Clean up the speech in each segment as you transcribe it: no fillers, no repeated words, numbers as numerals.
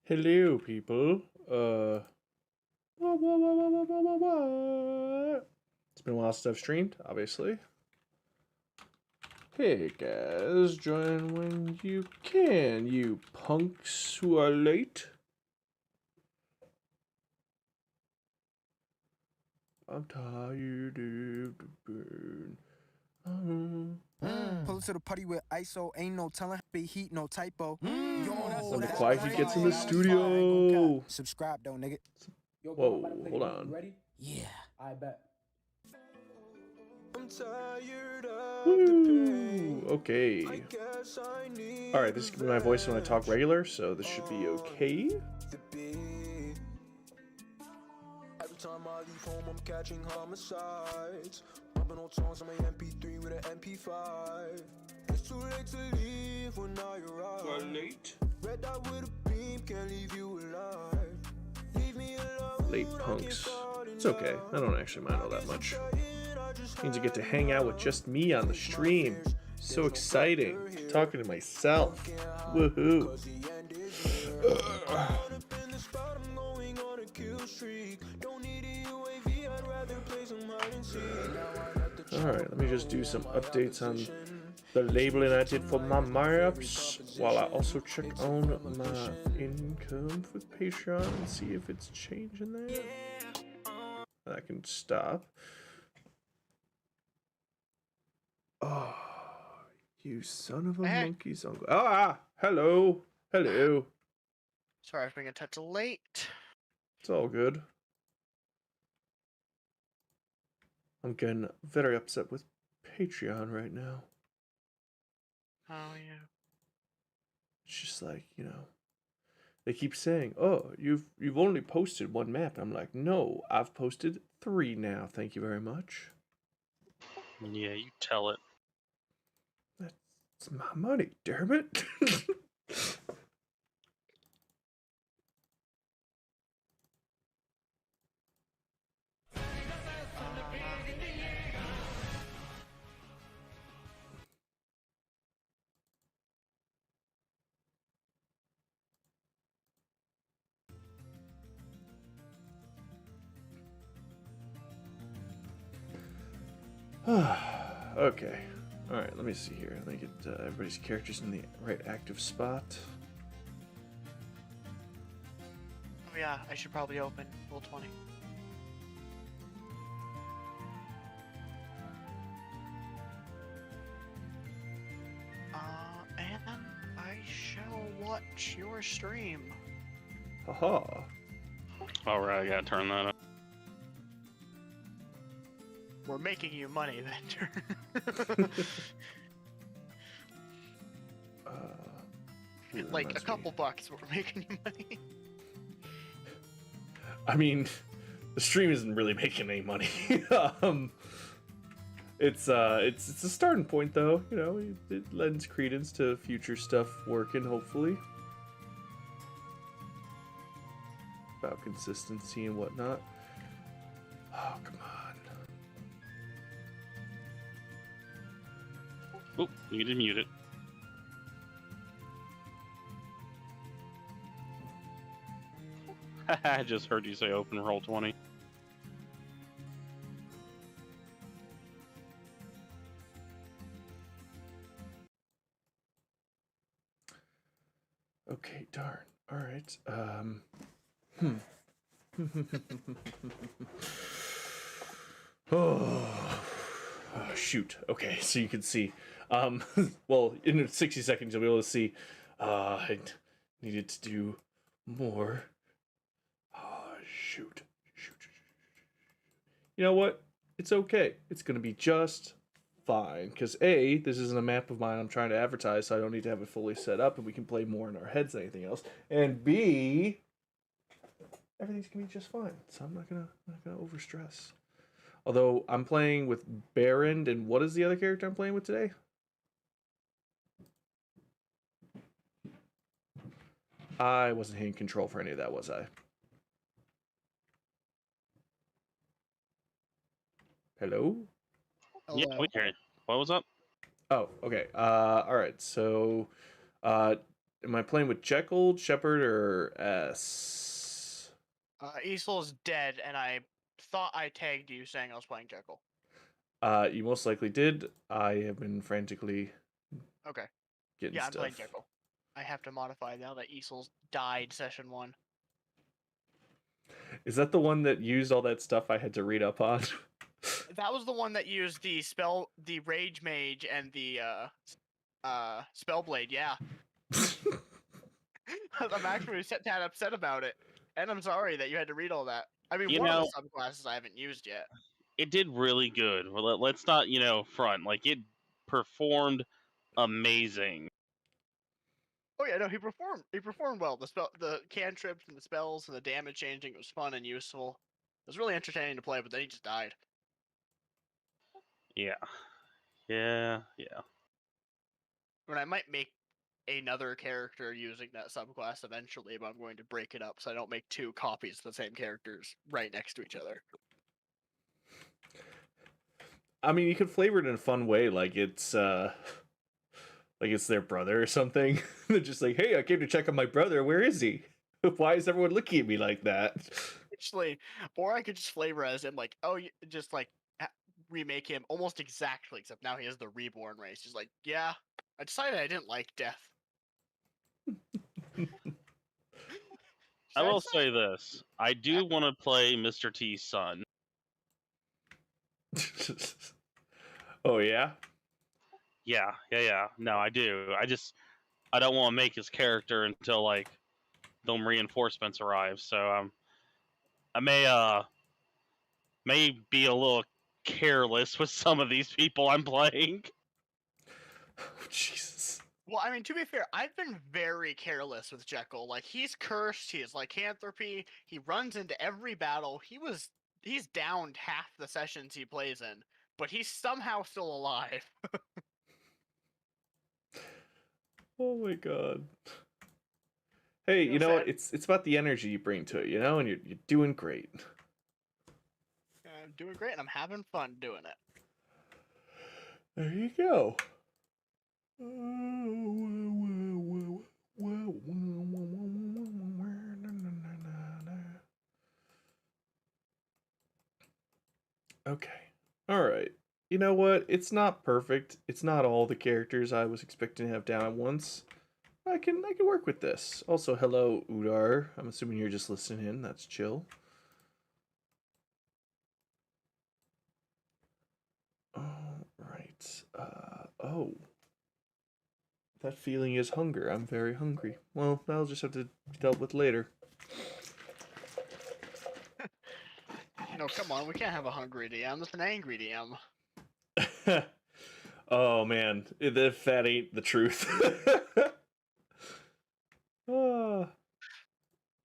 Hello, people. It's been a while since I've streamed, obviously. Hey, guys, join when you can, you punks who are late. I'm tired of the burn. Pull to the party with ISO, ain't no telling. Big heat, no typo. Let me quiet he gets in the studio. Subscribe though, nigga. Whoa, hold on. Ready? Yeah. I bet. I'm tired of Woo! Okay. Alright, this is gonna be my voice when I talk regular, so this should be okay. Every time I leave home, I'm catching homicides. Bumping old songs on my MP3 with an MP5. It's too late to leave when I arrive. We're late. Red dot with a beam can't leave you alive. Leave me alone. Late punks. It's okay. I don't actually mind all that much. Means I get to hang out with just me on the stream. So exciting. Talking to myself. Woohoo. Alright, let me just do some updates on the labeling I did for my maps, while I also check on my income with Patreon and see if it's changing there. I can stop. Oh, you son of a monkey's uncle. Ah, hello. Hello. Sorry for being a touch late. It's all good. I'm getting very upset with Patreon right now. Oh, yeah. It's just like, you know, they keep saying, oh, you've only posted one map. I'm like, no, I've posted 3 now. Thank you very much. Yeah, you tell it. That's my money, damn it. Okay. Alright, let me see here. Let me get everybody's characters in the right active spot. Oh, yeah, I should probably open Roll 20. And I shall watch your stream. Haha. Alright, I gotta turn that up. We're making you money, Vendor. Like a couple bucks, we're making you money. I mean, the stream isn't really making any money. It's a starting point, though. You know, it lends credence to future stuff working, hopefully. About consistency and whatnot. Oh, come on. Oh, you did mute it. I just heard you say open roll 20. Okay, darn. All right. Oh, shoot. Okay, so you can see. Well, in 60 seconds you'll be able to see. I needed to do more. Oh, shoot. You know what? It's okay. It's gonna be just fine. Because A, this isn't a map of mine I'm trying to advertise, so I don't need to have it fully set up, and we can play more in our heads than anything else. And B, everything's gonna be just fine. So I'm not gonna overstress. Although I'm playing with Baron, and what is the other character I'm playing with today? I wasn't hitting control for any of that, was I? Hello? Yeah, we hear you. What was up? Oh, okay. All right. So, Am I playing with Jekyll, Shepard, or S? Easel's dead, and I thought I tagged you saying I was playing Jekyll. You most likely did. I have been frantically Okay. getting Yeah, I'm playing stuff. Jekyll. I have to modify now that Easel's died session 1. Is that the one that used all that stuff I had to read up on? That was the one that used the Rage Mage, and the Spellblade. Yeah, I'm actually tad upset about it, and I'm sorry that you had to read all that. I mean, You one of know, the subclasses I haven't used yet. it did really good. Well, let's not, front. Like, it performed amazing. Oh yeah, no, he performed. He performed well. The cantrips and the spells and the damage changing, it was fun and useful. It was really entertaining to play, but then he just died. Yeah. Yeah. I mean, I might make another character using that subclass eventually, but I'm going to break it up so I don't make 2 copies of the same characters right next to each other. I mean, you could flavor it in a fun way, like it's their brother or something. They're just like, hey, I came to check on my brother. Where is he? Why is everyone looking at me like that? Actually, or I could just flavor as him, like, oh, just like remake him almost exactly, except now he has the reborn race. He's like, yeah, I decided I didn't like death. I will say this. I do want to play Mr. T's son. Oh yeah. Yeah. No, I do. I don't want to make his character until like the reinforcements arrive. So I may be a little careless with some of these people I'm playing. Oh, Jesus. Well, I mean, to be fair, I've been very careless with Jekyll. Like, he's cursed, he has lycanthropy, he runs into every battle. He's downed half the sessions he plays in, but he's somehow still alive. Oh my god. Hey, you know what? It's about the energy you bring to it, and you're doing great. I'm doing great, and I'm having fun doing it. There you go. Okay. All right. You know what? It's not perfect. It's not all the characters I was expecting to have down at once. I can work with this. Also, hello Udar. I'm assuming you're just listening in. That's chill. All right. Oh. That feeling is hunger. I'm very hungry. Well, that'll just have to be dealt with later. No, come on, we can't have a hungry DM. It's an angry DM. Oh man, if that ain't the truth. Oh.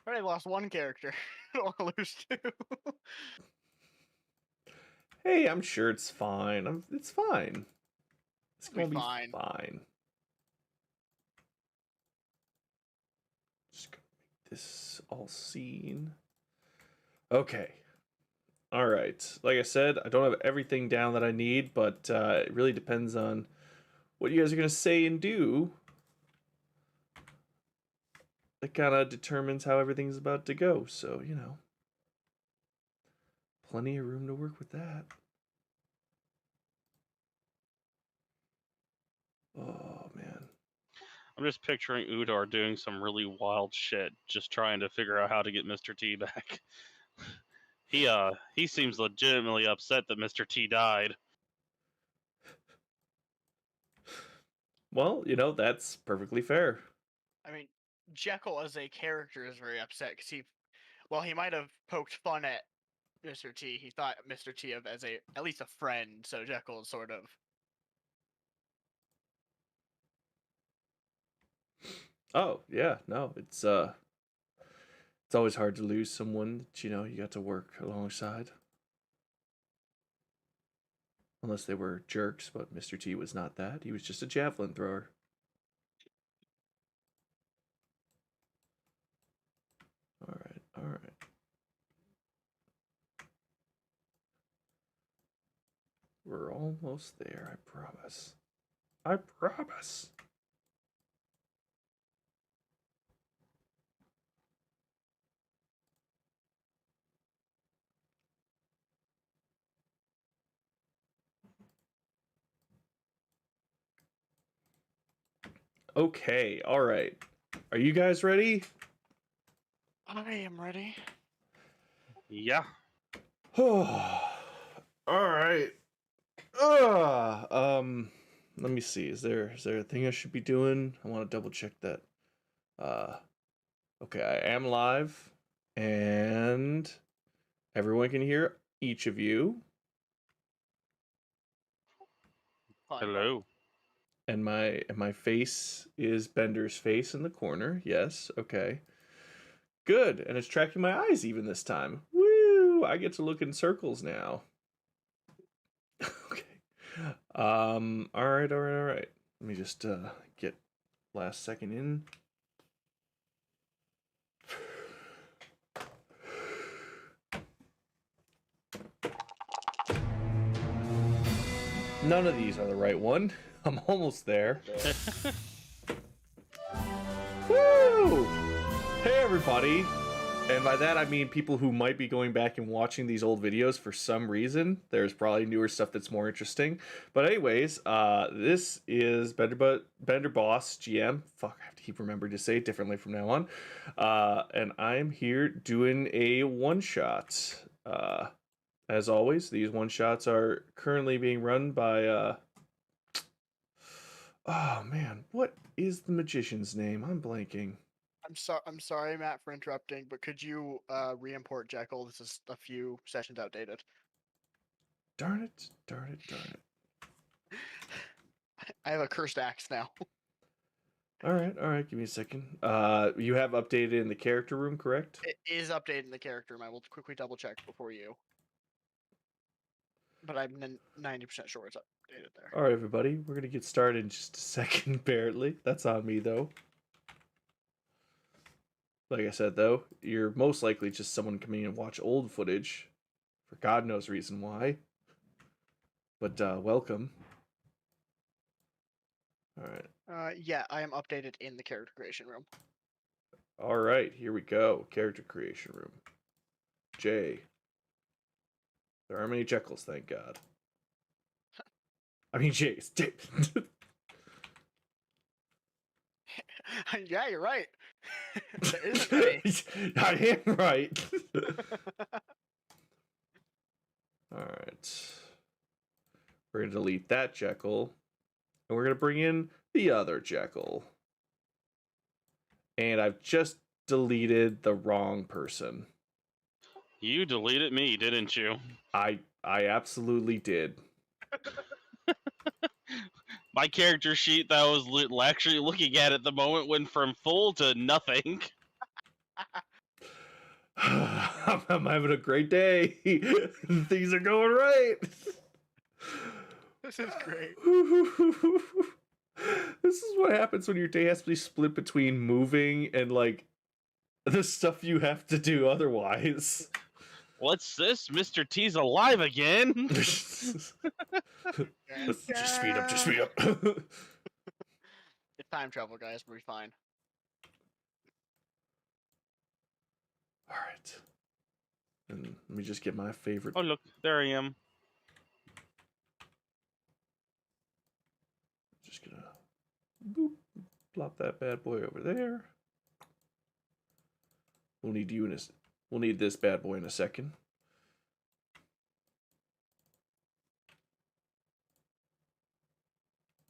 I already lost 1 character. I don't want to lose 2. Hey, I'm sure it's fine. It's fine. It's gonna be fine. fine. Just gonna make this all seen. Okay. All right. Like I said, I don't have everything down that I need, but it really depends on what you guys are gonna say and do. That kind of determines how everything's about to go. So plenty of room to work with that. Oh man. I'm just picturing Udar doing some really wild shit, just trying to figure out how to get Mr. T back. He seems legitimately upset that Mr. T died. Well, that's perfectly fair. I mean, Jekyll as a character is very upset because he might have poked fun at Mr. T. He thought Mr. T of as at least a friend, so Jekyll is sort of. Oh, yeah, no, it's always hard to lose someone that you got to work alongside. Unless they were jerks, but Mr. T was not that. He was just a javelin thrower. All right, all right. We're almost there, I promise. I promise. Okay, all right. Are you guys ready? I am ready. Yeah. All right. Let me see. Is there a thing I should be doing? I want to double check that. Okay, I am live, and everyone can hear each of you. Fine. Hello. And my face is Bender's face in the corner. Yes. Okay. Good. And it's tracking my eyes even this time. Woo! I get to look in circles now. Okay. All right. Let me just get last second in. None of these are the right one. I'm almost there. Woo! Hey everybody! And by that I mean people who might be going back and watching these old videos for some reason. There's probably newer stuff that's more interesting. But anyways, this is Bender Boss GM. Fuck, I have to keep remembering to say it differently from now on. And I'm here doing a one-shot. As always, these one-shots are currently being run by... Oh man, what is the magician's name? I'm blanking. I'm sorry, Matt, for interrupting, but could you re-import Jekyll? This is a few sessions outdated. Darn it. I have a cursed axe now. All right, give me a second. You have updated in the character room, correct? It is updated in the character room. I will quickly double check before you. But I'm 90% sure it's updated there. All right, everybody, we're gonna get started in just a second, apparently. That's on me, though. Like I said, though, you're most likely just someone coming in and watch old footage, for God knows reason why. But, welcome. All right. Yeah, I am updated in the character creation room. All right, here we go. Character creation room. J. There aren't many Jekylls, thank God. I mean, J's. Yeah, you're right. There isn't any. I am right. All right. We're going to delete that Jekyll. And we're going to bring in the other Jekyll. And I've just deleted the wrong person. You deleted me, didn't you? I absolutely did. My character sheet that I was actually looking at the moment went from full to nothing. I'm having a great day. Things are going right. This is great. This is what happens when your day has to be split between moving and like the stuff you have to do otherwise. What's this? Mr. T's alive again? Just speed up. It's time travel, guys. We'll be fine. All right. And let me just get my favorite. Oh, look, there I am. Just gonna boop, plop that bad boy over there. We'll need you in a. We'll need this bad boy in a second.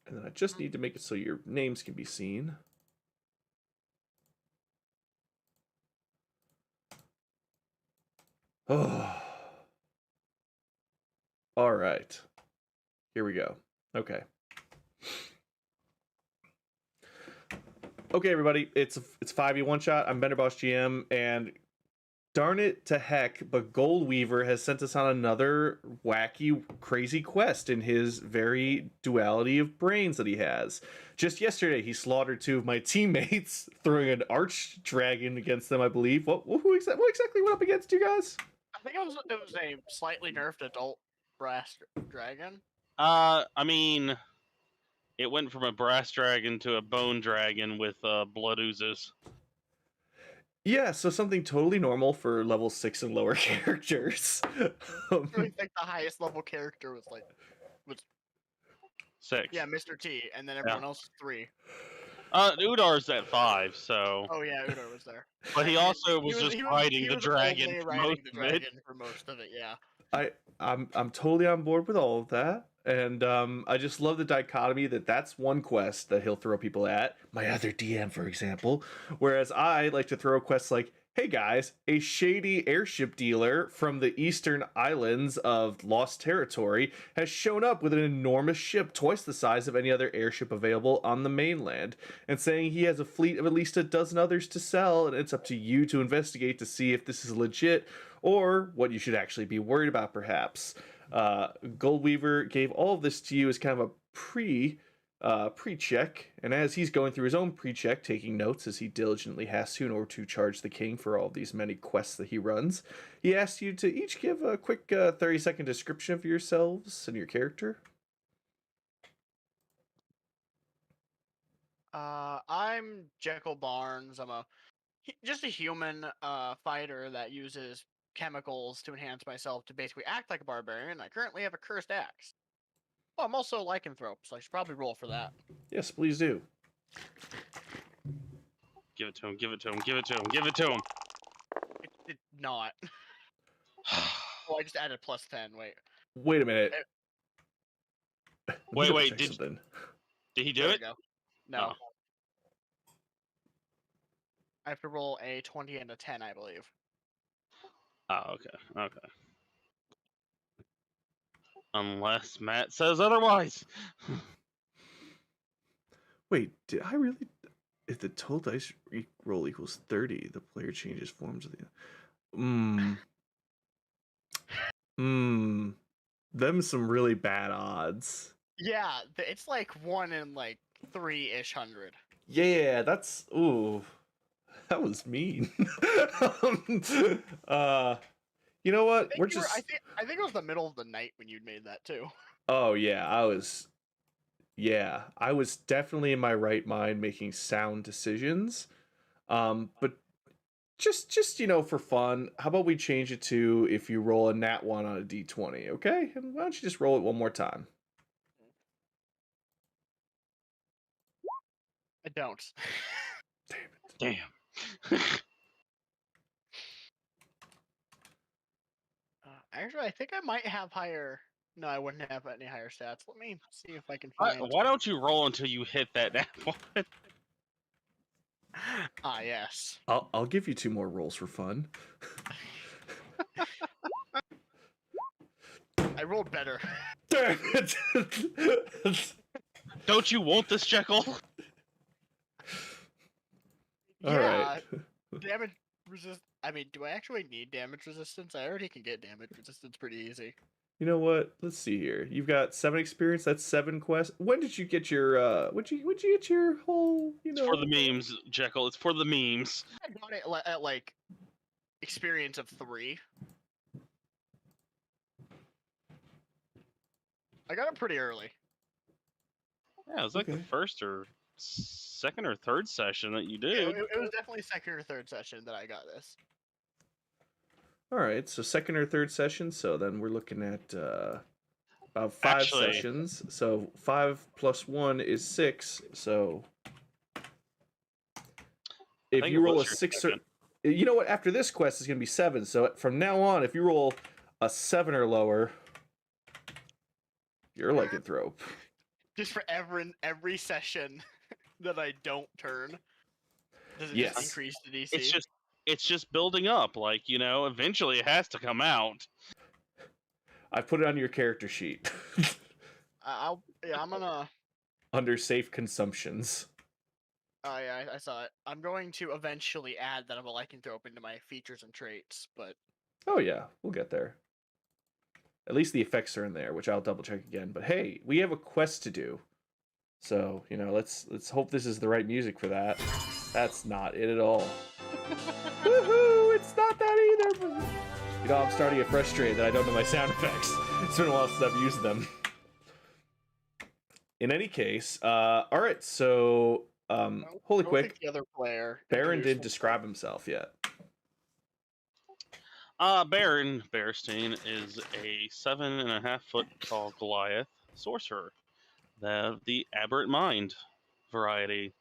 And then I just need to make it so your names can be seen. Oh. All right. Here we go. Okay. Okay, everybody. It's 5e one shot. I'm Bender Boss GM, and darn it to heck, but Goldweaver has sent us on another wacky, crazy quest in his very duality of brains that he has. Just yesterday, he slaughtered 2 of my teammates, throwing an arch dragon against them, I believe. What exactly went up against you guys? I think it was a slightly nerfed adult brass dragon. I mean, it went from a brass dragon to a bone dragon with blood oozes. Yeah, so something totally normal for level 6 and lower characters. I really think the highest level character was 6. yeah, Mr. T, and then everyone else is 3. Udar's at 5, so. Oh yeah, Udar was there. But he also was just riding he the was dragon only for riding most the of it. dragon for most of it. Yeah. I'm totally on board with all of that, and I just love the dichotomy that that's one quest that he'll throw people at. My other DM, for example, whereas I like to throw quests like, "Hey guys, a shady airship dealer from the eastern islands of Lost Territory has shown up with an enormous ship twice the size of any other airship available on the mainland, and saying he has a fleet of at least a dozen others to sell, and it's up to you to investigate to see if this is legit." Or what you should actually be worried about, perhaps. Goldweaver gave all of this to you as kind of a pre-check, and as he's going through his own pre-check, taking notes as he diligently has to in order to charge the king for all of these many quests that he runs, he asks you to each give a quick 30-second description of yourselves and your character. I'm Jekyll Barnes. I'm just a human fighter that uses chemicals to enhance myself to basically act like a barbarian. I currently have a cursed axe. Oh, I'm also a lycanthrope, so I should probably roll for that. Yes, please do. Give it to him, give it to him, give it to him, give it to him. It did not. Oh, I just added +10. Wait. Wait a minute. Wait, Check did something. he do There we it? go. No. Oh. I have to roll a 20 and a 10, I believe. Oh, okay. Unless Matt says otherwise. Wait, did I really? If the total dice roll equals 30, the player changes forms of the. Them some really bad odds. Yeah, it's like 1 in like 3-ish hundred. Yeah, that's ooh, that was mean. You know what? We're just. I think it was the middle of the night when you'd made that too. Oh yeah, I was. Yeah, I was definitely in my right mind making sound decisions. But just for fun, how about we change it to if you roll a nat 1 on a d20, okay? And why don't you just roll it one more time? I don't. Damn. Actually, I think I might have higher. No, I wouldn't have any higher stats. Let me see if I can find. Why don't you roll until you hit that nat 1? Ah, yes. I'll give you 2 more rolls for fun. I rolled better. Damn it! Don't you want this, Jekyll? All right. Damage resist. I mean, do I actually need damage resistance? I already can get damage resistance pretty easy. You know what? Let's see here. You've got 7 experience. That's 7 quests. When did you get your? Would you get your whole? It's for the memes, Jekyll. It's for the memes. I got it at like experience of 3. I got it pretty early. Yeah, it was like the first or second or third session that you did. It was definitely second or third session that I got this. All right, so second or third session. So then we're looking at about 5 sessions. So 5 plus 1 is 6. So if you roll a 6 or, you know what? After this quest is going to be 7. So from now on, if you roll a 7 or lower, you're lycanthrope. Just for every session that I don't turn, does it just increase the DC? It's just building up. Like, eventually it has to come out. I put it on your character sheet. I'm gonna under safe consumptions. Oh yeah, I saw it. I'm going to eventually add that I'm a lycanthrope into my features and traits, but oh yeah, we'll get there. At least the effects are in there, which I'll double check again. But hey, we have a quest to do. So, let's hope this is the right music for that. That's not it at all. Woohoo! It's not that either. I'm starting to get frustrated that I don't know my sound effects. It's been a while since I've used them. In any case, all right. So, holy quick, the other player. Baron didn't describe himself yet. Baron Bearstein is a 7.5-foot tall Goliath sorcerer, the aberrant mind variety.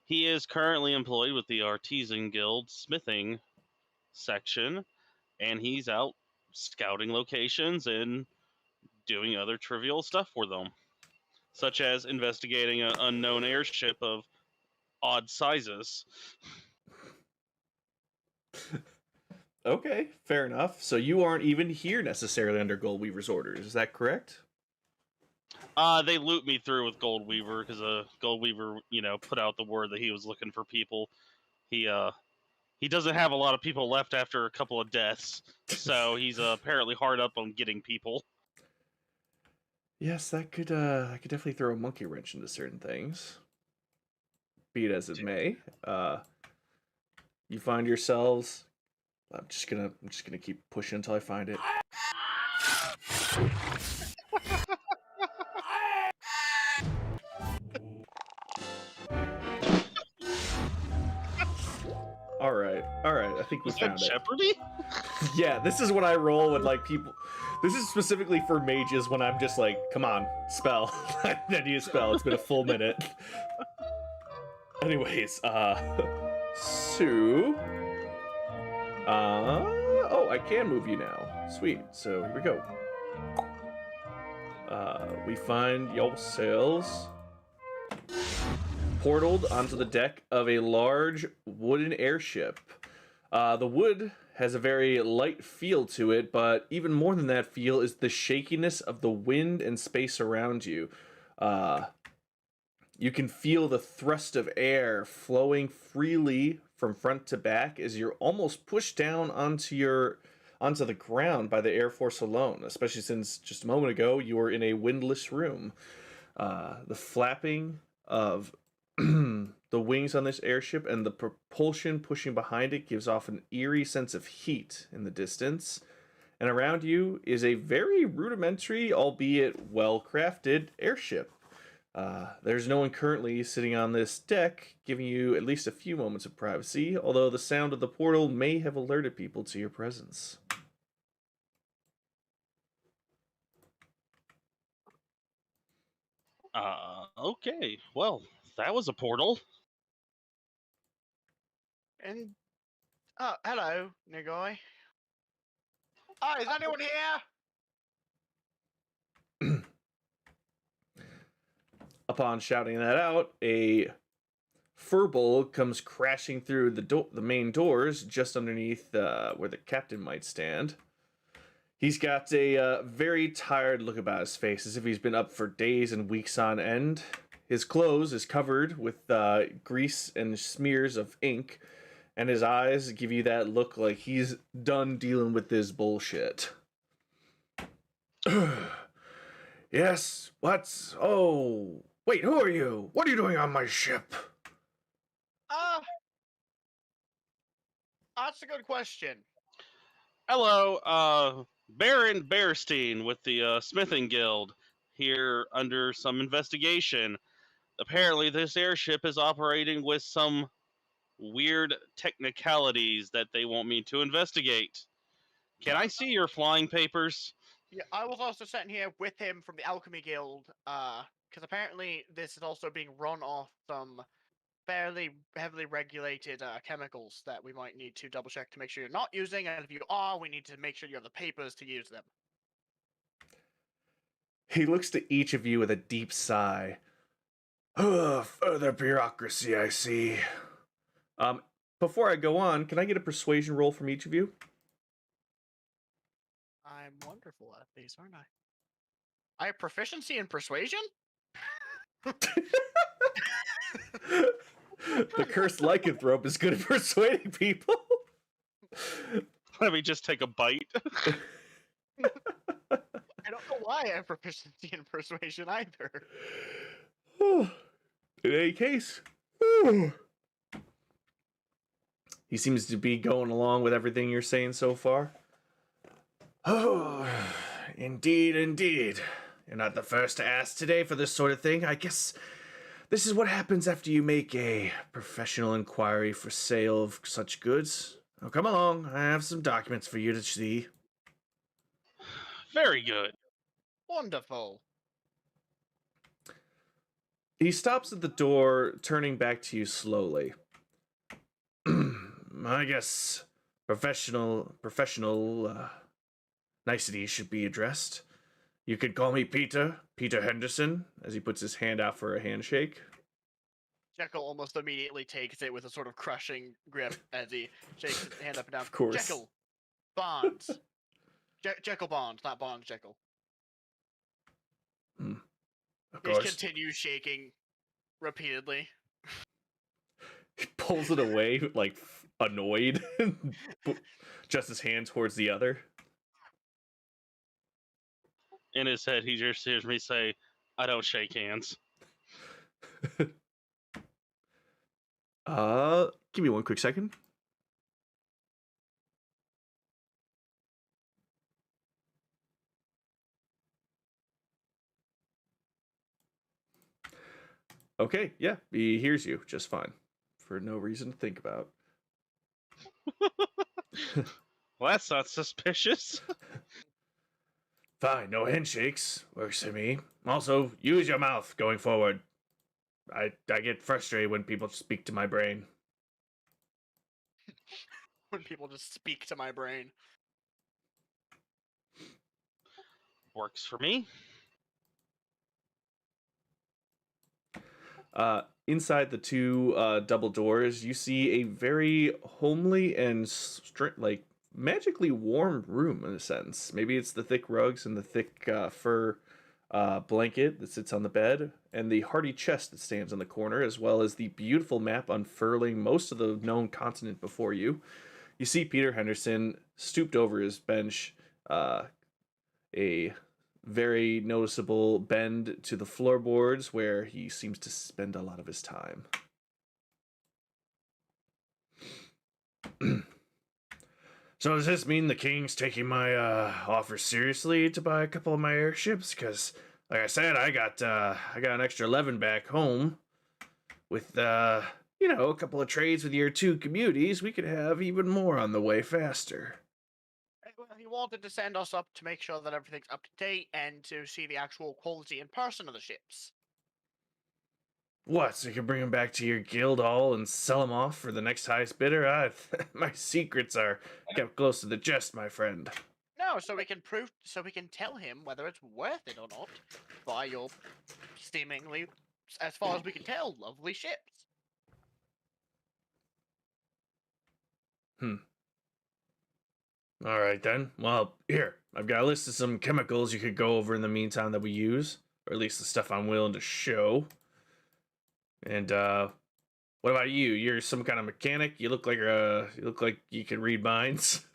He is currently employed with the Artisan Guild smithing section, and he's out scouting locations and doing other trivial stuff for them, such as investigating an unknown airship of odd sizes. Okay, fair enough. So you aren't even here necessarily under Goldweaver's orders, is that correct? They looped me through with Goldweaver because Goldweaver, put out the word that he was looking for people. He doesn't have a lot of people left after a couple of deaths, so he's apparently hard up on getting people. Yes, that could definitely throw a monkey wrench into certain things. Be it as it may, you find yourselves. I'm just gonna keep pushing until I find it. All right. I think we Was that found it. Jeopardy? Yeah, this is what I roll with like people. This is specifically for mages when I'm just like, come on, spell. I need a spell. It's been a full minute. Anyways, Sue. Oh, I can move you now. Sweet. So here we go. We find yourselves portaled onto the deck of a large wooden airship. The wood has a very light feel to it, but even more than that feel is the shakiness of the wind and space around you. You can feel the thrust of air flowing freely from front to back as you're almost pushed down onto the ground by the air force alone, especially since just a moment ago you were in a windless room. The flapping of the wings on this airship and the propulsion pushing behind it gives off an eerie sense of heat in the distance. And around you is a very rudimentary, albeit well-crafted airship. There's no one currently sitting on this deck, giving you at least a few moments of privacy, although the sound of the portal may have alerted people to your presence. Okay. Well, that was a portal. And hello, Nigoi. Is anyone here? Upon shouting that out, a Firbolg comes crashing through the main doors just underneath where the captain might stand. He's got a very tired look about his face, as if he's been up for days and weeks on end. His clothes is covered with grease and smears of ink, and his eyes give you that look like he's done dealing with this bullshit. Yes, what? Oh, wait, who are you? What are you doing on my ship? That's a good question. Hello, Baron Bearstein with the Smithing Guild, here under some investigation. Apparently, this airship is operating with some weird technicalities that they want me to investigate. Can I see your flying papers? Yeah, I was also sent here with him from the Alchemy Guild, because apparently this is also being run off some fairly heavily regulated chemicals that we might need to double check to make sure you're not using, and if you are, we need to make sure you have the papers to use them. He looks to each of you with a deep sigh. Further bureaucracy, I see. Before I go on, can I get a persuasion roll from each of you? I'm wonderful at these, aren't I? I have proficiency in persuasion? The cursed lycanthrope is good at persuading people. Let me just take a bite. I don't know why I have proficiency in persuasion either. In any case, he seems to be going along with everything you're saying so far. Oh, indeed. You're not the first to ask today for this sort of thing. I guess this is what happens after you make a professional inquiry for sale of such goods. Now come along, I have some documents for you to see. Very good. Wonderful. He stops at the door, turning back to you slowly. I guess professional niceties should be addressed. You could call me Peter Henderson, as he puts his hand out for a handshake. Jekyll almost immediately takes it with a sort of crushing grip as he shakes his hand up and down. Of course. Jekyll, Bonds. Jekyll Bonds, not Bonds, Jekyll. Of He course. continues shaking repeatedly. He pulls it away, like, annoyed. Just his hand towards the other. In his head, he just hears me say, "I don't shake hands." Give me one quick second. Okay, yeah, he hears you just fine. For no reason to think about. Well, that's not suspicious. Fine, no handshakes. Works for me. Also, use your mouth going forward. I get frustrated when people speak to my brain. When people just speak to my brain. Works for me. Inside the two double doors, you see a very homely and magically warm room in a sense. Maybe it's the thick rugs and the thick fur blanket that sits on the bed, and the hardy chest that stands in the corner, as well as the beautiful map unfurling most of the known continent before you. You see Peter Henderson stooped over his bench, a very noticeable bend to the floorboards where he seems to spend a lot of his time. So does this mean the king's taking my offer seriously to buy a couple of my airships? Because, like I said, I got an extra 11 back home. With a couple of trades with your two communities, we could have even more on the way faster. Well, he wanted to send us up to make sure that everything's up to date and to see the actual quality in person of the ships. What, so you can bring them back to your guild hall and sell them off for the next highest bidder? My secrets are kept close to the chest, my friend. No, so we can tell him whether it's worth it or not by your seemingly, as far as we can tell, lovely ships. All right, then. Well, here, I've got a list of some chemicals you could go over in the meantime that we use, or at least the stuff I'm willing to show. And, what about you? You're some kind of mechanic? You look like you can read minds.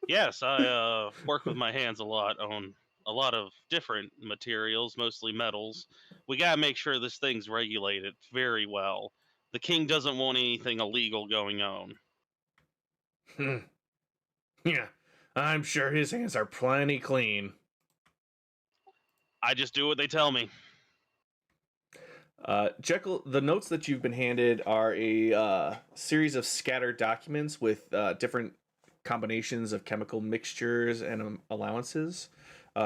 Yes, I work with my hands a lot on a lot of different materials, mostly metals. We gotta make sure this thing's regulated very well. The king doesn't want anything illegal going on. Yeah, I'm sure his hands are plenty clean. I just do what they tell me. Jekyll, the notes that you've been handed are a series of scattered documents with different combinations of chemical mixtures and allowances.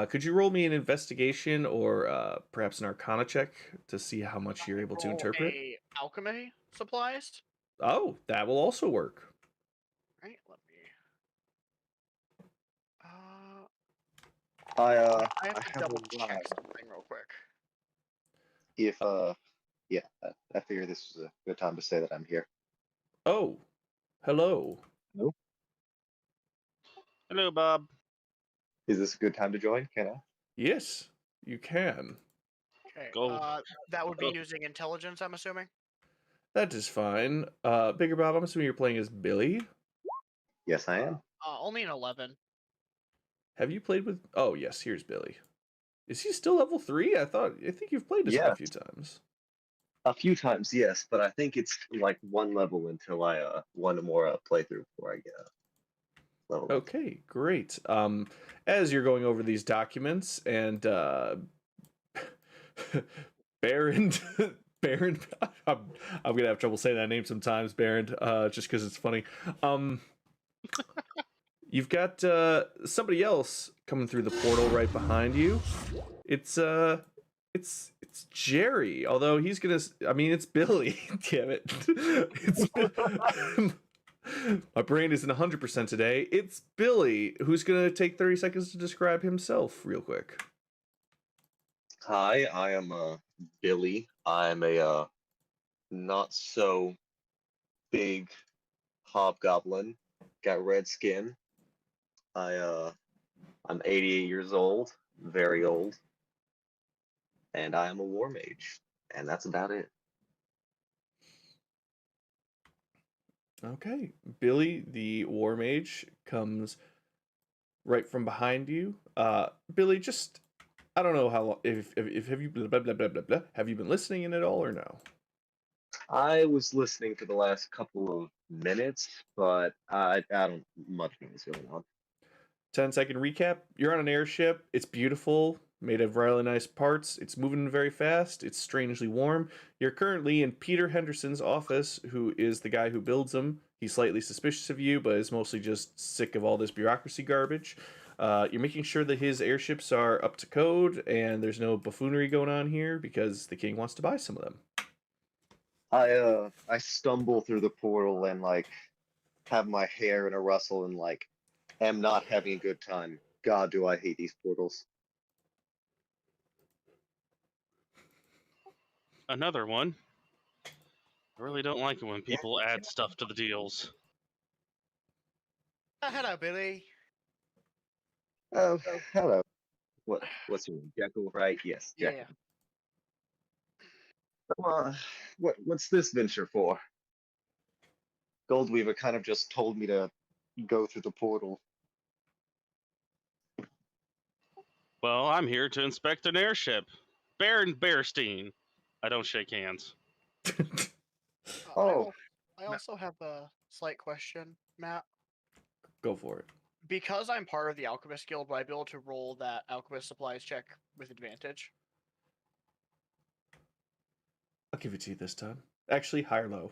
Could you roll me an investigation or perhaps an arcana check to see how much you're able to interpret? Alchemy supplies? Oh, that will also work. Right, let me... I I have to have double a check line. something real quick. If yeah, I figured this was a good time to say that I'm here. Oh, hello. Hello, Bob. Is this a good time to join? Can I? Yes, you can. Okay, Go. that would be Go. using intelligence, I'm assuming? That is fine. Bigger Bob, I'm assuming you're playing as Billy. Yes, I am. Only an 11. Have you played with? Oh yes, here's Billy. Is he still level 3? I think you've played this one a Yes. few times. A few times, yes, but I think it's like one level until I one more playthrough before I get level. Okay, great. As you're going over these documents and Baron Baron I'm gonna have trouble saying that name sometimes, Baron, just because it's funny. You've got somebody else coming through the portal right behind you. It's It's Jerry. Although he's gonna. I mean, it's Billy. Damn it. It's. My brain isn't 100% today. It's Billy, who's gonna take 30 seconds to describe himself real quick. Hi, I am Billy. I'm a not so big hobgoblin. Got red skin. I'm 88 years old, very old, and I am a war mage, and that's about it. Okay, Billy, the war mage, comes right from behind you. Billy, just I don't know how long. If have you blah, blah, blah, blah, blah, blah. Have you been listening in at all or no? I was listening for the last couple of minutes, but I don't much know what's going on. 10-second recap. You're on an airship. It's beautiful, made of really nice parts. It's moving very fast. It's strangely warm. You're currently in Peter Henderson's office, who is the guy who builds them. He's slightly suspicious of you, but is mostly just sick of all this bureaucracy garbage. You're making sure that his airships are up to code and there's no buffoonery going on here because the king wants to buy some of them. I stumble through the portal and like have my hair in a rustle and like am not having a good time. God, do I hate these portals. Another one. I really don't like it when people add stuff to the deals. Hello, Billy. Oh, hello. What's your name? Jekyll, right? Yes, Jekyll. Yeah. What's this venture for? Goldweaver kind of just told me to go through the portal. Well, I'm here to inspect an airship. Baron Bearstein. I don't shake hands. Oh. I also have a slight question, Matt. Go for it. Because I'm part of the Alchemist Guild, will I be able to roll that Alchemist Supplies check with advantage? I'll give it to you this time. Actually, high or low?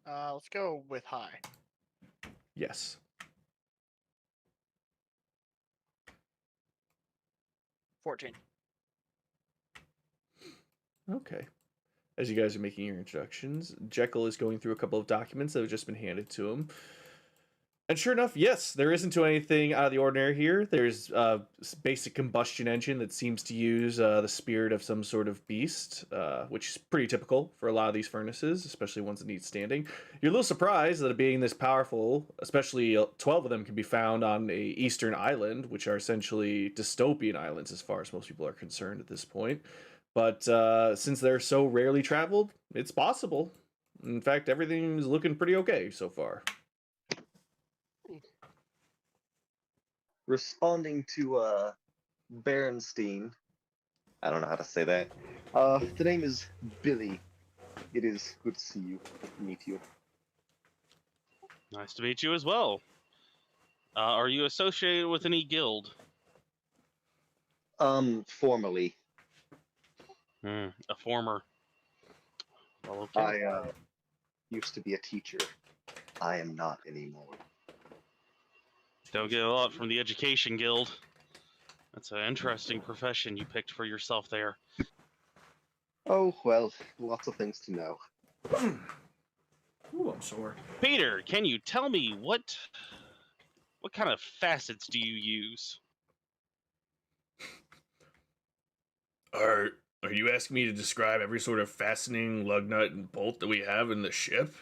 Let's go with high. Yes. $14. Okay. As you guys are making your introductions, Jekyll is going through a couple of documents that have just been handed to him. And sure enough, yes, there isn't anything out of the ordinary here. There's a basic combustion engine that seems to use the spirit of some sort of beast, which is pretty typical for a lot of these furnaces, especially ones that need standing. You're a little surprised that it being this powerful, especially 12 of them can be found on a eastern island, which are essentially dystopian islands as far as most people are concerned at this point. But since they're so rarely traveled, it's possible. In fact, everything's looking pretty okay so far. Responding to Berenstein. I don't know how to say that. The name is Billy. It is good to see you. Meet you. Nice to meet you as well. Are you associated with any guild? Formally. A former. Well, okay. I used to be a teacher. I am not anymore. Don't get a lot from the Education Guild. That's an interesting profession you picked for yourself there. Oh, well, lots of things to know. Ooh, I'm sore. Peter, can you tell me what kind of facets do you use? Are you asking me to describe every sort of fastening, lug nut, and bolt that we have in the ship?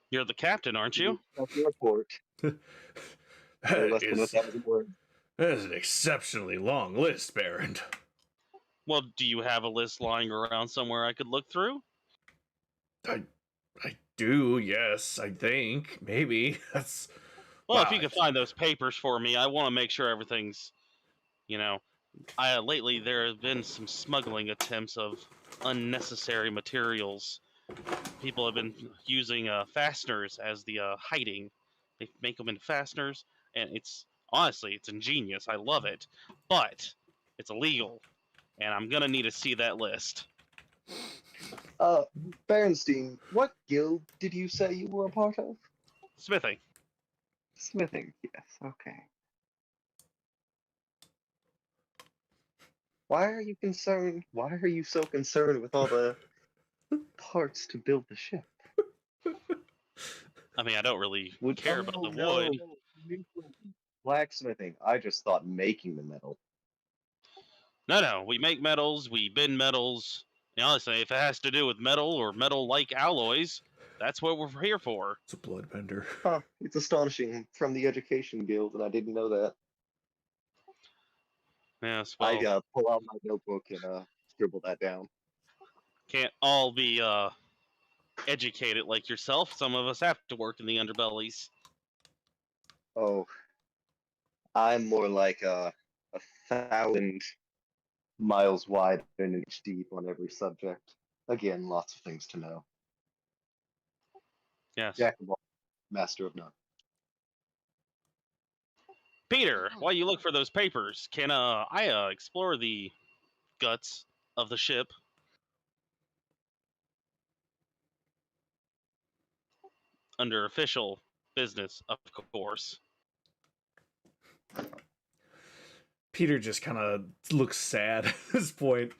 You're the captain, aren't you? Report. That is an exceptionally long list, Baron. Well, do you have a list lying around somewhere I could look through? I do, yes, I think. Maybe. That's Well, wow. if you could find those papers for me, I want to make sure everything's, lately there have been some smuggling attempts of unnecessary materials. People have been using fasteners as the hiding. They make them into fasteners, and it's ingenious. I love it, but it's illegal, and I'm gonna need to see that list. Berenstein, what guild did you say you were a part of? Smithing. Smithing, yes, okay. Why are you concerned? Why are you so concerned with all the parts to build the ship? I mean, I don't really Would care about the no, wood. blacksmithing. I just thought making the metal. No, we make metals, we bend metals. And honestly, if it has to do with metal or metal-like alloys, that's what we're here for. It's a bloodbender. Huh, it's astonishing from the Education Guild, and I didn't know that. Yes, I well, pull out my notebook and scribble that down. can't all be educated like yourself. Some of us have to work in the underbellies. Oh, I'm more like a 1,000 miles wide and an inch deep on every subject. Again, lots of things to know. Yes. Jack of all, master of none. Peter, while you look for those papers, can I explore the guts of the ship? Under official business, of course. Peter just kind of looks sad at this point.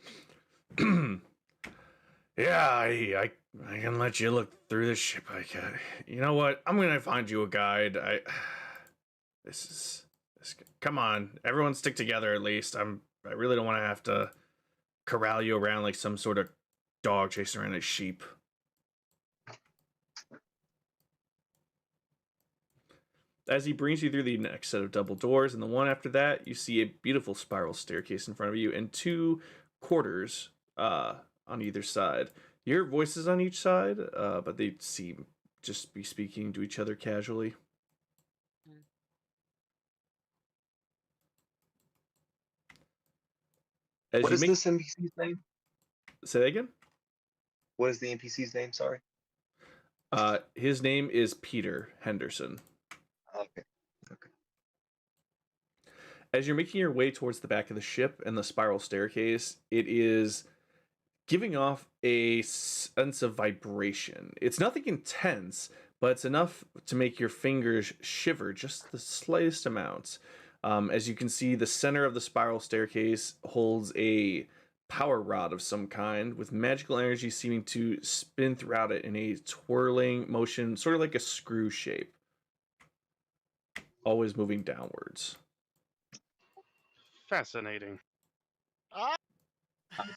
Yeah, I can let you look through the ship. You know what? I'm gonna find you a guide. Come on, everyone, stick together at least. I really don't want to have to corral you around like some sort of dog chasing around a sheep. As he brings you through the next set of double doors and the one after that, you see a beautiful spiral staircase in front of you and two quarters on either side. You hear voices on each side, but they seem just be speaking to each other casually. As What you is make... this NPC's name? Say that again? What is the NPC's name? Sorry. His name is Peter Henderson. Okay. As you're making your way towards the back of the ship and the spiral staircase, it is giving off a sense of vibration. It's nothing intense, but it's enough to make your fingers shiver just the slightest amount. As you can see, the center of the spiral staircase holds a power rod of some kind with magical energy seeming to spin throughout it in a twirling motion, sort of like a screw shape, always moving downwards. Fascinating. I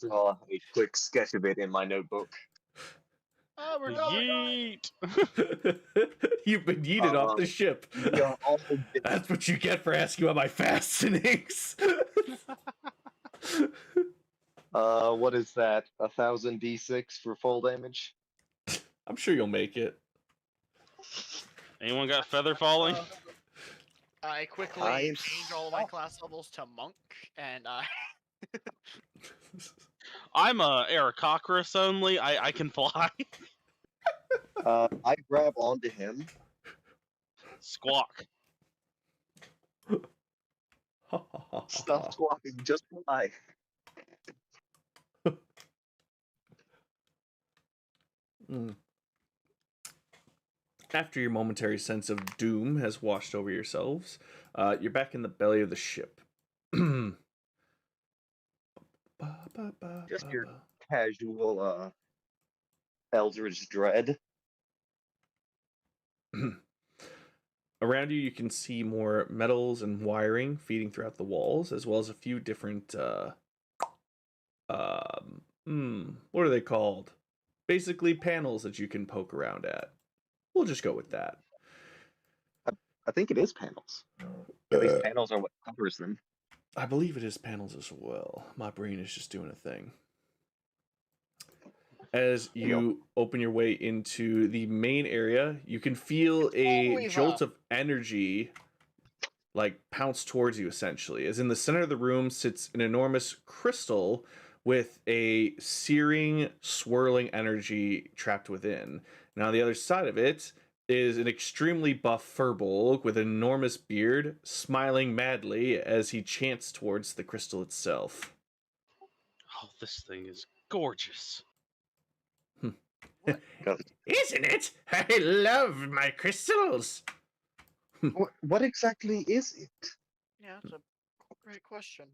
draw a quick sketch of it in my notebook. We're going. Yeet! You've been yeeted off the ship. We are all That's what you get for asking about my fastenings. what is that? 1,000 D6 for full damage? I'm sure you'll make it. Anyone got feather falling? I quickly I'm change all of my class levels to monk, and I'm a Aarakocras only. I can fly. I grab onto him. Squawk. Stop squawking, just fly. After your momentary sense of doom has washed over yourselves, you're back in the belly of the ship. Just your casual Eldritch Dread. Around you can see more metals and wiring feeding throughout the walls, as well as a few different what are they called? Basically panels that you can poke around at. We'll just go with that. I think it is panels. At least panels are what covers them. I believe it is panels as well. My brain is just doing a thing. As you open your way into the main area, you can feel a jolt of energy like pounce towards you, essentially. As in the center of the room sits an enormous crystal with a searing, swirling energy trapped within. Now, on the other side of it is an extremely buff Firbolg with an enormous beard, smiling madly as he chants towards the crystal itself. Oh, this thing is gorgeous. Isn't it? I love my crystals. What exactly is it? yeah, that's a great question.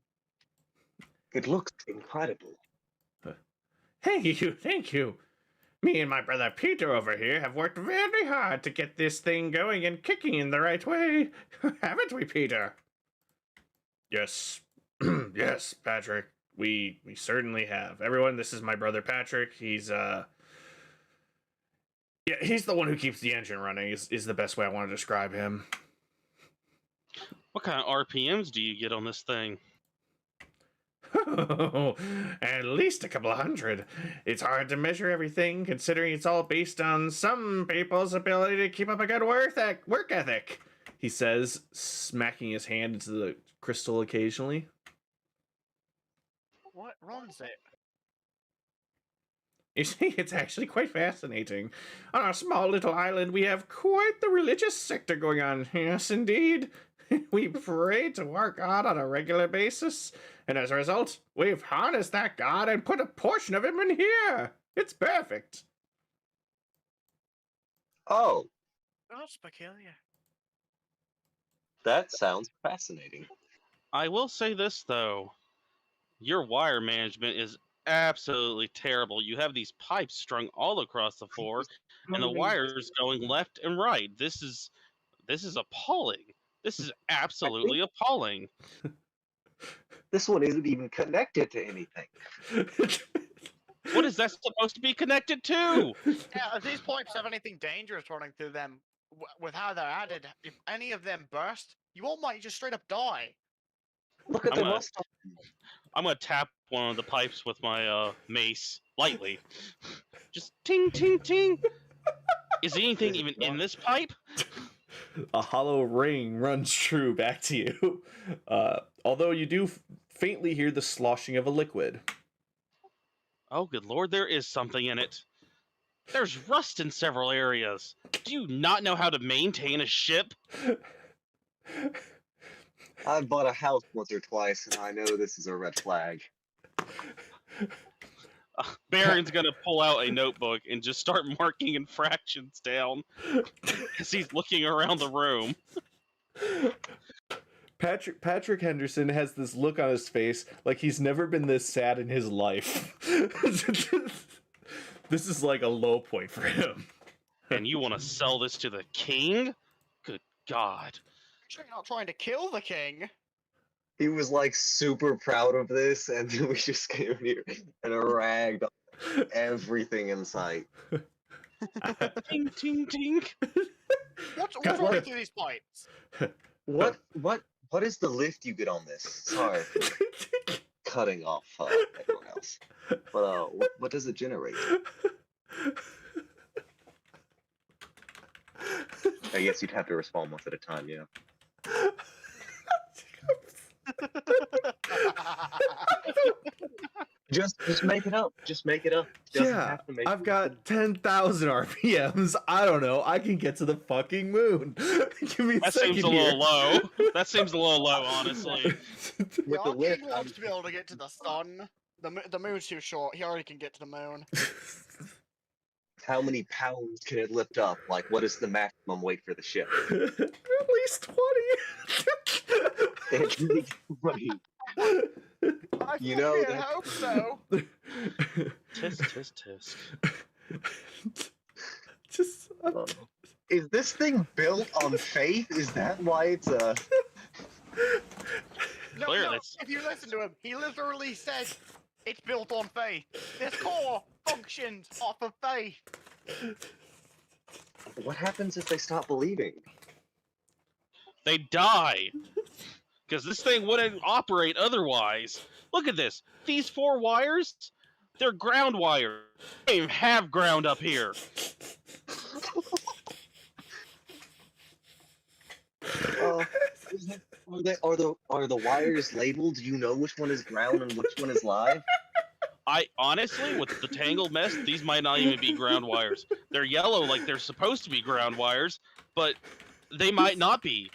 It looks incredible. Thank you, thank you. Me and my brother Peter over here have worked very hard to get this thing going and kicking in the right way. Haven't we, Peter? Yes. Yes, Patrick. We certainly have. Everyone, this is my brother Patrick. He's yeah, he's the one who keeps the engine running is the best way I want to describe him. What kind of RPMs do you get on this thing? At least a couple of hundred. It's hard to measure everything, considering it's all based on some people's ability to keep up a good work ethic, he says, smacking his hand into the crystal occasionally. What runs it? You see, it's actually quite fascinating. On our small little island, we have quite the religious sector going on. Yes, indeed. We pray to our God on a regular basis, and as a result, we've harnessed that God and put a portion of him in here. It's perfect. Oh, That's peculiar. that sounds fascinating. I will say this though, your wire management is absolutely terrible. You have these pipes strung all across the floor, and the wires going left and right. This is appalling. This is absolutely appalling. This one isn't even connected to anything. What is that supposed to be connected to? Yeah, if these pipes have anything dangerous running through them, with how they're added, if any of them burst, you all might just straight up die. Look at I'm the gonna- rust on them. I'm gonna tap one of the pipes with my mace lightly. Just ting ting ting. Is anything even in this pipe? A hollow ring runs true back to you, although you do faintly hear the sloshing of a liquid. Oh, good lord, there is something in it. There's rust in several areas. Do you not know how to maintain a ship? I've bought a house once or twice, and I know this is a red flag. Baron's gonna pull out a notebook and just start marking infractions down as he's looking around the room. Patrick Henderson has this look on his face like he's never been this sad in his life. This is like a low point for him. And you want to sell this to the king? Good God. Sure, you're not trying to kill the king. He was like super proud of this, and then we just came here and ragged on everything in sight. Ting ting ting. What's God, running what- through these pipes? What is the lift you get on this? Sorry for cutting off everyone else. But what does it generate? I guess you'd have to respond one at a time, yeah. Just make it up. Just make it up. Doesn't Yeah, have to make I've it got 10,000 RPMs. I don't know. I can get to the fucking moon. Give me a That second seems a here. little low. That seems a little low, honestly. with the Our lift. king wants to be able to get to the sun. The moon's too short. He already can get to the moon. How many pounds can it lift up? Like, what is the maximum weight for the ship? At least 20. It needs money. I You know fucking that- hope so. Tisk tisk tisk. Just Is this thing built on faith? Is that why it's a? No, Clear, no, that's- if you listen to him, he literally said it's built on faith. This core functions off of faith. What happens if they stop believing? They die. Because this thing wouldn't operate otherwise. Look at this. These 4 wires, they're ground wires. They don't even have ground up here. Are the wires labeled? Do you know which one is ground and which one is live? I honestly, with the tangled mess, these might not even be ground wires. They're yellow like they're supposed to be ground wires, but they might not be.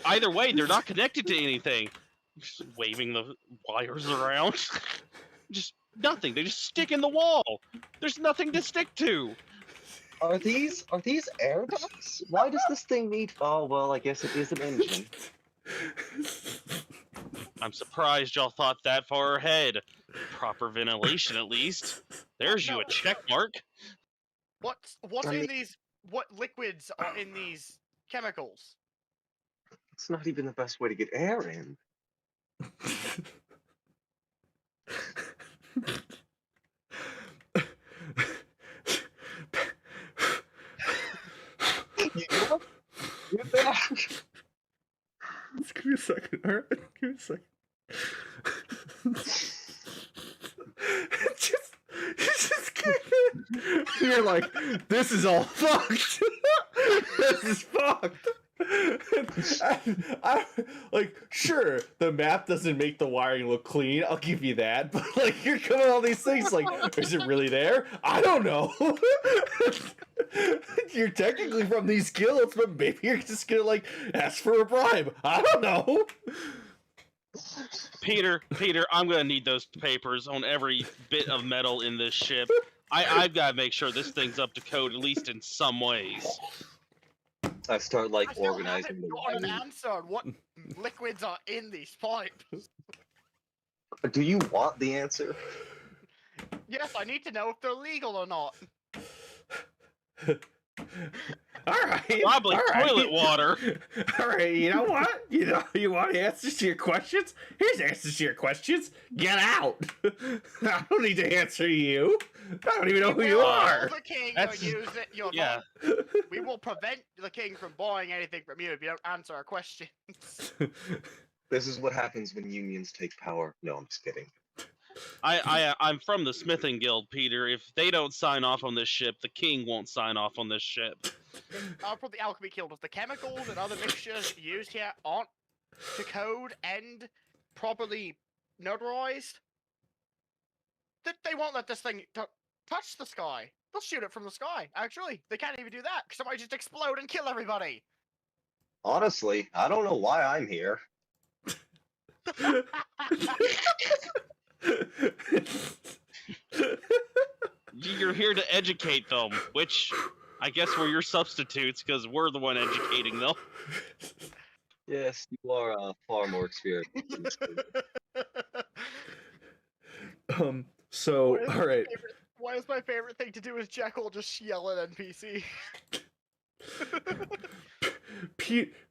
Either way, they're not connected to anything. Just waving the wires around. Just nothing. They just stick in the wall. There's nothing to stick to. Are these air ducts? Why does this thing need? Oh well, I guess it is an engine. I'm surprised y'all thought that far ahead. Proper ventilation, at least. There's you a check mark. What's I mean- in these? What liquids are in these chemicals? It's not even the best way to get air in. You know what? Get that? Just give me a second. All right, give me a second. Just kick it. You're like, this is all fucked. This is fucked. I like, sure, the map doesn't make the wiring look clean. I'll give you that. But like, you're coming with all these things. Like, is it really there? I don't know. You're technically from these guilds, but maybe you're just gonna like ask for a bribe. I don't know. Peter, I'm gonna need those papers on every bit of metal in this ship. I've got to make sure this thing's up to code, at least in some ways. I start like I still organizing haven't the gotten an wiring. answer on what liquids are in these pipes. Do you want the answer? Yes, I need to know if they're legal or not. All right. Probably all right. toilet water. All right. You know what? You want answers to your questions? Here's answers to your questions. Get out. I don't need to answer you. I don't even know who you will are. kill the king or That's- use it. You're Yeah. not. We will prevent the king from buying anything from you if you don't answer our questions. This is what happens when unions take power. No, I'm just kidding. I'm from the Smithing Guild, Peter. If they don't sign off on this ship, the king won't sign off on this ship. I'll put the alchemy guild with the chemicals and other mixtures used here aren't to code and properly notarized. They won't let this thing touch the sky. They'll shoot it from the sky. Actually, they can't even do that because it might just explode and kill everybody. Honestly, I don't know why I'm here. You're here to educate them, which I guess we're your substitutes because we're the one educating them. Yes, you are far more experienced. in this game. So What is all right. Why is my favorite thing to do is Jekyll just yell at NPC?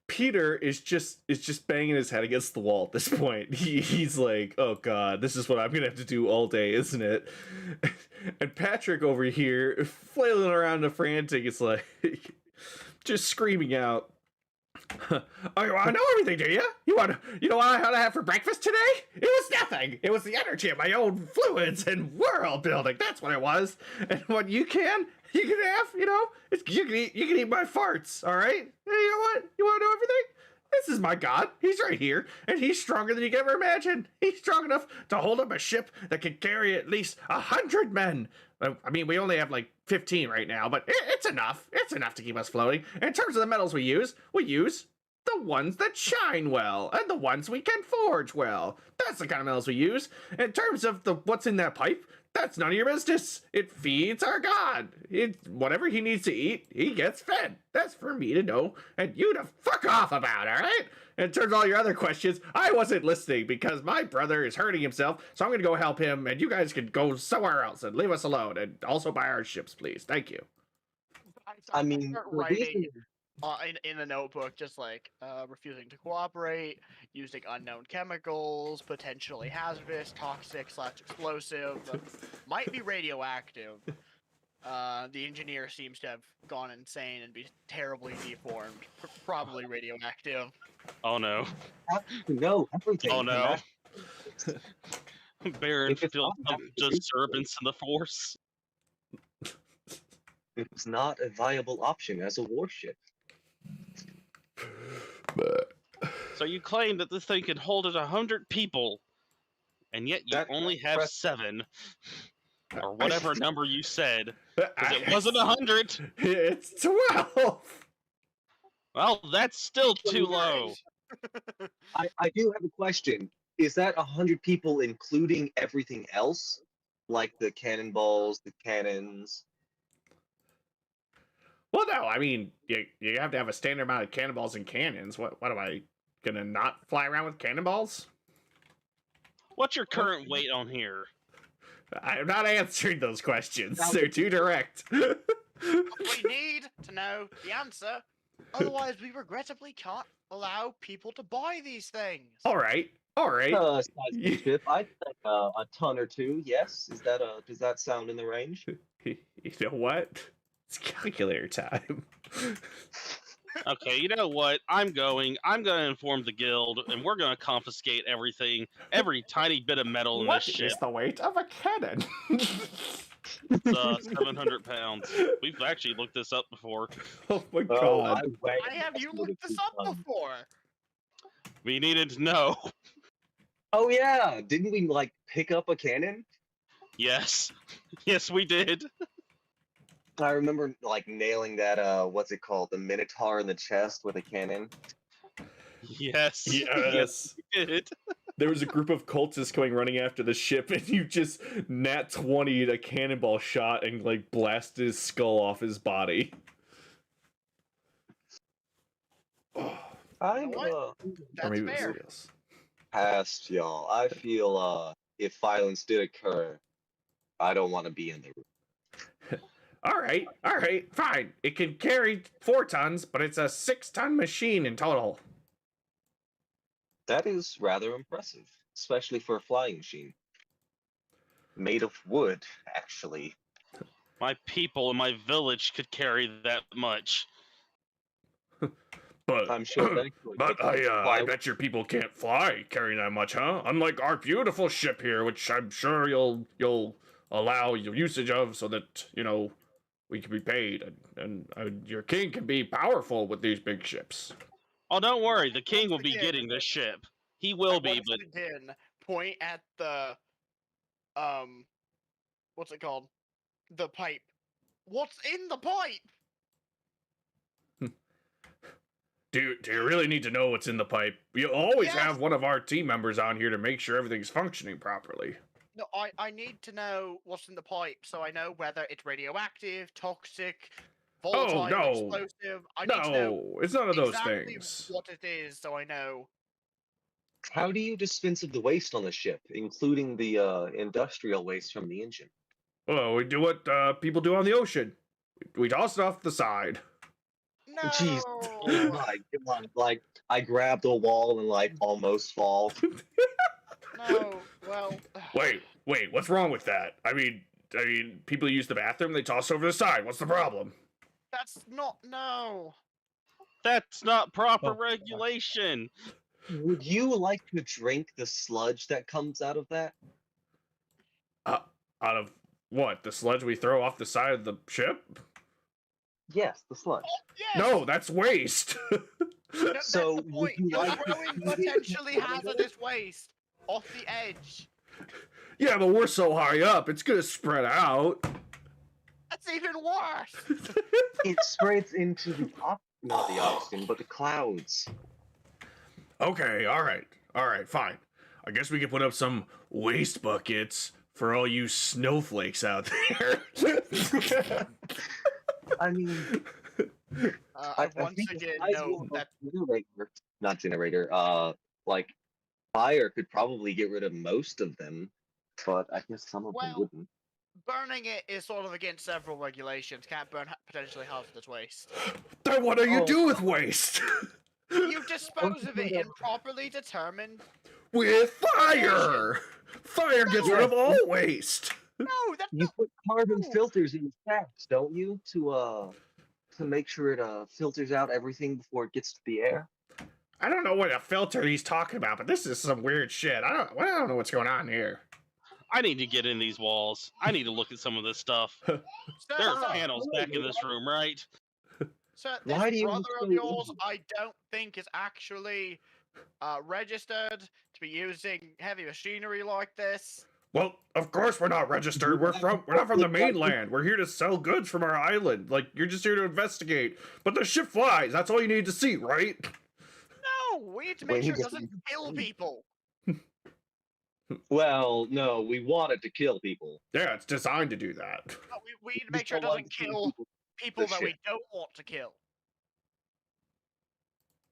Peter is just banging his head against the wall at this point. He's like, oh god, this is what I'm gonna have to do all day, isn't it? And Patrick over here, flailing around a frantic, is like, just screaming out, oh, you want to know everything, do you? You know what I had to have for breakfast today? It was nothing. It was the energy of my own fluids and world building. That's what it was. And what you can have, you can eat my farts. All right. Hey, you know what? You want to know everything? This is my god. He's right here, and he's stronger than you can ever imagine. He's strong enough to hold up a ship that can carry at least 100 men. I mean, we only have like 15 right now, but it's enough. It's enough to keep us floating. In terms of the metals we use the ones that shine well, and the ones we can forge well. That's the kind of metals we use. In terms of what's in that pipe, that's none of your business. It feeds our god. Whatever he needs to eat, he gets fed. That's for me to know, and you to fuck off about, all right? In terms of all your other questions, I wasn't listening because my brother is hurting himself, so I'm going to go help him, and you guys can go somewhere else and leave us alone, and also buy our ships, please. Thank you. I mean, start the writing reason- in the notebook, just like refusing to cooperate, using unknown chemicals, potentially hazardous, toxic / explosive, might be radioactive. The engineer seems to have gone insane and be terribly deformed, probably radioactive. Oh no. No, everything. Oh no. Baron If it's filled not some happening, disturbance in the force. It's not a viable option as a warship. So you claim that this thing can hold 100 people, and yet you That- only have that's- 7, or whatever number you said, because it wasn't 100. It's 12. Well, that's still too low. I do have a question. Is that 100 people including everything else? Like the cannonballs, the cannons? Well, no, I mean, you have to have a standard amount of cannonballs and cannons. What am I gonna not fly around with cannonballs? What's your current weight on here? I'm not answering those questions. Now- They're too direct. We need to know the answer. Otherwise, we regrettably can't allow people to buy these things. All right. Size of the ship, I'd say a ton or two. Yes, does that sound in the range? You know what? It's calculator time. Okay, you know what? I'm gonna inform the guild, and we're gonna confiscate everything, every tiny bit of metal in What this ship. is the weight of a cannon? It's 700 pounds. We've actually looked this up before. Oh my Oh, god. Why have you looked this up before? We needed to know. Oh yeah, didn't we like pick up a cannon? Yes, yes, we did. I remember like nailing that what's it called, the Minotaur in the chest with a cannon. Yes, Yes. we did. There was a group of cultists coming running after the ship, and you just nat 20'd a cannonball shot and like blasted his skull off his body. I'm what? Or That's maybe it was fair. somebody else. past y'all. I feel if violence did occur, I don't want to be in the room. All right, fine. It can carry 4 tons, but it's a 6-ton machine in total. That is rather impressive, especially for a flying machine. Made of wood, actually. My people in my village could carry that much. But I'm sure that but I bet your people can't fly carrying that much, huh? Unlike our beautiful ship here, which I'm sure you'll allow your usage of, so that we can be paid, and your king can be powerful with these big ships. Oh, don't worry. The king will Once be again- getting this ship. He will be, Once but again, point at the what's it called? The pipe. What's in the pipe? Do you really need to know what's in the pipe? You always Yes. have one of our team members on here to make sure everything's functioning properly. No, I need to know what's in the pipe so I know whether it's radioactive, toxic, volatile, no. explosive. I need to know No, it's none of those exactly things. what it is so I know. How do you dispense of the waste on the ship, including the industrial waste from the engine? Well, we do what people do on the ocean. We toss it off the side. No. Jeez, oh my god! Like I grab the wall and like almost fall. No. Well. Wait, what's wrong with that? I mean, people use the bathroom, they toss over the side. What's the problem? That's not no. that's not proper Oh, God. regulation. Would you like to drink the sludge that comes out of that? Out of what? The sludge we throw off the side of the ship? Yes, the sludge. Yes. No, that's waste. No, that's So, the would point. you You're like to throwing feed it to potentially animals? hazardous waste off the edge. Yeah, but we're so high up, it's gonna spread out. That's even worse. It spreads into the not the oxygen, but the clouds. Okay, all right, fine. I guess we can put up some waste buckets for all you snowflakes out there. I mean, I once think the again size know of a that generator, not generator, like fire could probably get rid of most of them, but I guess some of them Well, wouldn't. burning it is sort of against several regulations. Can't burn potentially hazardous waste. Then what do you Oh. do with waste? You dispose of it in properly determined. With fire! Fire gets rid of all waste. No, that's You not. put carbon No. filters in the shafts, don't you, to make sure it filters out everything before it gets to the air? I don't know what a filter he's talking about, but this is some weird shit. I don't know what's going on here. I need to get in these walls. I need to look at some of this stuff. There are Sir, panels back in this room, right? sir, Why this do you brother look of so yours, evil? I don't think is actually registered to be using heavy machinery like this. Well, of course we're not registered. We're not from the mainland. We're here to sell goods from our island. Like, you're just here to investigate. But the ship flies. That's all you need to see, right? No, we need to make Wait, sure it he doesn't doesn't- kill people. Well, no, we want it to kill people. Yeah, it's designed to do that. No, we need to We make sure it don't want doesn't to kill people the that we ship. don't want to kill.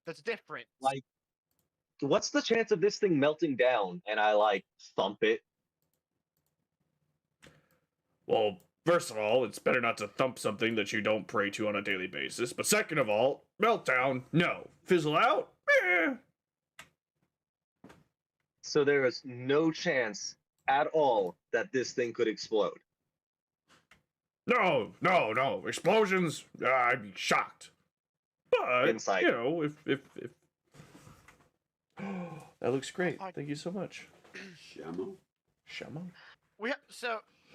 That's different. Like, what's the chance of this thing melting down and I like thump it? Well, first of all, it's better not to thump something that you don't pray to on a daily basis. But second of all, meltdown, no. Fizzle out, eh. So there is no chance at all that this thing could explode. No, no, no. Explosions, I'd be shocked. But, Insight. you know, if... That looks great. Thank you so much. Shamo?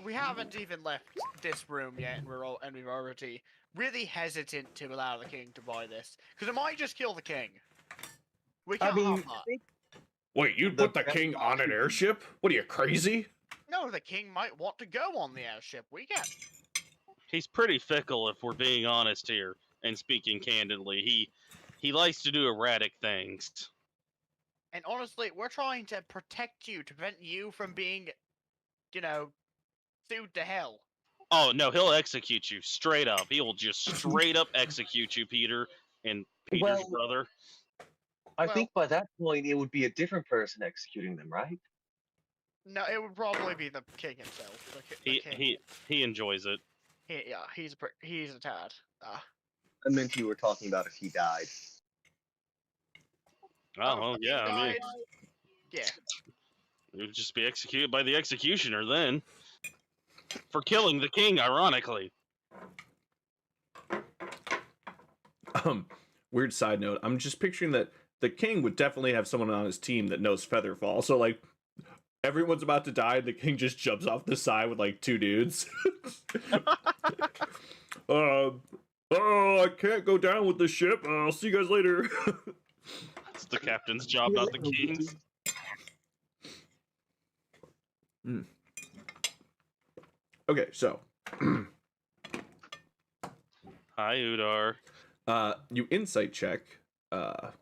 We haven't even left this room yet, and we've already really hesitant to allow the king to buy this because it might just kill the king. We can't have that. Wait, you'd put the king on an airship? What are you, crazy? No, the king might want to go on the airship. We can't. He's pretty fickle, if we're being honest here and speaking candidly. He likes to do erratic things. And honestly, we're trying to protect you to prevent you from being, you know, sued to hell. Oh no, he'll execute you straight up. He will just straight up execute you, Peter, and Peter's brother. I think by that point it would be a different person executing them, right? No, it would probably be the king himself. The king. He enjoys it. He's a tad. I meant you were talking about if he died. Oh, well, yeah, I mean, yeah. It would just be executed by the executioner then. For killing the king, ironically. Weird side note. I'm just picturing that the king would definitely have someone on his team that knows Featherfall. So, like, everyone's about to die, and the king just jumps off the side with, like, 2 dudes. Oh, I can't go down with the ship. I'll see you guys later. It's the captain's job, not the king's. Okay, so. Hi, Udar. You insight check our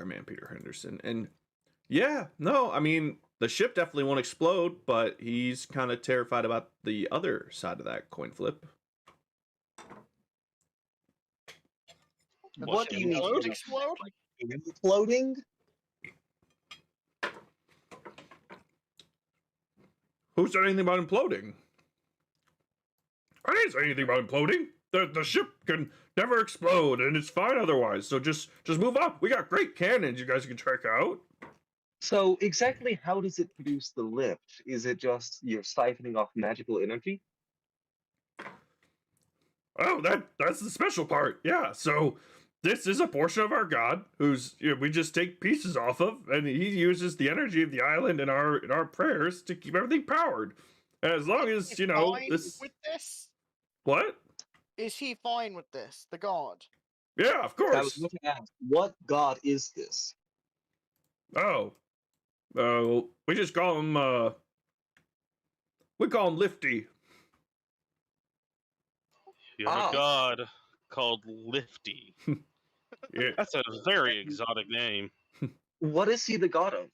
man Peter Henderson, and yeah, no, I mean the ship definitely won't explode, but he's kind of terrified about the other side of that coin flip. What do you mean? Explode? Imploding? Who said anything about imploding? I didn't say anything about imploding. The ship can never explode, and it's fine otherwise. So just move on. We got great cannons you guys can check out. So exactly how does it produce the lift? Is it just you're siphoning off magical energy? Oh, that's the special part. Yeah. So this is a portion of our god who's we just take pieces off of, and he uses the energy of the island in our prayers to keep everything powered. And as long as this with this. What? Is he fine with this? The god? Yeah, of course. I was going to ask, what god is this? Oh. We just call him, we call him Lifty. You have a god called Lifty. Yeah. That's a very exotic name. What is he the god of?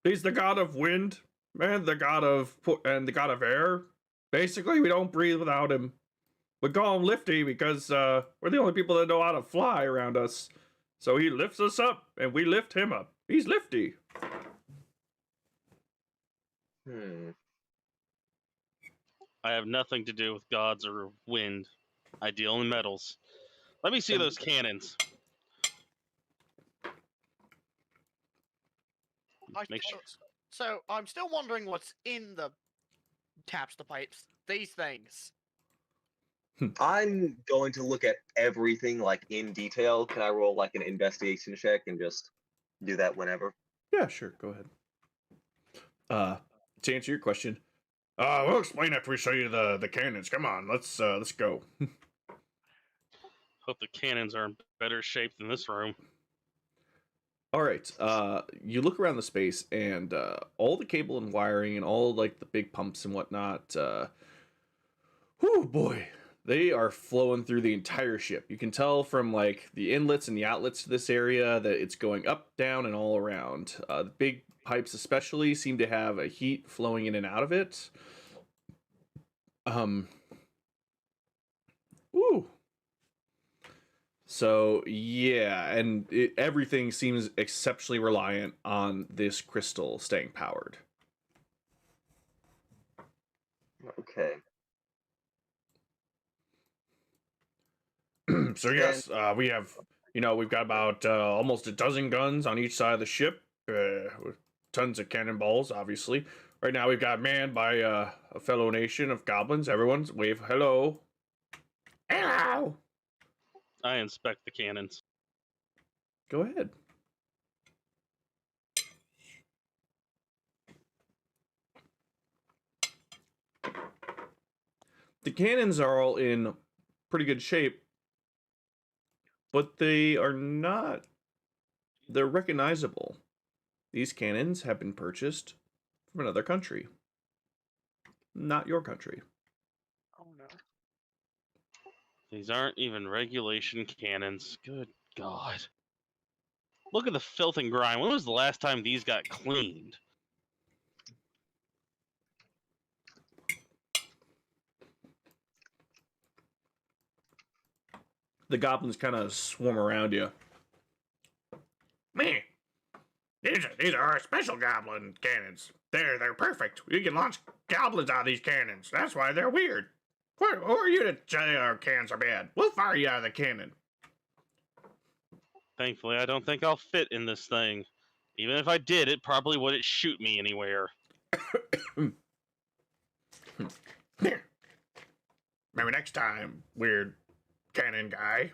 He's the god of wind, and the god of air. Basically, we don't breathe without him. We call him Lifty because we're the only people that know how to fly around us. So he lifts us up, and we lift him up. He's Lifty. I have nothing to do with gods or wind. I deal in metals. Let me see those cannons. So I'm still wondering what's in the taps, the pipes, these things. I'm going to look at everything like in detail. Can I roll like an investigation check and just do that whenever? Yeah, sure. Go ahead. To answer your question, we'll explain after we show you the cannons. Come on, let's go. Hope the cannons are in better shape than this room. All right. You look around the space, and all the cable and wiring, and all like the big pumps and whatnot. Whew, boy, they are flowing through the entire ship. You can tell from like the inlets and the outlets to this area that it's going up, down, and all around. The big pipes especially seem to have a heat flowing in and out of it. Ooh. So yeah, and everything seems exceptionally reliant on this crystal staying powered. Okay. So yes, we have, we've got about almost a dozen guns on each side of the ship, with tons of cannonballs, obviously. Right now we've got manned by a fellow nation of goblins. Everyone's wave hello. Hello. I inspect the cannons. Go ahead. The cannons are all in pretty good shape, but they are not. They're recognizable. These cannons have been purchased from another country, not your country. Oh no. These aren't even regulation cannons. Good God. Look at the filth and grime. When was the last time these got cleaned? The goblins kind of swarm around you. Man, these are our special goblin cannons. They're perfect. You can launch goblins out of these cannons. That's why they're weird. Who are you to say our cannons are bad? We'll fire you out of the cannon. Thankfully, I don't think I'll fit in this thing. Even if I did, it probably wouldn't shoot me anywhere. Maybe next time, weird cannon guy.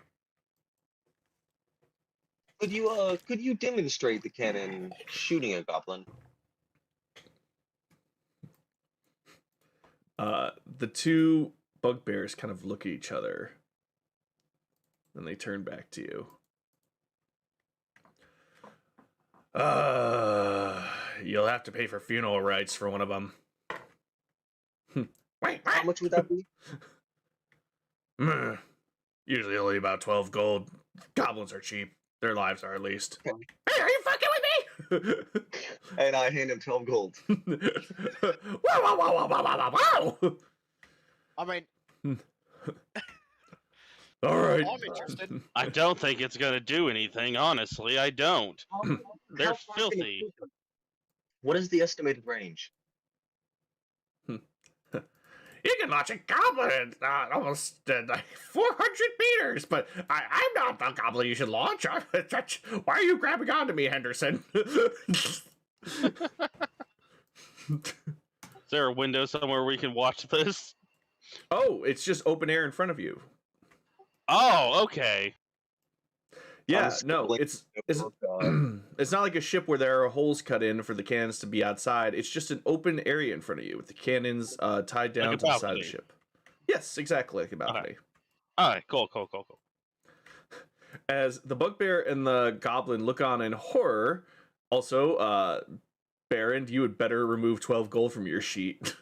Could you demonstrate the cannon shooting a goblin? The two bugbears kind of look at each other. Then they turn back to you. You'll have to pay for funeral rites for one of them. Wait, How much would that be? Usually only about 12 gold. Goblins are cheap. Their lives are, at least. Okay. Hey, are you fucking with me? And I hand him 12 gold. Whoa, whoa, whoa, whoa, whoa, whoa, whoa! I mean, All right. I'm interested. I don't think it's gonna do anything, honestly. I don't. They're How far can it filthy. shoot them? What is the estimated range? You can launch a goblin almost 400 meters, but I'm not the goblin you should launch. Why are you grabbing onto me, Henderson? Is there a window somewhere we can watch this? Oh, it's just open air in front of you. Oh, okay. Yeah, I'm no, scribbling. it's Oh, God. it's not like a ship where there are holes cut in for the cannons to be outside. It's just an open area in front of you with the cannons tied down Like a to the side of balcony. the ship. Yes, exactly like a balcony. Alright, cool. As the bugbear and the goblin look on in horror, also, Baron, you would better remove 12 gold from your sheet.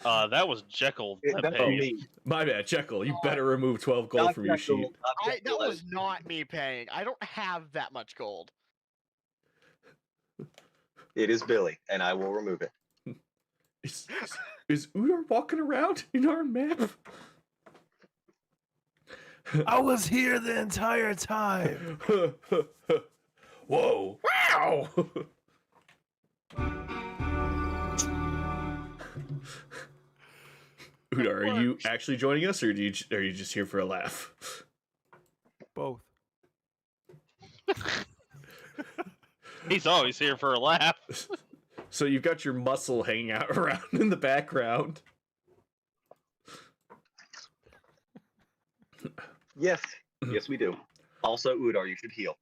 That was Jekyll that That's paid. me. My bad, Jekyll. You better remove 12 gold Not from your Jekyll, sheet. not That Jekyll. was not me paying. I don't have that much gold. It is Billy, and I will remove it. Is Udar walking around in our map? I was here the entire time. Whoa! Wow! Udar, are you actually joining us, or are you just here for a laugh? Both. He's always here for a laugh. So you've got your muscle hanging out around in the background. Yes, yes, we do. Also, Udar, you should heal.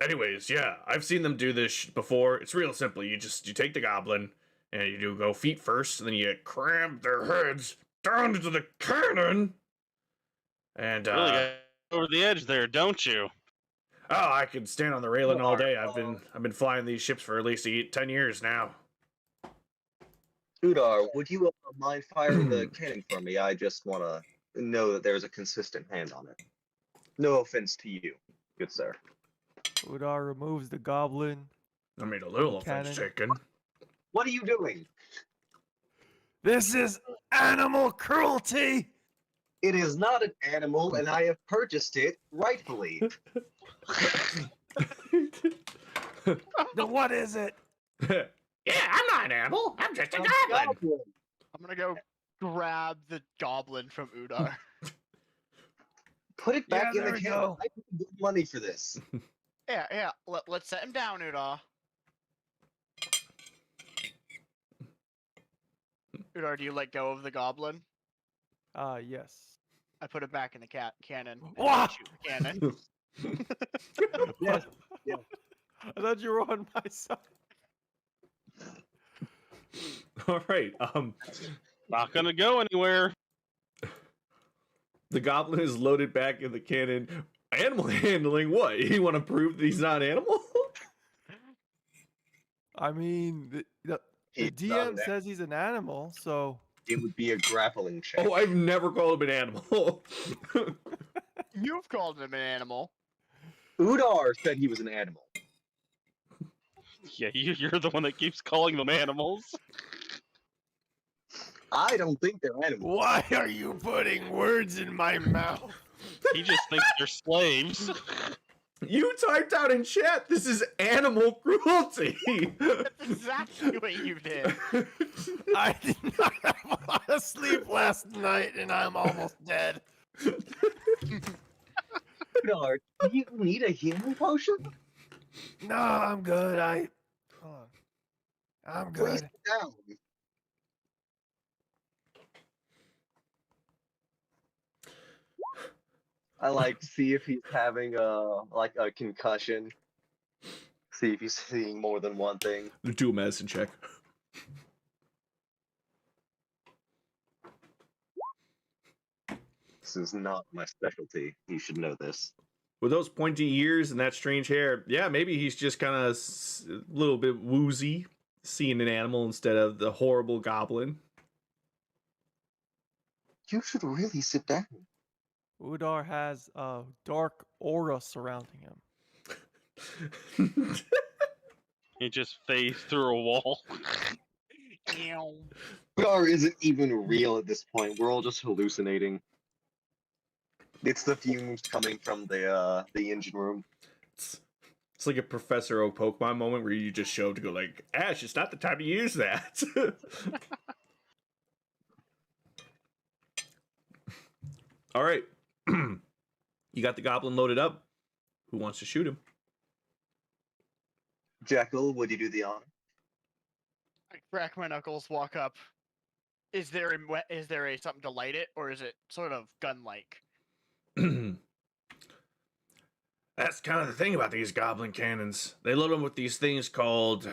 Anyways, yeah, I've seen them do this before. It's real simple. You take the goblin and you do go feet first, and then you cram their heads down into the cannon. And Really got over the edge there, don't you? oh, I can stand on the railing all day. I've been flying these ships for at least 10 years now. Udar, would you mind firing the cannon for me? I just want to know that there's a consistent hand on it. No offense to you, good sir. Udar removes the goblin. I made a little Cannon. offense taken. What are you doing? This is animal cruelty. It is not an animal, and I have purchased it rightfully. Then what is it? Yeah, I'm not an animal. I'm just a A goblin. goblin. I'm gonna go grab the goblin from Udar. Put it back Yeah, in the there we can. go. I paid good money for this. Yeah. Let's set him down, Udar. Udar, do you let go of the goblin? Yes. I put it back in the cannon. and Wah! Shoot the cannon. Yeah, What? yeah. I thought you were on my side. All right. Not gonna go anywhere. The goblin is loaded back in the cannon. Animal handling? What? You want to prove that he's not an animal? I mean, the He's not DM an says he's an animal, so It would be a grappling check. Oh, I've never called him an animal. You've called him an animal. Udar said he was an animal. Yeah, you're the one that keeps calling them animals. I don't think they're animals. why are you putting words in my mouth? He just thinks they're slaves. You typed out in chat, this is animal cruelty. That's exactly what you did. I did not have a lot of sleep last night, and I'm almost dead. Udar, do you need a healing potion? No, I'm good. Hold on. I'm Please good. sit down. I like to see if he's having a concussion. See if he's seeing more than one thing. Do a medicine check. This is not my specialty. You should know this. With those pointy ears and that strange hair, yeah, maybe he's just kind of a little bit woozy, seeing an animal instead of the horrible goblin. You should really sit down. Udar has a dark aura surrounding him. He just phased through a wall. Ew. Udar isn't even real at this point. We're all just hallucinating. It's the fumes coming from the engine room. It's like a Professor Oak Pokemon moment where you just show up to go like, Ash, it's not the time to use that. All right. You got the goblin loaded up. Who wants to shoot him? Jekyll, would you do the honor? I crack my knuckles, walk up. Is there a something to light it, or is it sort of gun-like? That's kind of the thing about these goblin cannons. They load them with these things called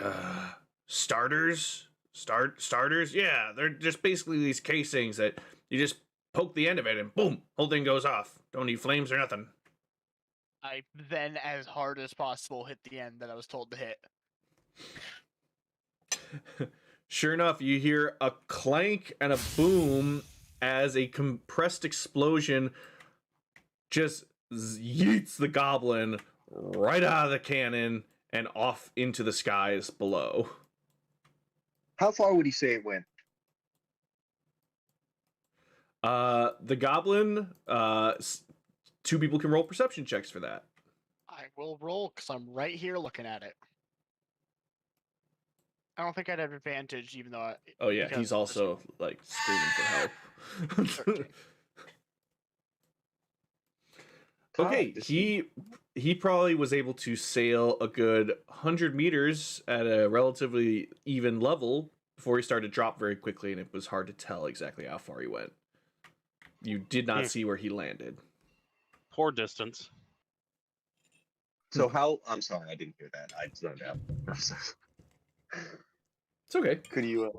starters. Starters? Yeah, they're just basically these casings that you just poke the end of it and boom, whole thing goes off. Don't need flames or nothing. I then, as hard as possible, hit the end that I was told to hit. Sure enough, you hear a clank and a boom as a compressed explosion just yeets the goblin right out of the cannon and off into the skies below. How far would he say it went? The goblin, two people can roll perception checks for that. I will roll, because I'm right here looking at it. I don't think I'd have advantage, even though Oh yeah, because he's also like screaming for help. 13. Okay, God, he probably was able to sail a good 100 meters at a relatively even level before he started to drop very quickly, and it was hard to tell exactly how far he went. You did not see where he landed. Poor distance. So how? I'm sorry, I didn't hear that. I zoned out. It's okay. Could you?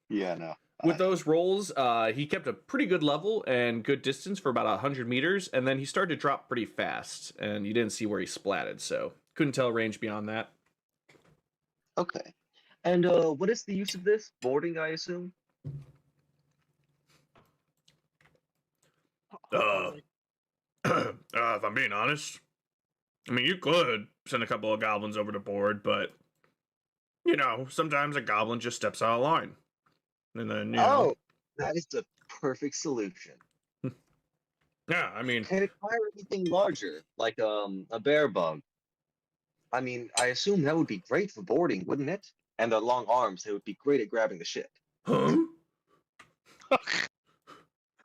Yeah, no. With those rolls, he kept a pretty good level and good distance for about 100 meters, and then he started to drop pretty fast, and you didn't see where he splatted, so couldn't tell range beyond that. Okay. And what is the use of this? Boarding, I assume. If I'm being honest, I mean, you could send a couple of goblins over to board, but, you know, sometimes a goblin just steps out of line. And then, you know. Oh, that is the perfect solution. Yeah, I mean, Can it fire anything larger, like a bear bug? I mean, I assume that would be great for boarding, wouldn't it? And their long arms, they would be great at grabbing the ship. huh?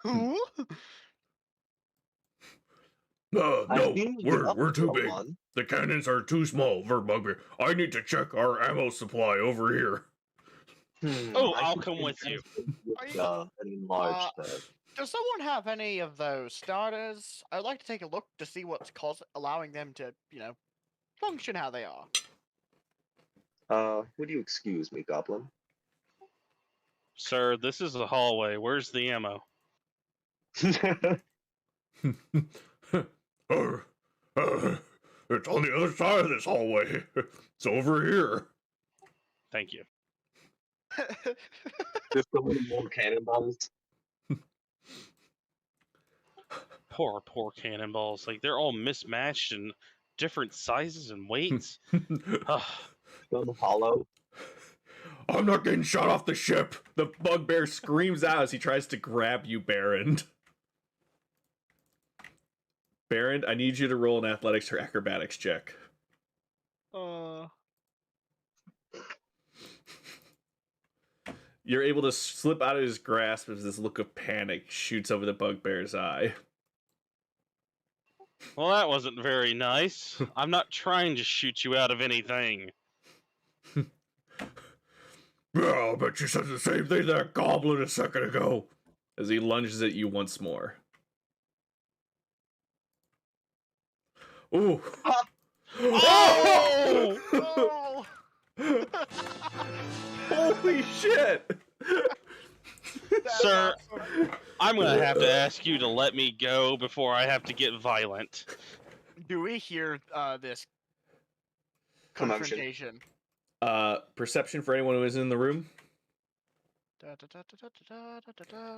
Who? I've No, seen you get we're up too to big. one. The cannons are too small for bugbear. I need to check our ammo supply over here. Oh, I I'll should come with you. Are With, you- an enlarged head. Does someone have any of those starters? I'd like to take a look to see what's allowing them to, function how they are. Would you excuse me, Goblin? Sir, this is a hallway. Where's the ammo? It's on the other side of this hallway. It's over here. Thank you. Just a little more cannonballs. Poor cannonballs. Like, they're all mismatched and different sizes and weights. Ugh. Some hollow. I'm not getting shot off the ship. The bugbear screams out as he tries to grab you, Baron. Baron, I need you to roll an athletics or acrobatics check. You're able to slip out of his grasp as this look of panic shoots over the bugbear's eye. Well, that wasn't very nice. I'm not trying to shoot you out of anything. Yeah, I'll bet you said the same thing to that goblin a second ago. As he lunges at you once more. Ooh. Oh! Oh! Holy shit! That's Sir, awesome. I'm gonna have to ask you to let me go before I have to get violent. Do we hear this Commotion. confrontation? Perception for anyone who is in the room.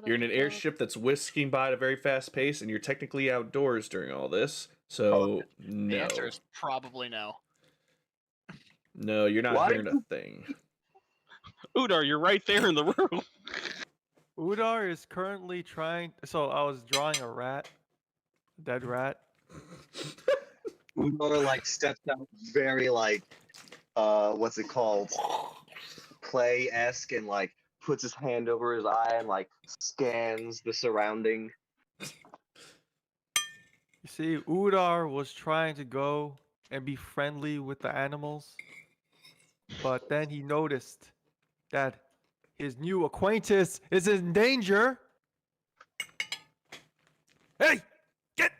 You're in an airship that's whisking by at a very fast pace, and you're technically outdoors during all this. So, The no. answer is probably no. No, you're not Why hearing a thing. Udar, you're right there in the room. Udar is currently trying. So I was drawing a rat, a dead rat. Udor like steps out very like what's it called? Clay-esque and like puts his hand over his eye and like scans the surrounding. You see, Udar was trying to go and be friendly with the animals, but then he noticed that his new acquaintance is in danger. Hey, get.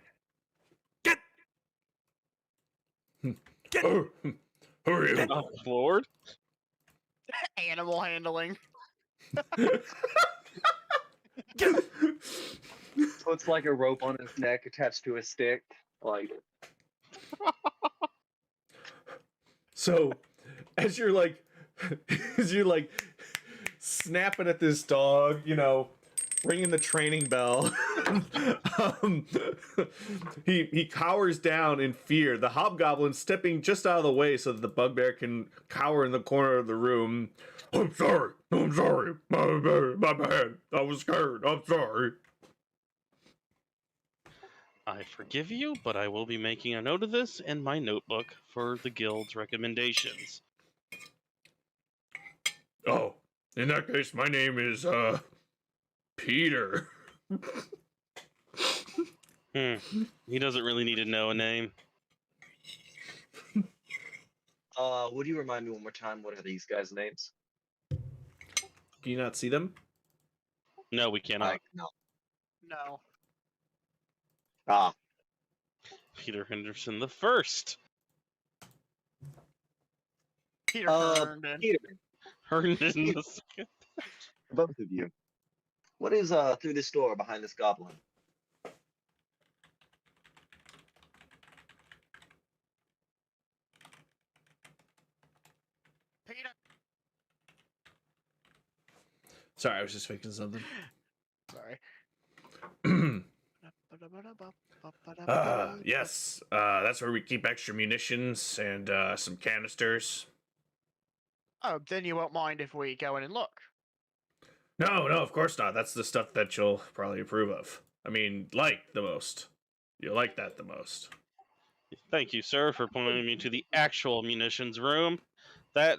Oh, who are you? Oh, Lord. Animal handling. Puts like a rope on his neck attached to a stick. Like So, as you're like, snapping at this dog, ringing the training bell, he cowers down in fear. The hobgoblin stepping just out of the way so that the bugbear can cower in the corner of the room. I'm sorry. My bad. I was scared. I'm sorry. I forgive you, but I will be making a note of this in my notebook for the guild's recommendations. Oh, in that case, my name is, Peter. He doesn't really need to know a name. would you remind me one more time what are these guys' names? Can you not see them? No, we cannot. No. No. Ah, Peter Henderson the First. Peter Herndon. Peter, Herndon the Second. both of you. What is through this door behind this goblin? Peter. Sorry, I was just fixing something. Sorry. Yes, that's where we keep extra munitions and some canisters. Oh, then you won't mind if we go in and look. No, of course not. That's the stuff that you'll probably approve of. I mean, like the most. You like that the most. Thank you, sir, for pointing me to the actual munitions room. That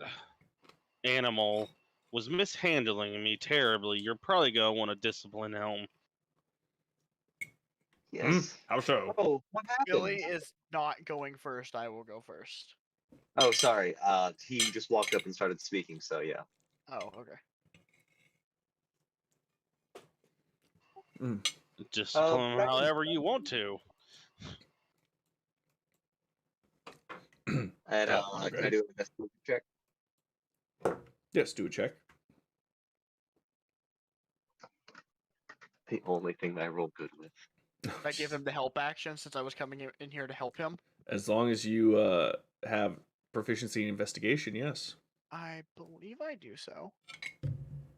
animal was mishandling me terribly. You're probably gonna want to discipline him. Yes. How so? Oh, what Billy happened? is not going first. I will go first. Oh, sorry. He just walked up and started speaking, so yeah. Oh, okay. Discipline him Back in- however you want to. And Oh, can I okay. do an investigation check? Yes, do a check. The only thing that I rolled good with. Did I give him the help action since I was coming in here to help him? As long as you have proficiency in investigation, yes. I believe I do so.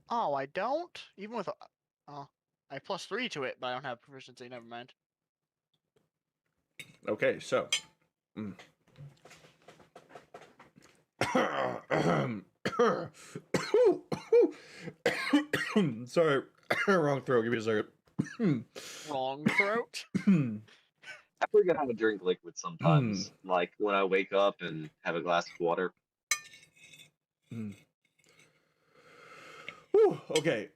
Oh, I don't? Even with... Oh, I have +3 to it, but I don't have proficiency. Never mind. Okay, so. Sorry, wrong throat. Give me a second. Wrong throat? I forget how to drink liquid sometimes. Like when I wake up and have a glass of water. Whew, okay.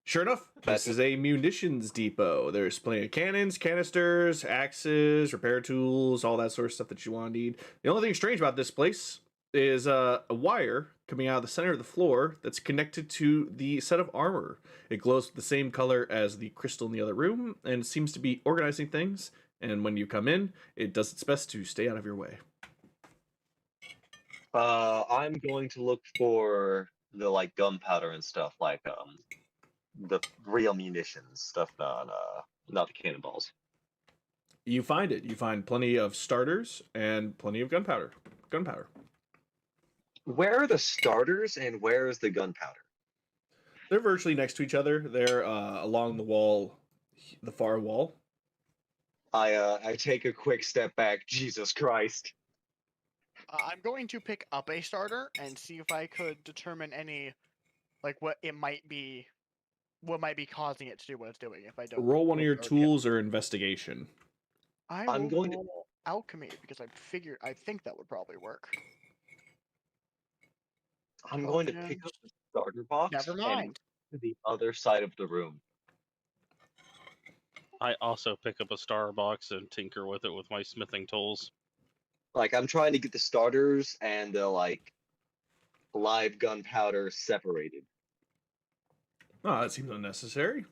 Sure enough, this is a munitions depot. There's plenty of cannons, canisters, axes, repair tools, all that sort of stuff that you want to need. The only thing strange about this place is a wire coming out of the center of the floor that's connected to the set of armor. It glows with the same color as the crystal in the other room and seems to be organizing things. And when you come in, it does its best to stay out of your way. I'm going to look for the like gunpowder and stuff, like the real munitions stuff, not the cannonballs. You find it. You find plenty of starters and plenty of gunpowder. Where are the starters and where is the gunpowder? They're virtually next to each other. They're along the wall, the far wall. I take a quick step back. Jesus Christ. I'm going to pick up a starter and see if I could determine any, like, what might be causing it to do what it's doing. If I don't Roll one of your already have- tools or investigation. I I'm will going to- roll alchemy because I think that would probably work. I'm going to pick up the starter box Never and mind. to the other side of the room. I also pick up a star box and tinker with it with my smithing tools. Like I'm trying to get the starters and the like live gunpowder separated. Oh, that seems unnecessary.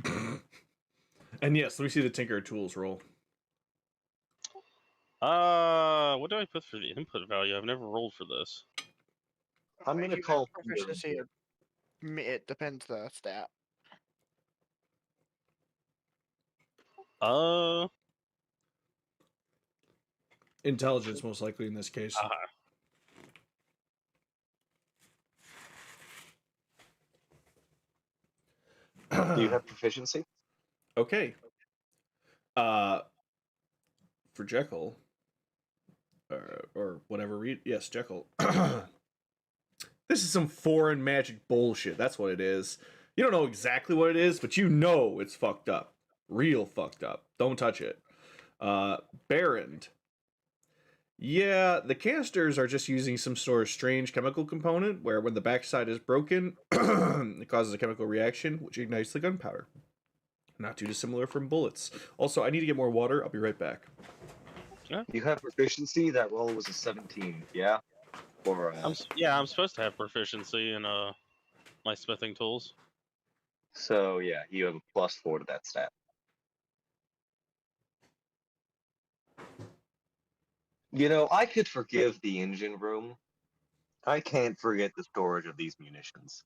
And yes, let me see the Tinker Tools roll. What do I put for the input value? I've never rolled for this. I'm If gonna you have call proficiency. It depends the stat. Intelligence, most likely in this case. Do you have proficiency? Okay. For Jekyll, or whatever read. Yes, Jekyll. This is some foreign magic bullshit. That's what it is. You don't know exactly what it is, but you know it's fucked up. Real fucked up. Don't touch it. Barrend. Yeah, the canisters are just using some sort of strange chemical component where when the backside is broken, it causes a chemical reaction which ignites the gunpowder. Not too dissimilar from bullets. Also, I need to get more water. I'll be right back. You have proficiency. That roll was a 17. Yeah. Or I'm supposed to have proficiency in my smithing tools. so yeah, you have a +4 to that stat. You know, I could forgive the engine room. I can't forget the storage of these munitions.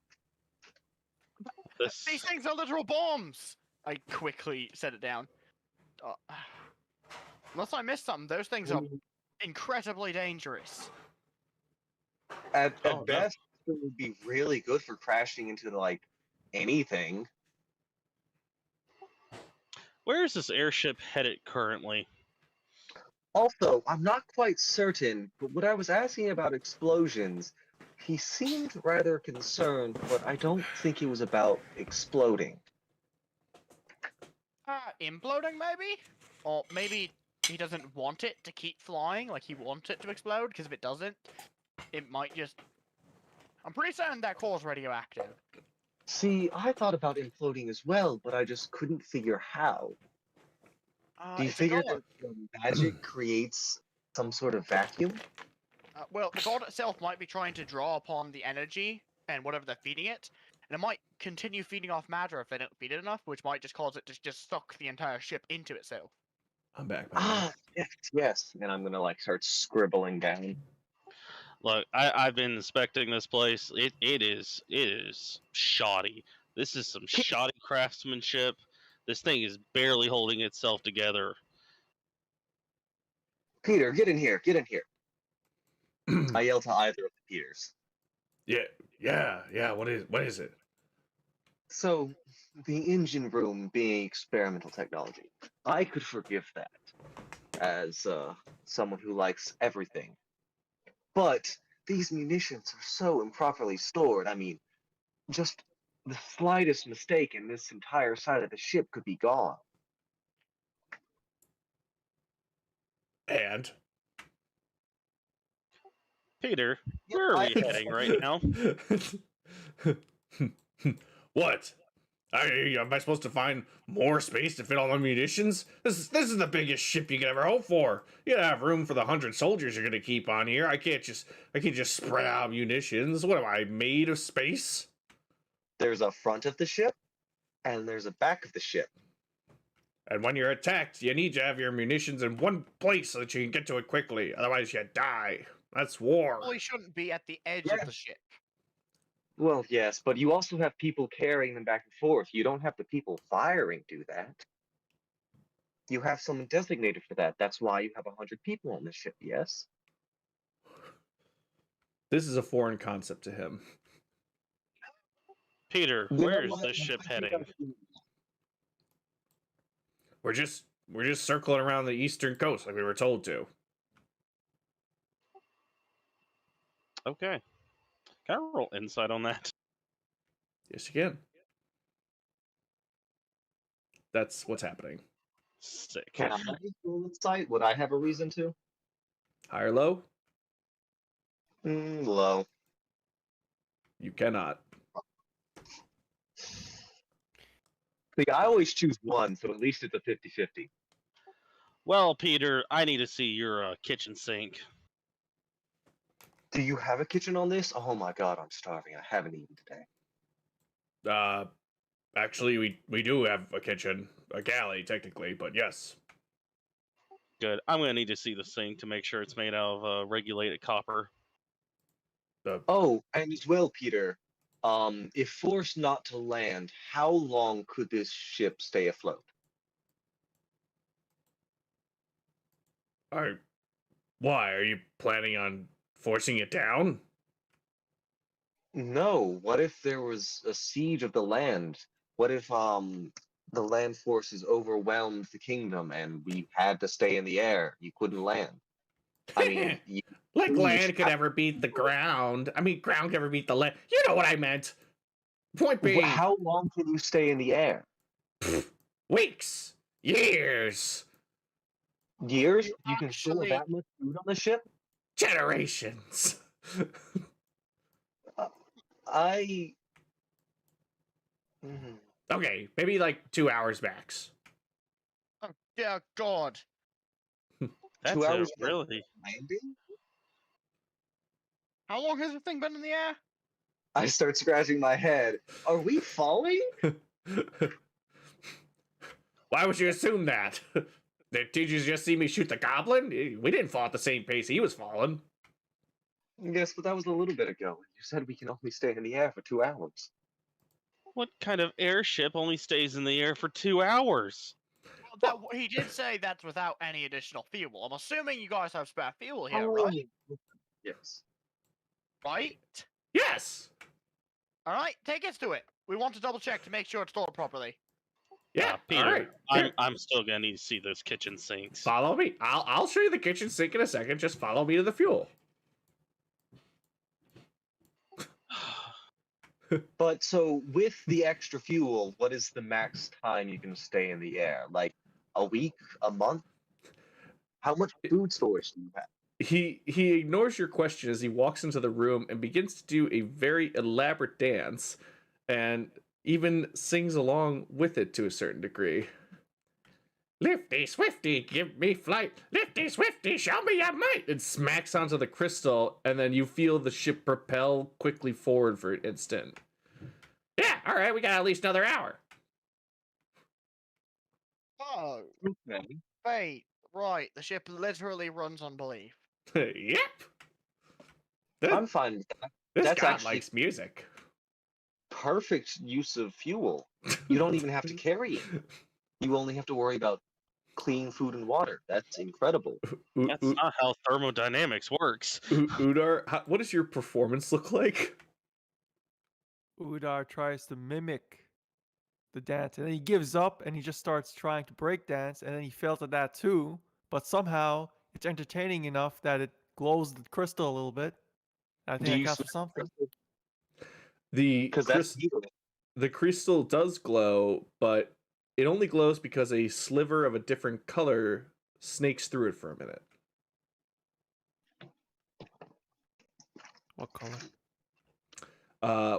These things are literal bombs! I quickly set it down. Unless I missed something, those things are incredibly dangerous. At Oh, best, it would be really good for crashing into like anything. Where is this airship headed currently? Also, I'm not quite certain, but when I was asking about explosions, he seemed rather concerned, but I don't think it was about exploding. imploding maybe, or maybe he doesn't want it to keep flying. Like he wants it to explode, because if it doesn't, it might just. I'm pretty certain that core is radioactive. See, I thought about imploding as well, but I just couldn't figure how. Do you It's a figure god. that the magic creates some sort of vacuum? Well, the god itself might be trying to draw upon the energy and whatever they're feeding it, and it might continue feeding off matter if they don't feed it enough, which might just cause it to just suck the entire ship into itself. I'm back, man. Ah, yes, yes. And I'm gonna like start scribbling down. Look, I've been inspecting this place. It is shoddy. This is some shoddy craftsmanship. This thing is barely holding itself together. Peter, get in here, get in here. I yell to either of the Peters. Yeah. What is it? So, the engine room being experimental technology, I could forgive that as someone who likes everything. But these munitions are so improperly stored. I mean, just the slightest mistake and this entire side of the ship could be gone. And Peter, where are we heading right now? What? Am I supposed to find more space to fit all my munitions? This is the biggest ship you could ever hope for. You gotta have room for the 100 soldiers you're gonna keep on here. I can't just spread out munitions. What am I, made of space? There's a front of the ship, and there's a back of the ship. And when you're attacked, you need to have your munitions in one place so that you can get to it quickly. Otherwise, you die. That's war. Probably shouldn't be at the edge Yeah. of the ship. Well, yes, but you also have people carrying them back and forth. You don't have the people firing do that. You have someone designated for that. That's why you have 100 people on the ship, yes? This is a foreign concept to him. Peter, where is this ship heading? We're just circling around the eastern coast like we were told to. Okay. Can I roll insight on that? Yes, you can. That's what's happening. Sick. Can I roll insight? Would I have a reason to? High or low? Low. You cannot. See, I always choose one, so at least it's a 50-50. Well, Peter, I need to see your kitchen sink. Do you have a kitchen on this? Oh my god, I'm starving. I haven't eaten today. Actually, we do have a kitchen, a galley technically, but yes. Good. I'm gonna need to see the sink to make sure it's made out of regulated copper. Oh, and as well, Peter, if forced not to land, how long could this ship stay afloat? Why are you planning on forcing it down? No, what if there was a siege of the land? What if the land forces overwhelmed the kingdom and we had to stay in the air? You couldn't land. I mean, Like you land should could have- ever beat the ground. I mean, ground could ever beat the land. You know what I meant. Point being, how long can you stay in the air? weeks, years, Years? You You can store actually- that much food on the ship? generations. I. Mhm. Okay, maybe like 2 hours max. Oh, dear God. That's 2 hours really. landing? How long has the thing been in the air? I start scratching my head. Are we falling? Why would you assume that? Did you just see me shoot the goblin? We didn't fall at the same pace he was falling. Yes, but that was a little bit ago. You said we can only stay in the air for 2 hours. What kind of airship only stays in the air for 2 hours? Well, he did say that's without any additional fuel. I'm assuming you guys have spare fuel here, Oh, right? yes. Right? Yes. All right, take us to it. We want to double check to make sure it's stored properly. Yeah, Peter, all right. Here, I'm still gonna need to see those kitchen sinks. follow me. I'll show you the kitchen sink in a second. Just follow me to the fuel. But so with the extra fuel, what is the max time you can stay in the air? Like a week, a month? How much food storage do you have? He ignores your question as he walks into the room and begins to do a very elaborate dance, and even sings along with it to a certain degree. Lifty Swifty, give me flight. Lifty Swifty, show me your might. It smacks onto the crystal, and then you feel the ship propel quickly forward for an instant. Yeah, all right, we got at least another hour. Oh, Okay. wait, right. The ship literally runs on belief. Yep. I'm fine with that. This That's god actually likes music. perfect use of fuel. You don't even have to carry it. You only have to worry about clean food and water. That's incredible. That's not how thermodynamics works. Udar, what does your performance look like? Udar tries to mimic the dance, and then he gives up and he just starts trying to break dance, and then he fails at that too. But somehow it's entertaining enough that it glows the crystal a little bit. I think Do that you counts for something. Because that's The crystal does glow, but it only glows because a sliver of a different color snakes through it for a minute. What color?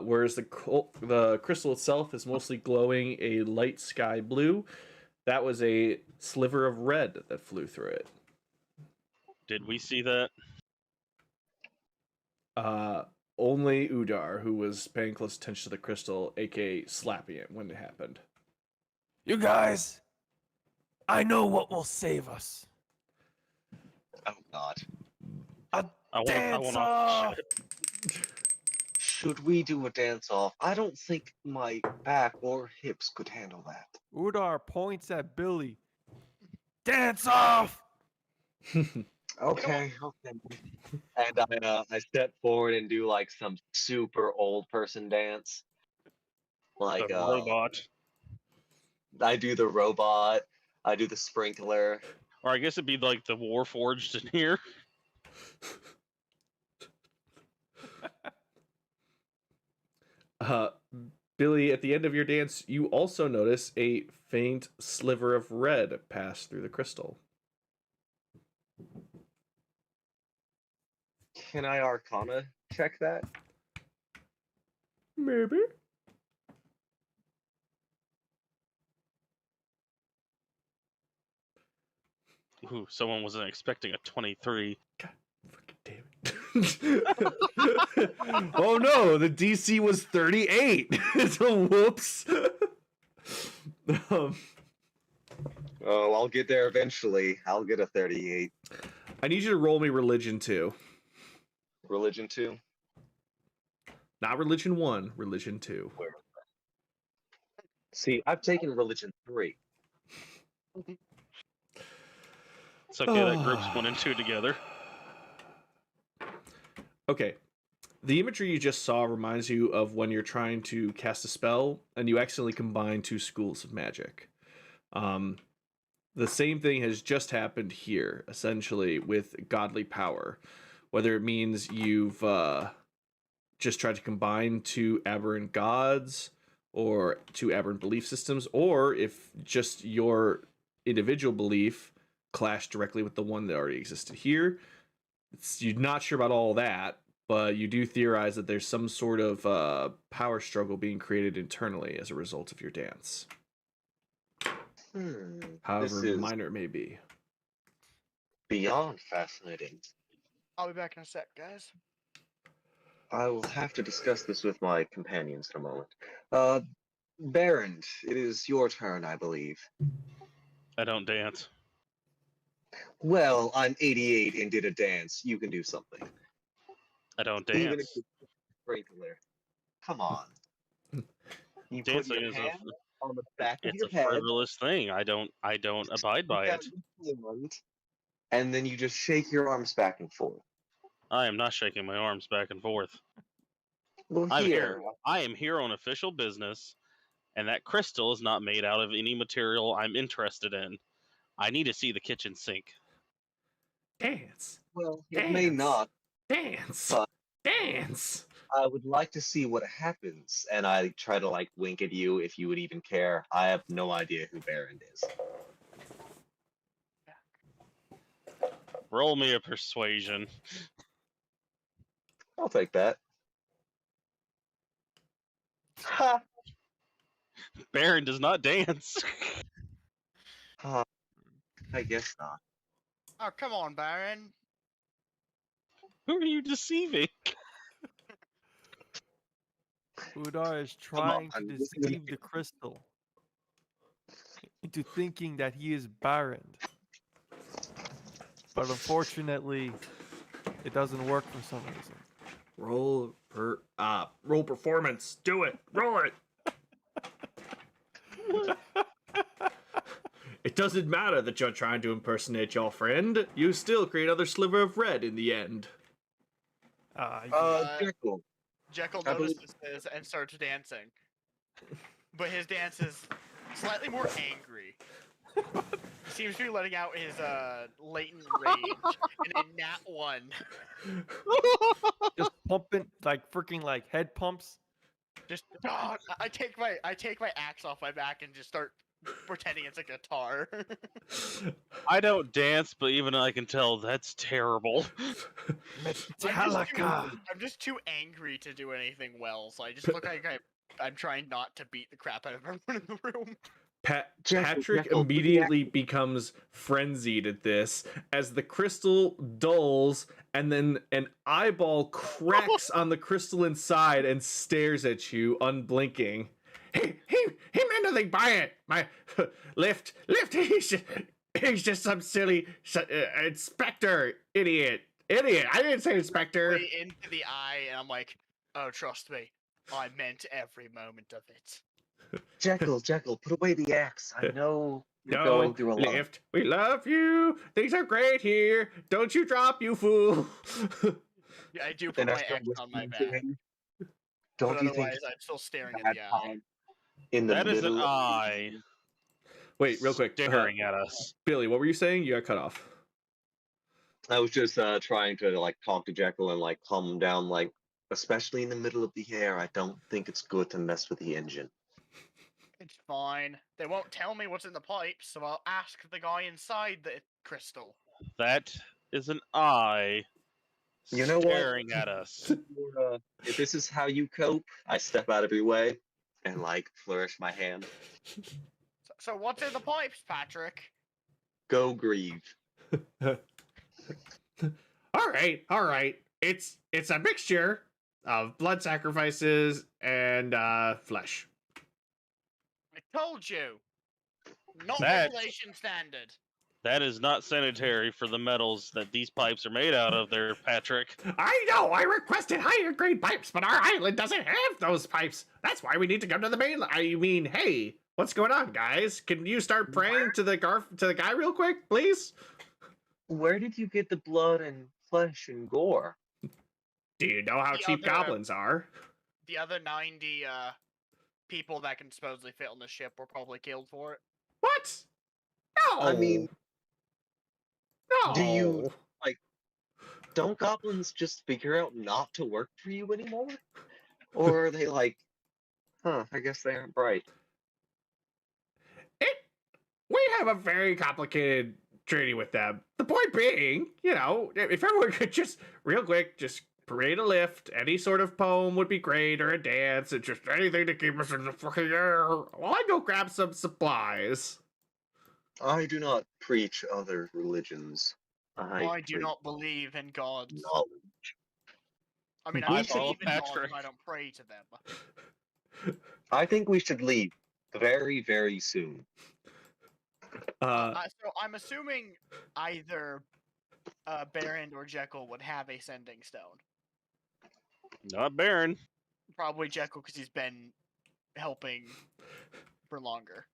Whereas the crystal itself is mostly glowing a light sky blue. That was a sliver of red that flew through it. Did we see that? Only Udar, who was paying close attention to the crystal, aka slapping it when it happened. You guys, I know what will save us. oh god. A I dance want off! Should we do a dance off? I don't think my back or hips could handle that. Udar points at Billy. Dance off! Okay, okay. And I step forward and do like some super old person dance. Like The robot. I do the robot, I do the sprinkler. Or I guess it'd be like the Warforged in here. Billy, at the end of your dance, you also notice a faint sliver of red pass through the crystal. Can I Arcana check that? Maybe. Ooh, someone wasn't expecting a 23. Fucking damn it. Oh no, the DC was 38. So whoops. Oh, I'll get there eventually. I'll get a 38. I need you to roll me religion 2. Religion 2? Not religion 1, religion 2. See, I've taken religion 3. It's okay, that group's 1 and 2 together. Okay. The imagery you just saw reminds you of when you're trying to cast a spell and you accidentally combine two schools of magic. The same thing has just happened here, essentially, with godly power. Whether it means you've just tried to combine two aberrant gods or two aberrant belief systems, or if just your individual belief clashed directly with the one that already existed here. You're not sure about all that, but you do theorize that there's some sort of power struggle being created internally as a result of your dance. However minor it may be. Beyond fascinating. I'll be back in a sec, guys. I will have to discuss this with my companions in a moment. Baron, it is your turn, I believe. I don't dance. Well, I'm 88 and did a dance. You can do something. I don't Even if dance. it's sprinkler. Come on. You put Dancing your is hand on the back of it's your a head. frivolous thing. I don't abide by it. And then you just shake your arms back and forth. I am not shaking my arms back and forth. Well, I'm here. here. I am here on official business, and that crystal is not made out of any material I'm interested in. I need to see the kitchen sink. Dance. Well, it may not. Dance. But Dance. I would like to see what happens, and I try to like wink at you if you would even care. I have no idea who Baron is. Roll me a persuasion. I'll take that. Ha! Baron does not dance. I guess not. Oh, come on, Baron. Who are you deceiving? Udar is on, trying to this is- deceive the crystal into thinking that he is Baron. But unfortunately, it doesn't work for some reason. Roll performance. Do it. Roll it. It doesn't matter that you're trying to impersonate your friend. You still create another sliver of red in the end. Jekyll. Jekyll I believe- notices this and starts dancing. But his dance is slightly more angry. He seems to be letting out his latent rage in a nat 1. Just pumping like freaking like head pumps. Just I take my axe off my back and just start pretending it's a guitar. I don't dance, but even I can tell that's terrible. I'm just too angry to do anything well, so I just look like I'm trying not to beat the crap out of everyone in the room. Patrick Jekyll, immediately becomes frenzied at this as the crystal dulls and then an eyeball cracks on the crystal inside and stares at you unblinking. He meant nothing by it. My lift. He's just some silly inspector, idiot. I didn't say inspector. Into the eye, and I'm like, oh, trust me, I meant every moment of it. Jekyll, put away the axe. I know you're No, going through a lot. lift. We love you. Things are great here. Don't you drop, you fool. Yeah, I do put Then I my start axe on my listening back. to him. But Don't you think otherwise, I'm still staring in bad the eye. time in the That is an middle of the eye. evening? Wait, real quick. Staring at us. Billy, what were you saying? You got cut off. I was just trying to like talk to Jekyll and like calm him down, like especially in the middle of the air. I don't think it's good to mess with the engine. It's fine. They won't tell me what's in the pipes, so I'll ask the guy inside the crystal. That is an eye. You know what? Staring at us. If this is how you cope, I step out of your way and like flourish my hand. So what's in the pipes, Patrick? Go grieve. All right. It's a mixture of blood sacrifices and flesh. I told you. Not That- regulation standard. That is not sanitary for the metals that these pipes are made out of there, Patrick. I know. I requested higher grade pipes, but our island doesn't have those pipes. That's why we need to come to the mainland. I mean, hey, what's going on, guys? Can you start praying to the guy real quick, please? Where did you get the blood and flesh and gore? Do you know how The cheap other- goblins are? The other 90 people that can supposedly fit on the ship were probably killed for it. What? No. I mean, no. do you- don't goblins just figure out not to work for you anymore? Or are they like, I guess they aren't bright. We have a very complicated treaty with them. The point being, you know, if everyone could just real quick just parade a lift, any sort of poem would be great, or a dance, and just anything to keep us in the fucking air. Well, I go grab some supplies. I do not preach other religions. I do preach not believe in gods. knowledge. I mean, I I follow believe in gods, Patrick. but I don't pray to them. I think we should leave very, very soon. So I'm assuming either Baron or Jekyll would have a sending stone. Not Baron. Probably Jekyll because he's been helping for longer.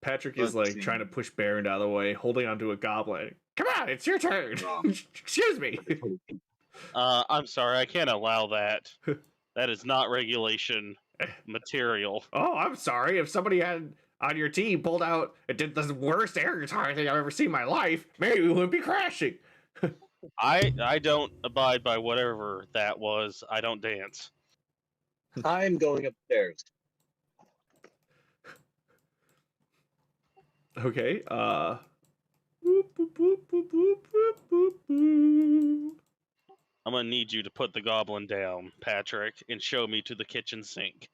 Patrick is Let's like see. trying to push Baron out of the way, holding onto a goblin. Come on, it's your turn. Excuse me. I'm sorry, I can't allow that. That is not regulation material. Oh, I'm sorry. If somebody had on your team pulled out and did the worst air guitar thing I've ever seen in my life, maybe we wouldn't be crashing. I don't abide by whatever that was. I don't dance. I'm going upstairs. Okay. Boop, boop, boop, boop, boop, boop, boop, boop. I'm gonna need you to put the goblin down, Patrick, and show me to the kitchen sink.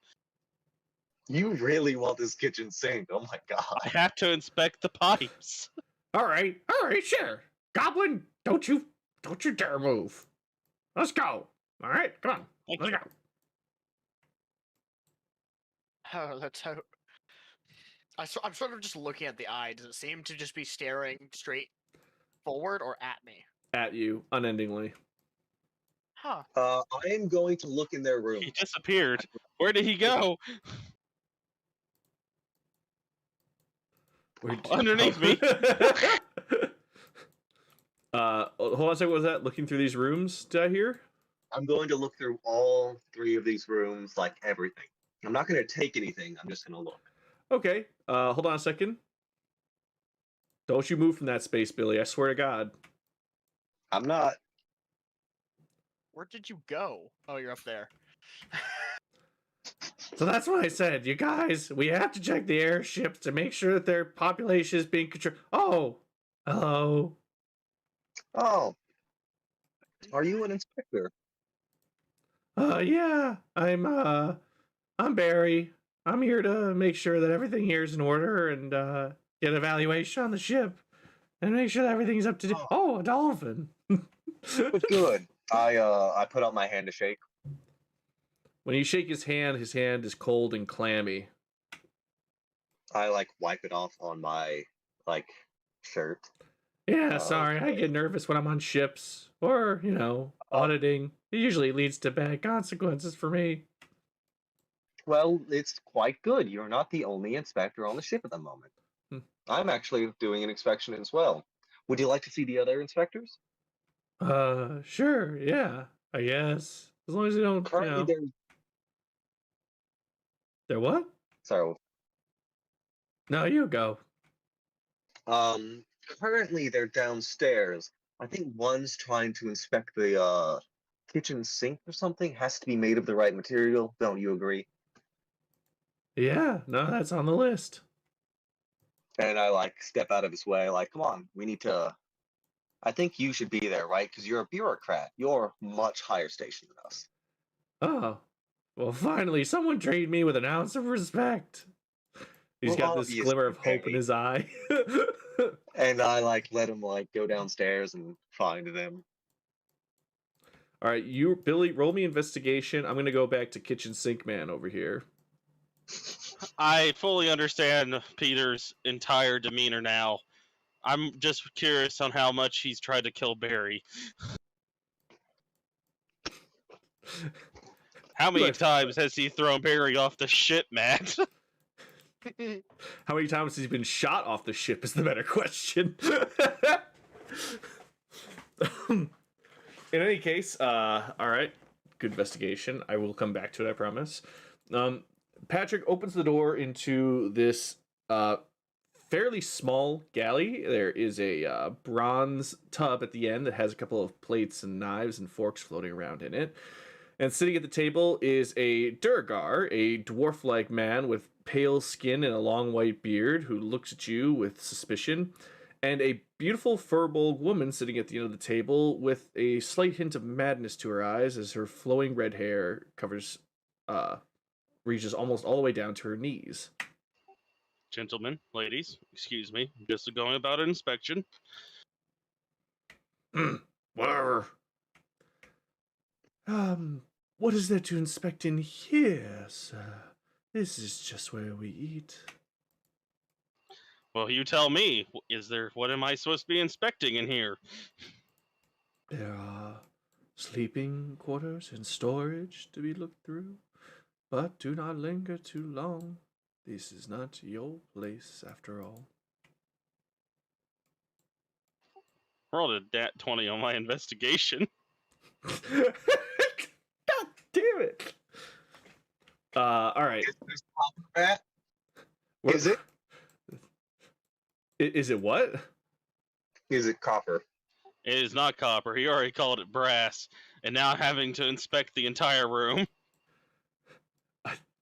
You really want this kitchen sink? Oh my god! I have to inspect the pipes. All right, sure. Goblin, don't you dare move. Let's go. All right, come on, Thank let's you. go. Oh, let's hope. I'm sort of just looking at the eye. Does it seem to just be staring straight forward or at me? At you, unendingly. Huh. I am going to look in their room. He disappeared. Where did he go? Underneath me. Hold on a second. What was that? Looking through these rooms? Did I hear? I'm going to look through all 3 of these rooms, like everything. I'm not going to take anything. I'm just going to look. Okay. Hold on a second. Don't you move from that space, Billy. I swear to God. I'm not. Where did you go? Oh, you're up there. So that's what I said. You guys, we have to check the airships to make sure that their population is being controlled. Oh, hello. Oh, are you an inspector? Yeah. I'm Barry. I'm here to make sure that everything here is in order and get an evaluation on the ship and make sure that everything's up to date. Oh, a dolphin. But good. I put out my hand to shake. When you shake his hand is cold and clammy. I like wipe it off on my shirt. Yeah, sorry. I get nervous when I'm on ships or, auditing. It usually leads to bad consequences for me. Well, it's quite good. You're not the only inspector on the ship at the moment. Hmm. I'm actually doing an inspection as well. Would you like to see the other inspectors? Sure, yeah, I guess. As long as they don't, Currently, They're what? sorry. No, you go. Currently they're downstairs. I think one's trying to inspect the kitchen sink or something. Has to be made of the right material. Don't you agree? Yeah, no, that's on the list. And I step out of his way, come on, we need to. I think you should be there, right? Because you're a bureaucrat. You're much higher station than us. Oh, well, finally, someone treated me with an ounce of respect. He's got this Obviously, glimmer of hope in Barry. his eye. And I let him go downstairs and find them. All right, Billy, roll me investigation. I'm gonna go back to kitchen sink man over here. I fully understand Peter's entire demeanor now. I'm just curious on how much he's tried to kill Barry. How many Look. times has he thrown Barry off the ship, Matt? How many times has he been shot off the ship is the better question. In any case, all right, good investigation. I will come back to it, I promise. Patrick opens the door into this fairly small galley. There is a bronze tub at the end that has a couple of plates and knives and forks floating around in it. And sitting at the table is a Durgar, a dwarf-like man with pale skin and a long white beard who looks at you with suspicion, and a beautiful Firbolg woman sitting at the end of the table with a slight hint of madness to her eyes as her flowing red hair reaches almost all the way down to her knees. Gentlemen, ladies, excuse me, just going about an inspection. Whatever. What is there to inspect in here, sir? This is just where we eat. Well, you tell me. What am I supposed to be inspecting in here? There are sleeping quarters and storage to be looked through, but do not linger too long. This is not your place, after all. Rolled a dat 20 on my investigation. God damn it! All right. Is it? Is it what? Is it copper? It is not copper. He already called it brass, and now I'm having to inspect the entire room.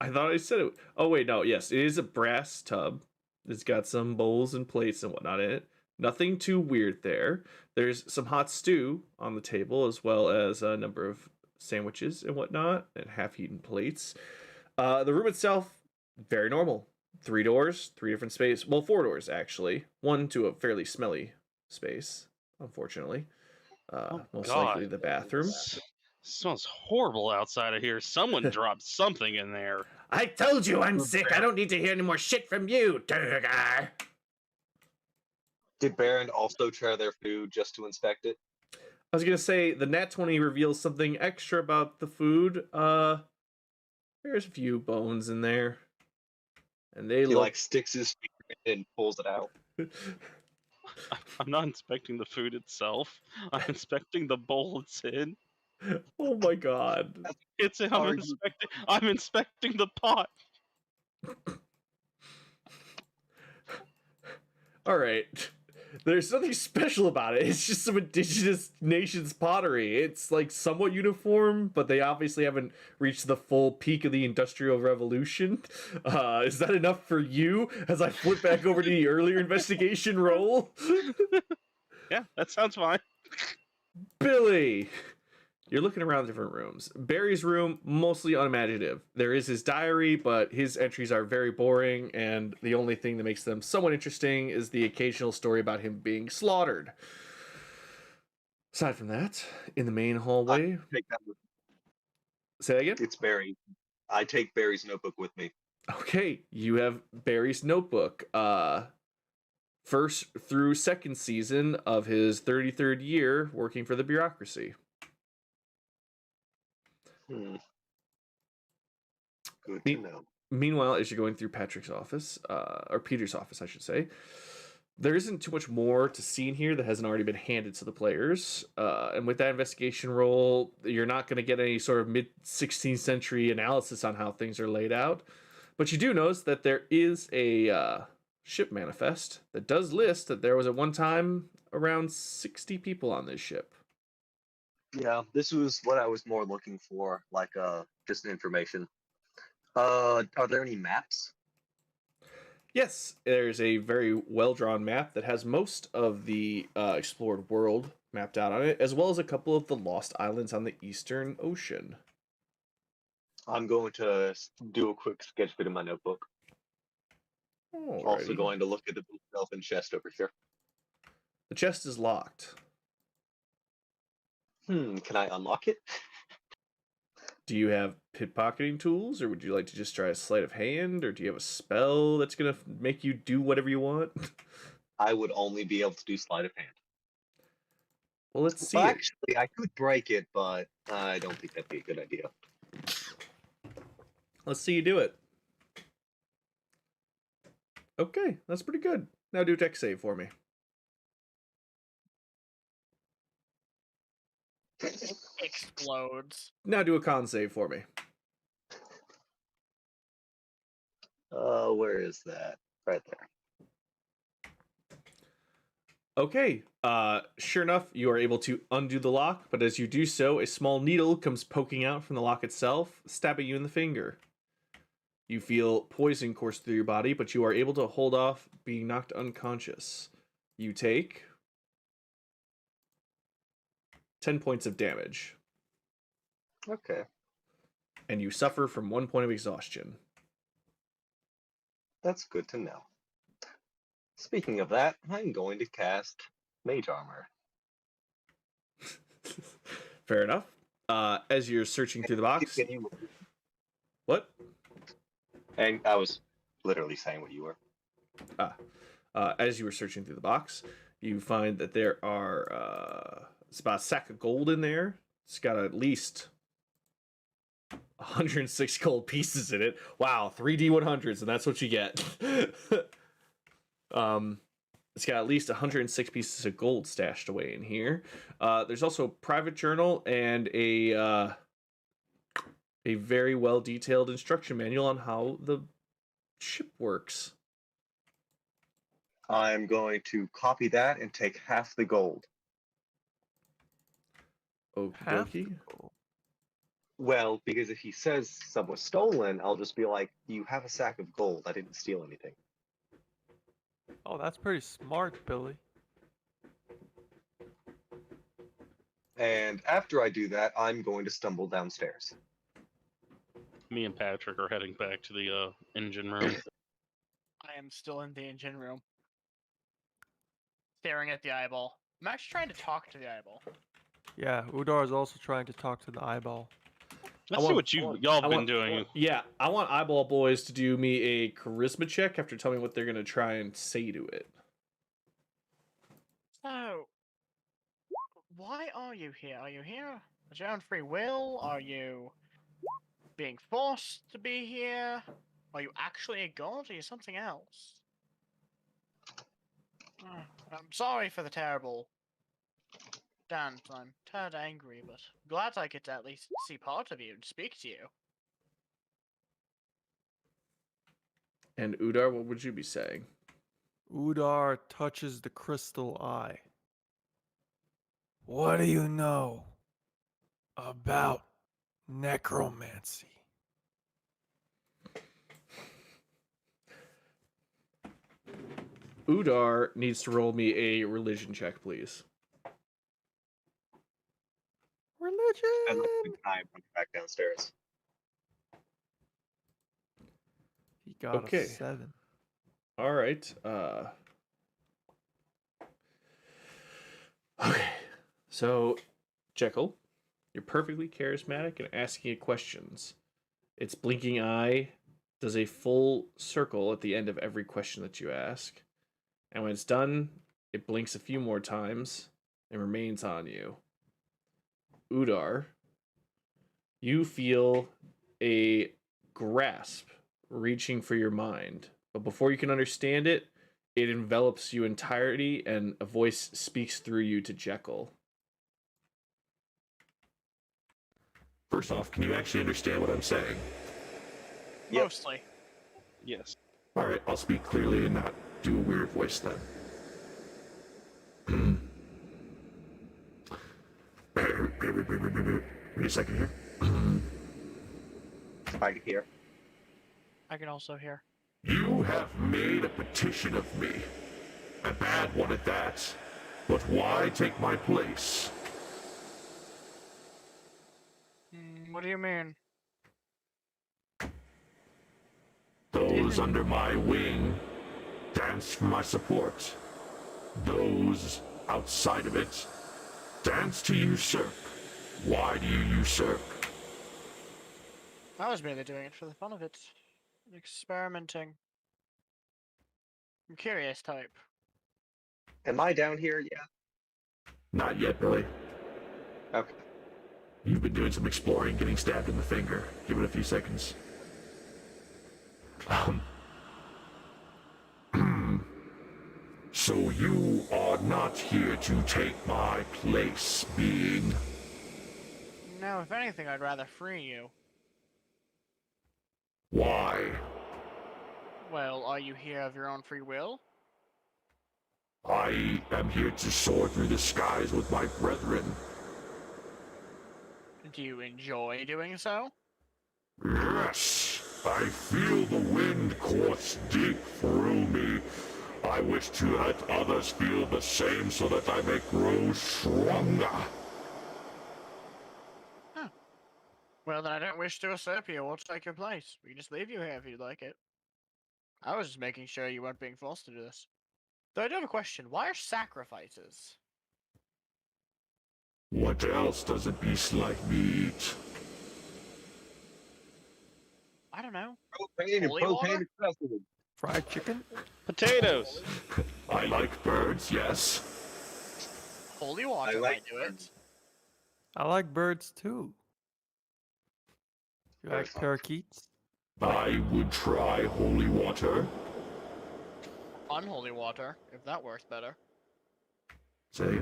I thought I said it. Oh wait, no. Yes, it is a brass tub. It's got some bowls and plates and whatnot in it. Nothing too weird there. There's some hot stew on the table, as well as a number of sandwiches and whatnot, and half-eaten plates. The room itself, very normal. 3 doors, 3 different spaces. Well, 4 doors actually. One to a fairly smelly space, unfortunately. Most likely the bathroom. Smells horrible outside of here. Someone dropped something in there. I told you I'm sick. I don't need to hear any more shit from you, Durgar. Did Baron also try their food just to inspect it? I was gonna say the Nat 20 reveals something extra about the food. There's a few bones in there, and they He look like sticks his finger in it and pulls it out. I'm not inspecting the food itself. I'm inspecting the bowl it's in. Oh my god. I'm inspecting the pot. All right. There's nothing special about it. It's just some indigenous nations pottery. It's like somewhat uniform, but they obviously haven't reached the full peak of the Industrial Revolution. Is that enough for you as I flip back over to the earlier investigation roll? Yeah, that sounds fine. Billy! You're looking around different rooms. Barry's room, mostly unimaginative. There is his diary, but his entries are very boring, and the only thing that makes them somewhat interesting is the occasional story about him being slaughtered. Aside from that, in the main hallway... Take that with Say that again? It's Barry. I take Barry's notebook with me. Okay, you have Barry's notebook. First through second season of his 33rd year working for the bureaucracy. Good to know. Meanwhile, as you're going through Patrick's office, or Peter's office, I should say, there isn't too much more to see in here that hasn't already been handed to the players. And with that investigation roll, you're not going to get any sort of mid-16th century analysis on how things are laid out. But you do notice that there is a ship manifest that does list that there was at one time around 60 people on this ship. Yeah, this was what I was more looking for, like just information. Are there any maps? Yes, there's a very well-drawn map that has most of the explored world mapped out on it, as well as a couple of the lost islands on the Eastern Ocean. I'm going to do a quick sketch bit in my notebook. Alrighty. Also going to look at the bookshelf and chest over here. The chest is locked. Can I unlock it? Do you have pickpocketing tools, or would you like to just try a sleight of hand, or do you have a spell that's going to make you do whatever you want? I would only be able to do sleight of hand. Well, let's see. Well, it. actually, I could break it, but I don't think that'd be a good idea. Let's see you do it. Okay, that's pretty good. Now do a dex save for me. Explodes. Now do a con save for me. Where is that? Right there. Okay, sure enough, you are able to undo the lock, but as you do so, a small needle comes poking out from the lock itself, stabbing you in the finger. You feel poison course through your body, but you are able to hold off being knocked unconscious. You take 10 points of damage, Okay. and you suffer from 1 point of exhaustion. That's good to know. Speaking of that, I'm going to cast Mage Armor. Fair enough. As you're searching through the box... What? And I was literally saying what you were. As you were searching through the box, you find that there are... it's about a sack of gold in there. It's got at least 106 gold pieces in it. Wow, 3D100s, and that's what you get. It's got at least 106 pieces of gold stashed away in here. There's also a private journal and a very well detailed instruction manual on how the ship works. I'm going to copy that and take half the gold. Okie Have to dokie. go. Well, because if he says some was stolen, I'll just be like, you have a sack of gold. I didn't steal anything. Oh, that's pretty smart, Billy. And after I do that, I'm going to stumble downstairs. Me and Patrick are heading back to the engine room. I am still in the engine room, staring at the eyeball. I'm actually trying to talk to the eyeball. Yeah, Udar is also trying to talk to the eyeball. Let's want- see what y'all been doing. Yeah, I want Eyeball Boys to do me a charisma check after telling me what they're gonna try and say to it. So, why are you here? Are you here of your own free will? Are you being forced to be here? Are you actually a god? Or are you something else? I'm sorry for the terrible dance. I'm tired angry, but glad I get to at least see part of you and speak to you. And Udar, what would you be saying? Udar touches the crystal eye. What do you know about necromancy? Udar needs to roll me a religion check, please. And Religion! I run back downstairs. He got Okay. a 7. All right. Okay. So, Jekyll, you're perfectly charismatic and asking it questions. Its blinking eye does a full circle at the end of every question that you ask. And when it's done, it blinks a few more times and remains on you. Udar, you feel a grasp reaching for your mind. But before you can understand it, it envelops you entirely and a voice speaks through you to Jekyll. First off, can you actually understand what I'm saying? Yep. Mostly. Yes. Alright, I'll speak clearly and not do a weird voice then. Give me a second here. Trying to hear. I can also hear. You have made a petition of me. A bad one at that. But why take my place? What do you mean? Those under my wing dance for my support. Those outside of it dance to usurp. Why do you usurp? I was merely doing it for the fun of it. Experimenting. I'm curious type. Am I down here yet? Not yet, Billy. Okay. You've been doing some exploring, getting stabbed in the finger. Give it a few seconds. So you are not here to take my place, being. No, if anything, I'd rather free you. Why? Well, are you here of your own free will? I am here to soar through the skies with my brethren. Do you enjoy doing so? Yes, I feel the wind course deep through me. I wish to let others feel the same so that I may grow stronger. Well, then I don't wish to usurp you or take your place. We can just leave you here if you'd like it. I was just making sure you weren't being forced to do this. Though I do have a question. Why are sacrifices? What else does a beast like me eat? I don't know. Propane Holy water? accessible. Fried chicken? Potatoes. I like birds, yes. Holy water like might do it. birds. I like birds too. You like Birds are- parakeets? I would try holy water. Unholy water, if that works better. Say,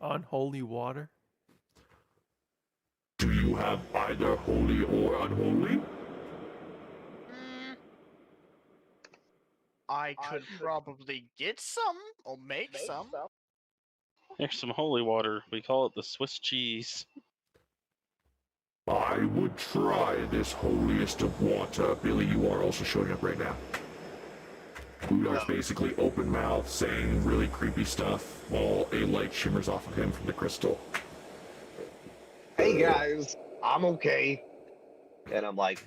Unholy water? do you have either holy or unholy? I could probably get some or make some. Here's some holy water. We call it the Swiss cheese. I would try this holiest of water. Billy, you are also showing up right now. Udar's basically open mouth, saying really creepy stuff, while a light shimmers off of him from the crystal. Hey guys, I'm okay. And I'm like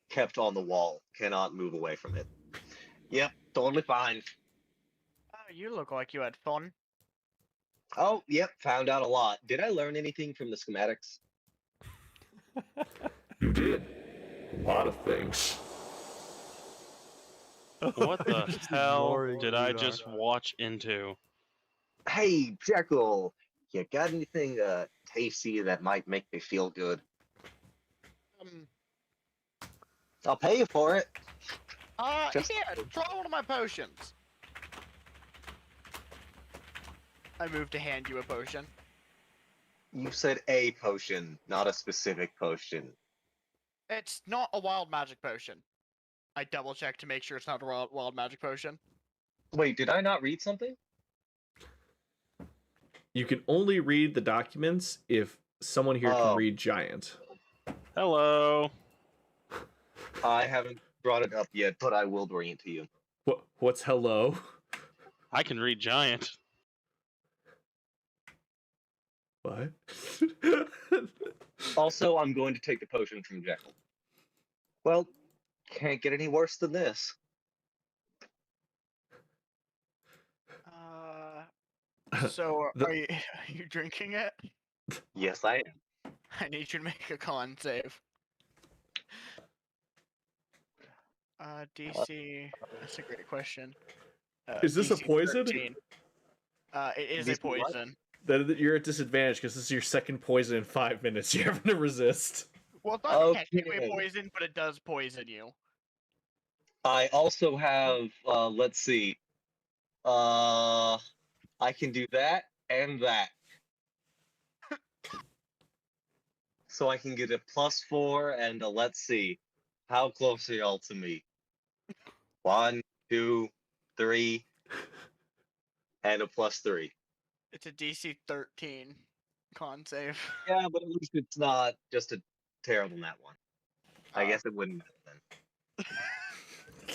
kept on the wall, cannot move away from it. Yep, totally fine. Oh, you look like you had fun. Oh, yep, found out a lot. Did I learn anything from the schematics? You did. A lot of things. What the Just hell ignoring did I Udar. just watch into? Hey, Jekyll, you got anything tasty that might make me feel good? Um, I'll pay you for it. Just- here, try one of my potions. I move to hand you a potion. You said a potion, not a specific potion. It's not a wild magic potion. I double check to make sure it's not a wild magic potion. Wait, did I not read something? You can only read the documents if someone here can Oh. read giant. Hello. I haven't brought it up yet, but I will bring it to you. What's hello? I can read giant. What? Also, I'm going to take the potion from Jekyll. Well, can't get any worse than this. So The- are you drinking it? Yes, I am. I need you to make a con save. DC. That's a great question. Is this a DC poison? 13. It is a DC what? poison. That you're at disadvantage because this is your second poison in 5 minutes. You're having to resist. Well, it's not technically Okay. poison, but it does poison you. I also have, let's see. I can do that and that. So I can get a +4 and a, let's see. How close are y'all to me? 1, 2, 3, and a +3. It's a DC 13 con save. Yeah, but at least it's not just a terrible nat one. I guess it wouldn't matter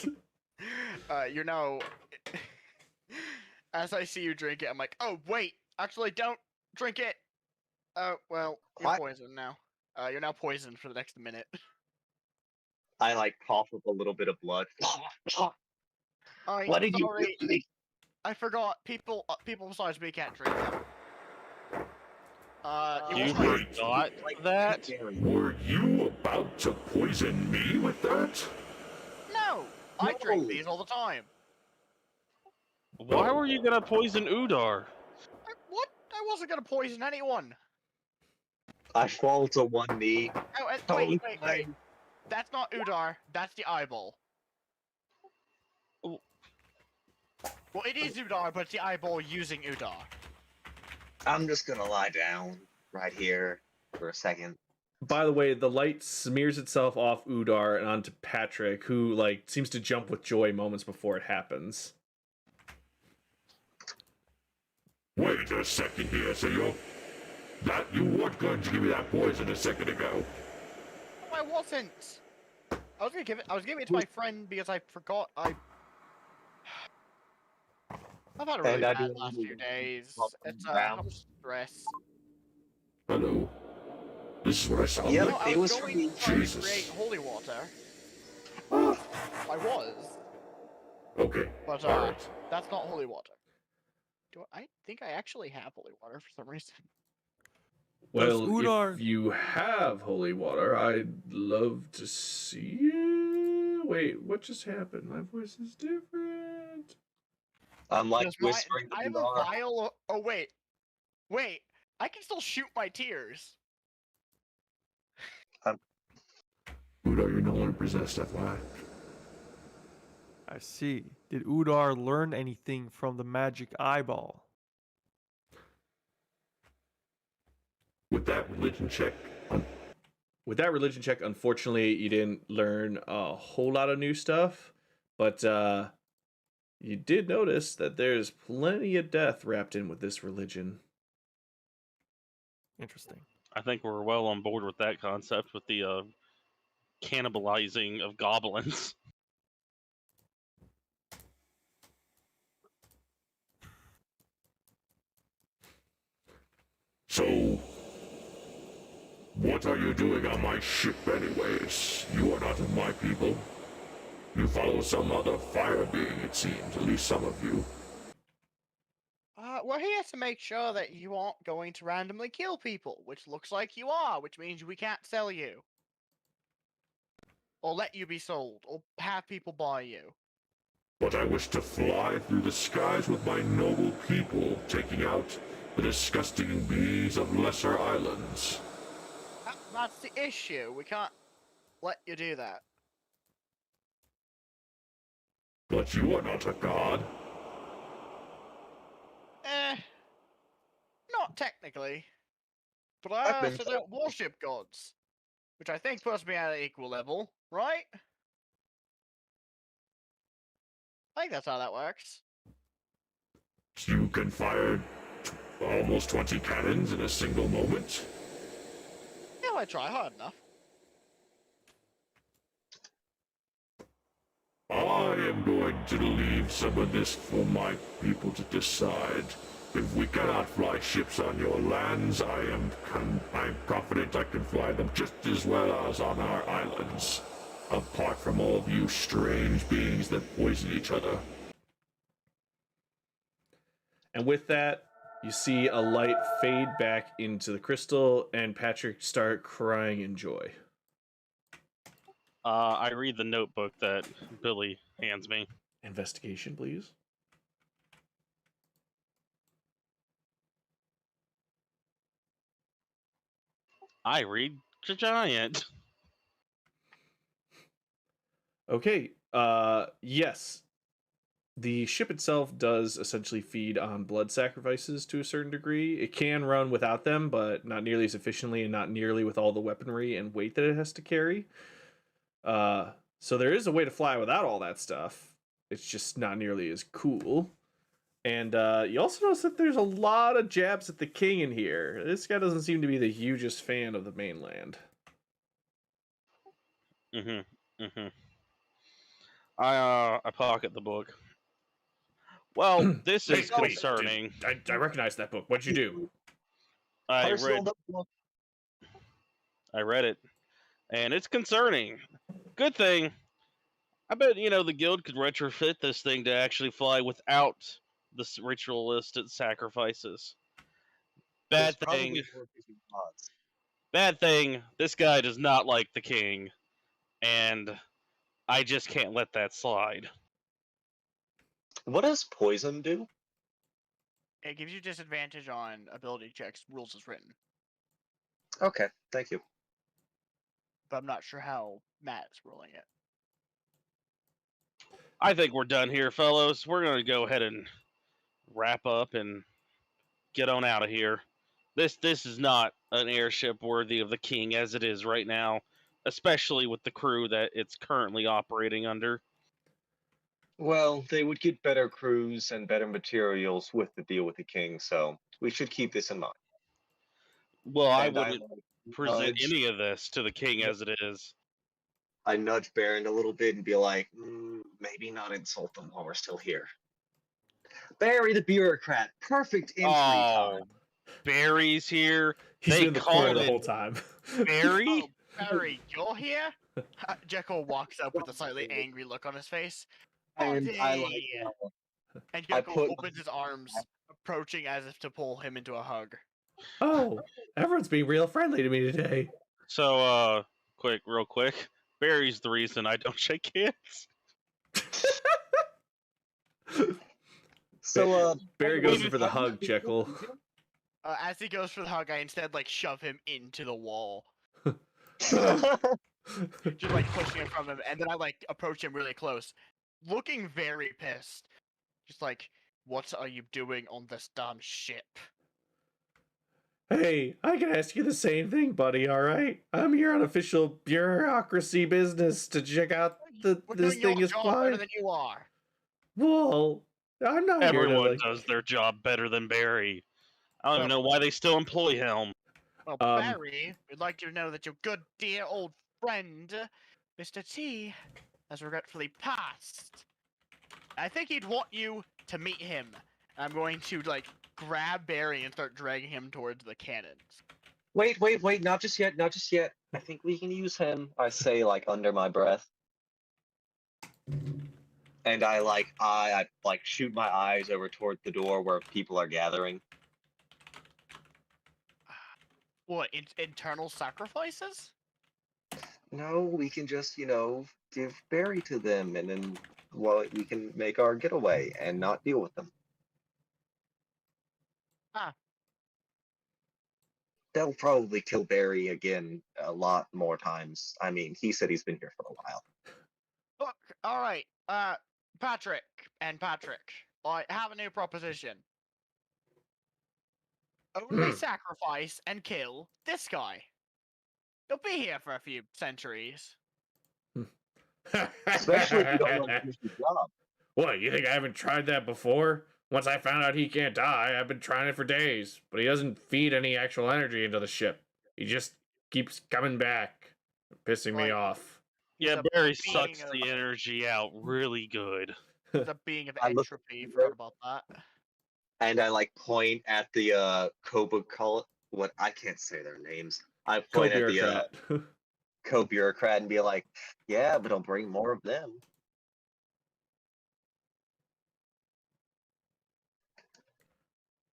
then. You're now. As I see you drink it, I'm like, oh wait, actually don't drink it. Oh well, you're What? poisoned now. You're now poisoned for the next minute. I cough up a little bit of blood. I'm What did you sorry, do to me? I forgot. People besides me can't drink them. It You was my- forgot that? Were you about to poison me with that? No, I drink No. these all the time. Why were you gonna poison Udar? What? I wasn't gonna poison anyone. I fall to one knee. Oh, wait. Totally Wait. That's not Udar. That's the eyeball. Oh. Well, it is Udar, but it's the eyeball using Udar. I'm just gonna lie down right here for a second. By the way, the light smears itself off Udar and onto Patrick, who seems to jump with joy moments before it happens. Wait a second here, senor. That you weren't going to give me that poison a second ago. No, I wasn't. I was giving it to my friend because I forgot. I've had a really And I bad didn't last few days. It's round. how much stress. Hello. This is what I sound Yep. No, like. I it was was going to for try to Jesus. create holy water. I was, Okay. but Alright. that's not holy water. I think I actually have holy water for some reason. Well, Udar- if you have holy water, I'd love to see it. Wait, what just happened? My voice is different. I'm Because whispering I to have a Udar. vial. Oh wait, I can still shoot my tears. Udar, you're no longer possessed, FYI. I see. Did Udar learn anything from the magic eyeball? With that religion check, With that religion check, unfortunately, you didn't learn a whole lot of new stuff, but you did notice that there's plenty of death wrapped in with this religion. Interesting. I think we're well on board with that concept with the cannibalizing of goblins. So, what are you doing on my ship anyways? You are not of my people. You follow some other fire being, it seems, at least some of you. We're here to make sure that you aren't going to randomly kill people, which looks like you are, which means we can't sell you. Or let you be sold, or have people buy you. But I wish to fly through the skies with my noble people, taking out the disgusting beings of lesser islands. That's the issue. We can't let you do that. But you are not a god. Not technically. But I've I been also don't worship gods. Which I think puts me at an equal level, right? I think that's how that works. You can fire almost 20 cannons in a single moment. Yeah, I try hard enough. I am going to leave some of this for my people to decide. If we cannot fly ships on your lands, I'm confident I can fly them just as well as on our islands. Apart from all of you strange beings that poison each other. And with that, you see a light fade back into the crystal, and Patrick start crying in joy. I read the notebook that Billy hands me. Investigation, please. I read Giant. Okay, yes. The ship itself does essentially feed on blood sacrifices to a certain degree. It can run without them, but not nearly as efficiently and not nearly with all the weaponry and weight that it has to carry. So there is a way to fly without all that stuff. It's just not nearly as cool. And you also notice that there's a lot of jabs at the king in here. This guy doesn't seem to be the hugest fan of the mainland. I pocket the book. Well, this is Wait, concerning. I recognize that book. What'd you do? I Personal read notebook. I read it, and it's concerning. Good thing. I bet the guild could retrofit this thing to actually fly without the ritualistic sacrifices. There's Bad thing. probably more busy mods. Bad thing. This guy does not like the king, and I just can't let that slide. What does poison do? It gives you disadvantage on ability checks, rules as written. Okay, thank you. But I'm not sure how Matt is ruling it. I think we're done here, fellows. We're going to go ahead and wrap up and get on out of here. This is not an airship worthy of the king as it is right now, especially with the crew that it's currently operating under. Well, they would get better crews and better materials with the deal with the king, so we should keep this in mind. Well, I And wouldn't present nudge- any of this to the king as it is. I nudge Baron a little bit and be like, maybe not insult them while we're still here. Barry the bureaucrat, perfect entry time. Barry's here. He's They been in the corner called the it whole time. Barry? Oh, Barry, you're here? Jekyll walks up with a slightly angry look on his face. And I like Hey! And I Jekyll put- opens his arms, approaching as if to pull him into a hug. Oh, everyone's being real friendly to me today. So, real quick. Barry's the reason I don't shake hands. So, Barry goes in for the hug, Jekyll. As he goes for the hug, I instead shove him into the wall, just pushing him from him, and then I approach him really close, looking very pissed. Just what are you doing on this damn ship? Hey, I can ask you the same thing, buddy, alright? I'm here on official bureaucracy business to check out We're this doing thing your is job better flying. than you are. Well, I'm not here to Everyone like. does their job better than Barry. I don't even Well- know why they still employ him. Well, Um, Barry, we'd like you to know that your good dear old friend, Mr. T, has regretfully passed. I think he'd want you to meet him. I'm going to like grab Barry and start dragging him towards the cannons. Wait, not just yet, not just yet. I think we can use him. I say like under my breath. And I like shoot my eyes over toward the door where people are gathering. What, internal sacrifices? No, we can just, give Barry to them and then we can make our getaway and not deal with them. Ah. They'll probably kill Barry again a lot more times. I mean, he said he's been here for a while. Look, alright, Patrick, I have a new proposition. Only sacrifice and kill this guy. He'll be here for a few centuries. Especially if you don't want to finish the job. What, you think I haven't tried that before? Once I found out he can't die, I've been trying it for days, but he doesn't feed any actual energy into the ship. He just keeps coming back, pissing me Like- off. He's Yeah, a Barry being sucks of- the energy out really good. The being of I look- entropy, forgot about that. And I like point at the what I can't say their names. I point at the Co-bureaucrat. co-bureaucrat and be like, yeah, but I'll bring more of them.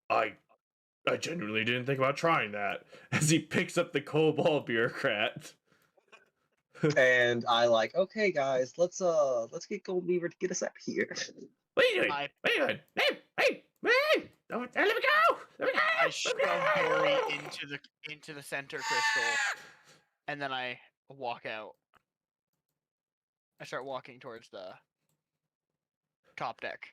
I genuinely didn't think about trying that. As he picks up the cobalt bureaucrat. And I like, okay guys, let's get Goldbeaver to get us out of here. What are you doing? I- What are you doing? Hey! Don't, let me go! Let me go! I shove Barry into the center crystal, and then I walk out. I start walking towards the top deck.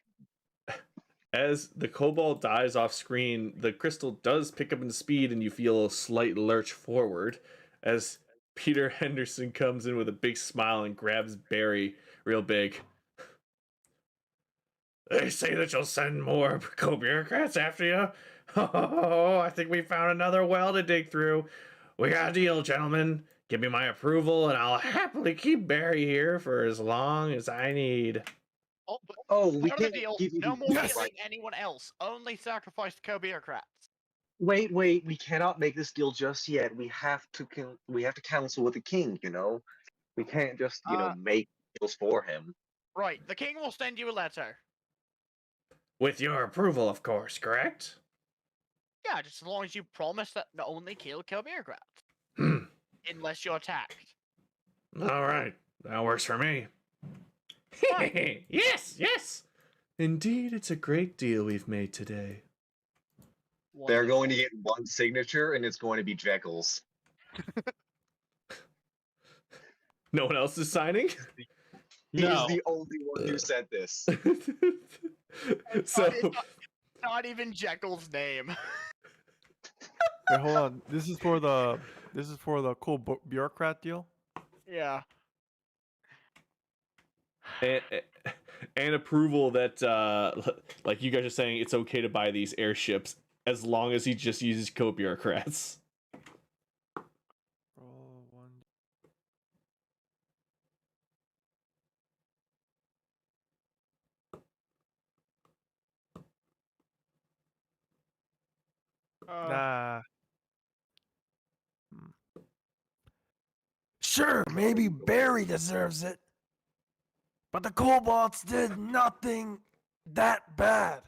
As the cobalt dies off screen, the crystal does pick up in speed and you feel a slight lurch forward as Peter Henderson comes in with a big smile and grabs Barry real big. They say that you'll send more co-bureaucrats after you? Oh, I think we found another well to dig through. We got a deal, gentlemen. Give me my approval and I'll happily keep Barry here for as long as I need. Oh, but Oh, we part of the can't deal, give you no the- more Yes! killing anyone else. Only sacrifice the co-bureaucrats. Wait, we cannot make this deal just yet. We have to counsel with the king, We can't just, make deals for him. Right, the king will send you a letter. With your approval, of course, correct? Yeah, just as long as you promise that to only kill co-bureaucrats. Hmm. Unless you're attacked. All right, that works for me. Yes. Indeed, it's a great deal we've made today. They're going to get one signature, and it's going to be Jekyll's. No one else is signing? He's No. the only one who said this. So, It's not even Jekyll's name. Wait, hold on. This is for the cool bureaucrat deal. Yeah. and approval that, like you guys are saying, it's okay to buy these airships as long as he just uses co-bureaucrats. Roll one. Nah. Sure, maybe Barry deserves it. But the Cobalts did nothing that bad.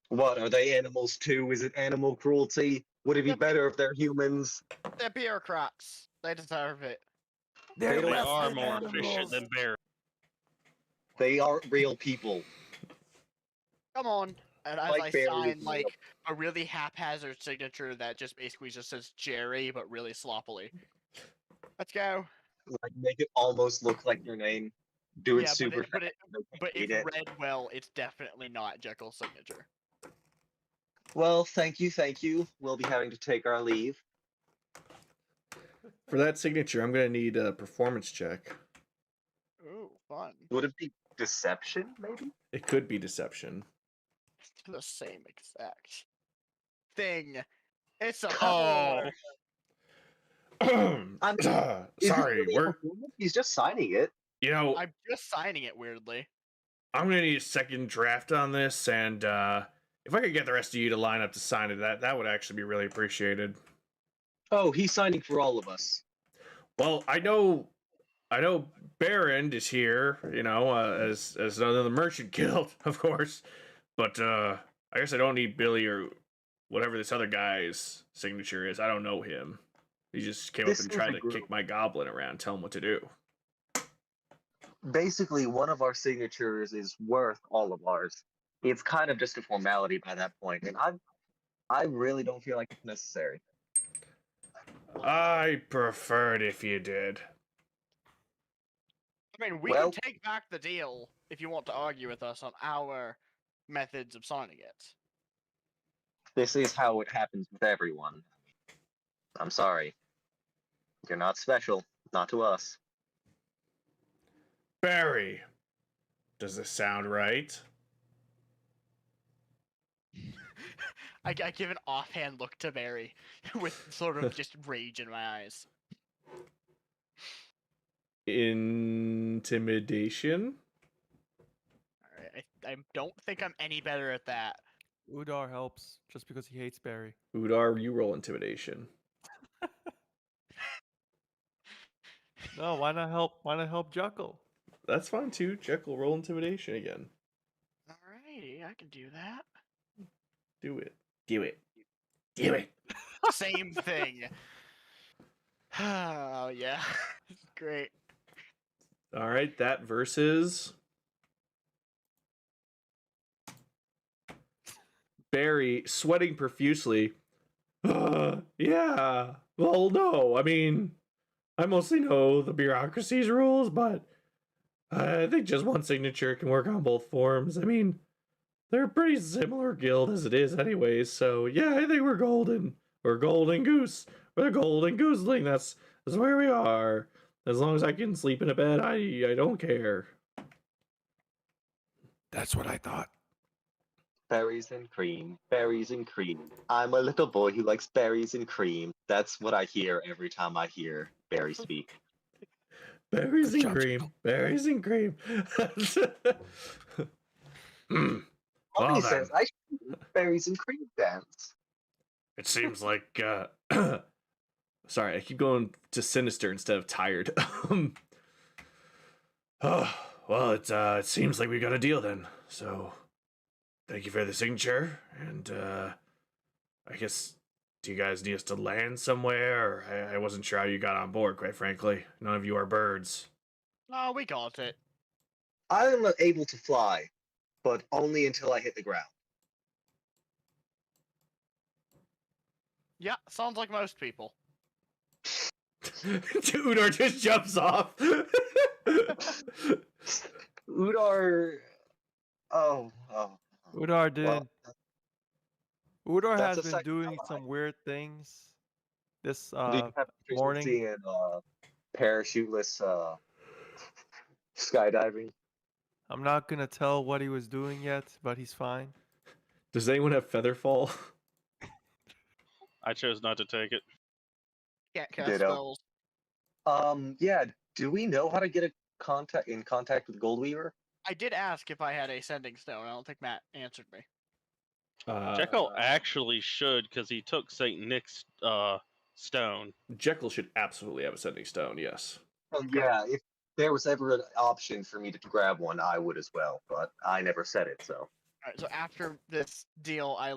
What, are they animals too? Is it animal cruelty? Would it be better if they're humans? They're bureaucrats. They deserve it. They're They They less are than more efficient animals. than Barry. They aren't real people. Come on. And as Like I Barry sign is like a really haphazard signature that just basically just says Jerry, but really sloppily. Let's go. Like, make it almost look like your name. Do it Yeah, super but fast. But if Read it. read well, it's definitely not Jekyll's signature. Well, thank you. We'll be having to take our leave. For that signature, I'm going to need a performance check. Ooh, fun. Would it be deception, maybe? It could be deception. The same exact thing. It's a Oh. four. I mean, is it Sorry, really a performance? He's just signing it. I'm just signing it weirdly. I'm gonna need a second draft on this, and if I could get the rest of you to line up to sign it, that would actually be really appreciated. Oh, he's signing for all of us. Well, I know Barrend is here, as another merchant guild, of course, but I guess I don't need Billy or whatever this other guy's signature is. I don't know him. He just came up and tried to kick my goblin around, tell him what to do. Basically, one of our signatures is worth all of ours. It's kind of just a formality by that point, and I really don't feel like it's necessary. I preferred if you did. I mean, we Well- can take back the deal if you want to argue with us on our methods of signing it. This is how it happens with everyone. I'm sorry. You're not special. Not to us. Barry, does this sound right? I give an offhand look to Barry with sort of just rage in my eyes. Intimidation? Alright, I don't think I'm any better at that. Udar helps just because he hates Barry. Udar, you roll intimidation. No, why not help? Why not help Jekyll? That's fine too. Jekyll, roll intimidation again. Alrighty, I can do that. Do it. Do it. Do it. Same thing. Oh, yeah. Great. All right, that versus Barry, sweating profusely. Yeah. Well, no. I mean, I mostly know the bureaucracy's rules, but I think just one signature can work on both forms. I mean, they're a pretty similar guild as it is anyways, so yeah, I think we're golden. We're golden goose. We're the golden gooseling. That's where we are. As long as I can sleep in a bed, I don't care. That's what I thought. Berries and cream. Berries and cream. I'm a little boy who likes berries and cream. That's what I hear every time I hear Barry speak. Berries Good and job, cream. Jacob. Berries and cream. Well, Mommy then. says I should do berries and cream dance. It seems like sorry, I keep going to sinister instead of tired. Oh, well, it seems like we got a deal then. So, thank you for the signature, and I guess, do you guys need us to land somewhere? Or I wasn't sure how you got on board, quite frankly. None of you are birds. Oh, we got it. I am able to fly, but only until I hit the ground. Yeah, sounds like most people. Udor just jumps off. Udar. Oh. Udar did. Well, Udar that's has a been second doing ally. some weird things this do you have morning. proficiency in parachuteless skydiving? I'm not gonna tell what he was doing yet, but he's fine. Does anyone have featherfall? I chose not to take it. Can't cast Ditto. spells. Yeah. Do we know how to get in contact with Goldweaver? I did ask if I had a sending stone. I don't think Matt answered me. Jekyll actually should, because he took Saint Nick's stone. Jekyll should absolutely have a sending stone, yes. Oh, yeah. If there was ever an option for me to grab one, I would as well. But I never said it, so. Alright, so after this deal, I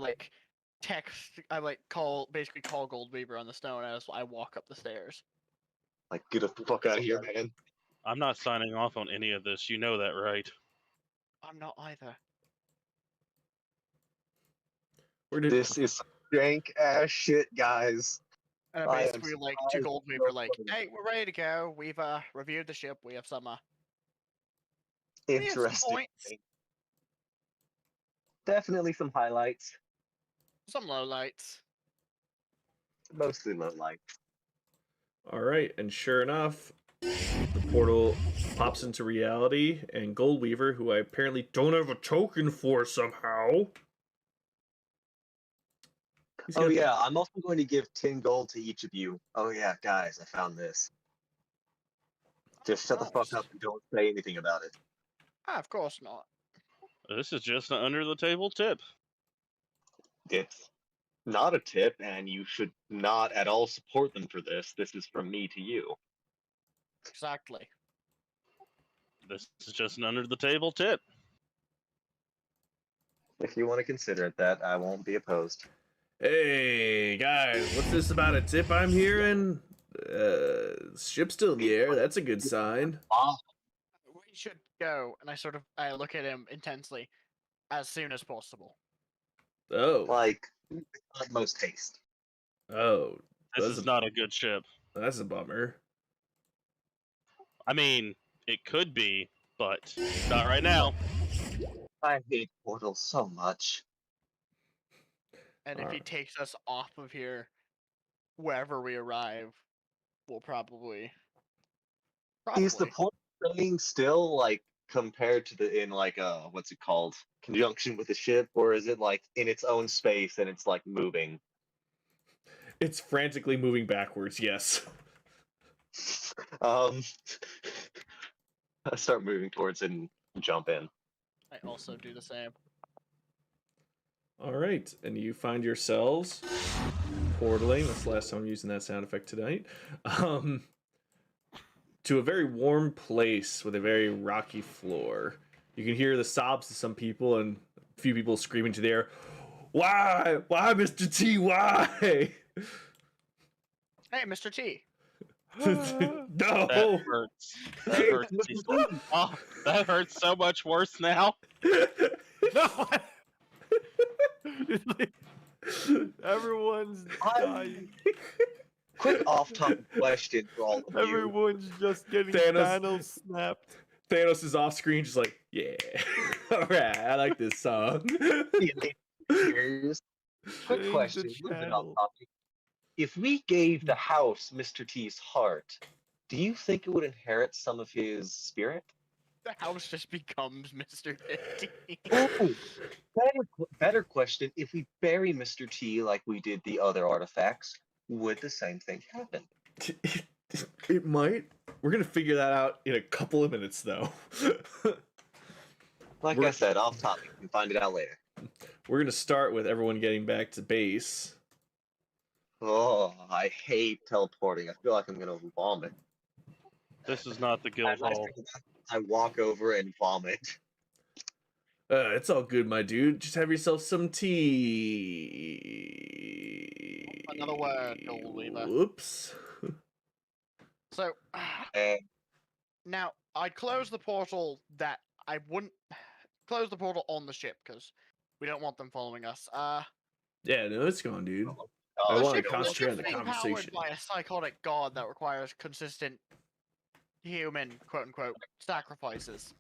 basically call Goldweaver on the stone as I walk up the stairs. Like, get the fuck out of here, man. I'm not signing off on any of this. You know that, right? I'm not either. Where did This is dank ass shit, guys. And I I am basically like to surprised Goldweaver so like, fucking- hey, we're ready to go. We've reviewed the ship. We have some have some Interesting. points, Definitely some highlights. some lowlights. Mostly low lights. All right, and sure enough, The portal pops into reality, and Goldweaver, who I apparently don't have a token for somehow. He's Oh got- yeah, I'm also going to give 10 gold to each of you. Oh yeah, guys, I found this. Just shut the fuck Nice. up and don't say anything about it. Ah, of course not. This is just an under the table tip. It's not a tip, and you should not at all support them for this. This is from me to you. Exactly. This is just an under the table tip. If you want to consider it that, I won't be opposed. Hey, guys, what's this about a tip I'm hearing? Ship's still in the air. That's a good sign. We should go, and I look at him intensely, as soon as possible. Oh, Like most haste. oh, This that's is a, not a good ship. that's a bummer. I mean, it could be, but not right now. I hate portals so much. And if he Alright. takes us off of here, wherever we arrive, we'll probably. Is the portal thing still like compared to the in like what's it called? Conjunction with the ship, or is it like in its own space and it's like moving? It's frantically moving backwards, yes. I start moving towards it and jump in. I also do the same. All right, and you find yourselves portaling. That's the last time I'm using that sound effect tonight. To a very warm place with a very rocky floor. You can hear the sobs of some people and a few people screaming to the air, "Why? Why, Mr. T? Why?" Hey, Mr. T. That No. hurts. That hurts. Oh, that hurts so much worse now. Everyone's dying. Quick off-topic question for all of you. Everyone's just getting Thanos- Thanos snapped. Thanos is off screen, just like, yeah, all right, I like this song. Cheers. Quick Change question, the a little bit channel. off topic. If we gave the house Mr. T's heart, do you think it would inherit some of his spirit? The house just becomes Mr. T. Oh, better question. If we bury Mr. T like we did the other artifacts, would the same thing happen? It might. We're gonna figure that out in a couple of minutes, though. Like I said, off topic. We can find it out later. We're gonna start with everyone getting back to base. Oh, I hate teleporting. I feel like I'm gonna vomit. This is not the guild As I hall. say that, I walk over and vomit. It's all good, my dude. Just have yourself some tea. Another word, Goldweaver. Whoops. So, And now, I'd close the portal that I wouldn't close the portal on the ship, because we don't want them following us. Yeah, no, it's gone, dude. I oh, wanna shit, concentrate on the being conversation. powered by a psychotic god that requires consistent human, quote-unquote, sacrifices.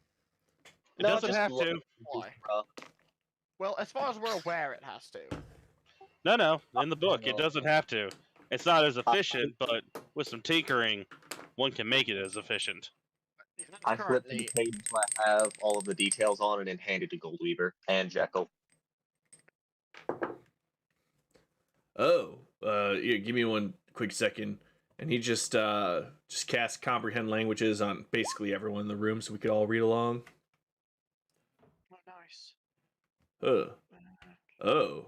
It No, doesn't just have look- to. Why? bro. Well, as far as we're aware, it has to. No. In the book, it doesn't have to. It's not as efficient, but with some tinkering, one can make it as efficient. I flipped the Currently, page so I have all of the details on it and handed to Goldweaver and Jekyll. Oh, yeah, give me one quick second. And he just cast comprehend languages on basically everyone in the room, so we could all read along. oh, nice.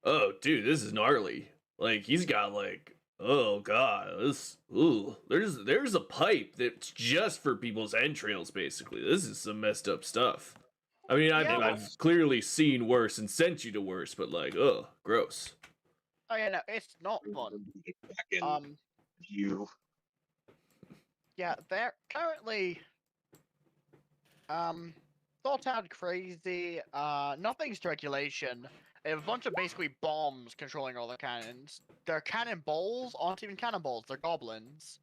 Oh, dude, this is gnarly. Like he's got like, oh god, there's a pipe that's just for people's entrails. Basically, this is some messed up stuff. I mean, Yeah. I've clearly seen worse and sent you to worse, but like, gross. Oh yeah, no, it's not fun. Back in you. Yeah, they're currently thought out crazy. Nothing's regulation. They have a bunch of basically bombs controlling all the cannons. Their cannonballs aren't even cannonballs, they're goblins.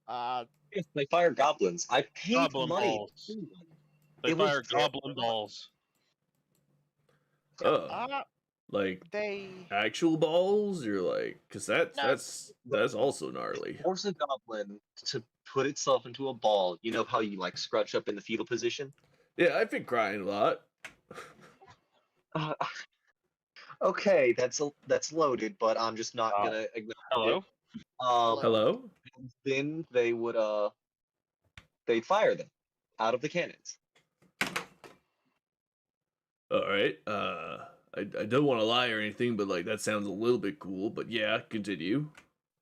Yes, they fire goblins. I paid Goblin money. balls. They It was fire very- goblin balls. Oh, Like They actual balls, or like, because No. that's also gnarly. Force a goblin to put itself into a ball. You know how you like scrunch up in the fetal position? Yeah, I've been crying a lot. Uh, okay, that's loaded, but I'm just not Uh, gonna acknowledge Hello? it. Um, Hello? then they would they'd fire them out of the cannons. All right. I don't want to lie or anything, but like that sounds a little bit cool. But yeah, continue.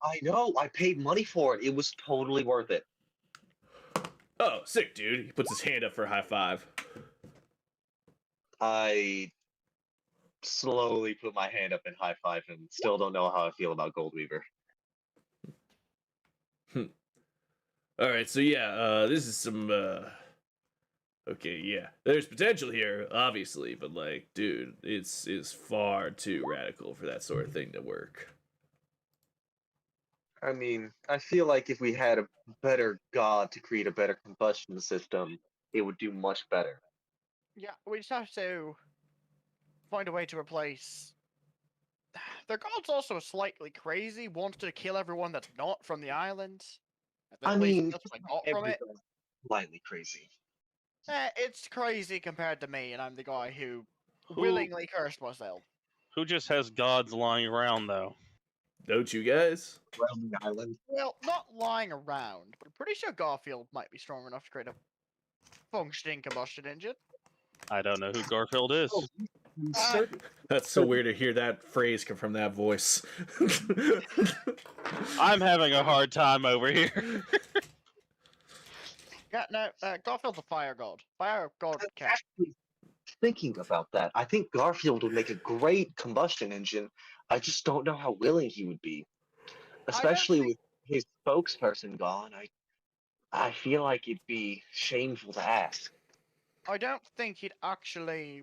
I know, I paid money for it. It was totally worth it. Oh, sick, dude. He puts his hand up for a high five. I slowly put my hand up in high five and still don't know how I feel about Goldweaver. All right, so yeah, this is some. Okay, yeah, there's potential here, obviously, but like, dude, it's far too radical for that sort of thing to work. I mean, I feel like if we had a better god to create a better combustion system, it would do much better. Yeah, we just have to find a way to replace. Their god's also slightly crazy. Wants to kill everyone that's not from the island. I At least mean, that's what I got from every it. god's slightly crazy. It's crazy compared to me, and I'm the guy who Who willingly cursed myself. who just has gods lying around though? Don't you guys? Around the island. Well, not lying around, but I'm pretty sure Garfield might be strong enough to create a functioning combustion engine. I don't know who Garfield is. Oh, certain. That's so weird to hear that phrase come from that voice. I'm having a hard time over here. Yeah, no, Garfield's a fire god. Fire god cat. Actually, thinking about that, I think Garfield would make a great combustion engine. I just don't know how willing he would be, especially with his spokesperson gone. I feel like it'd be shameful to ask. I don't think he'd actually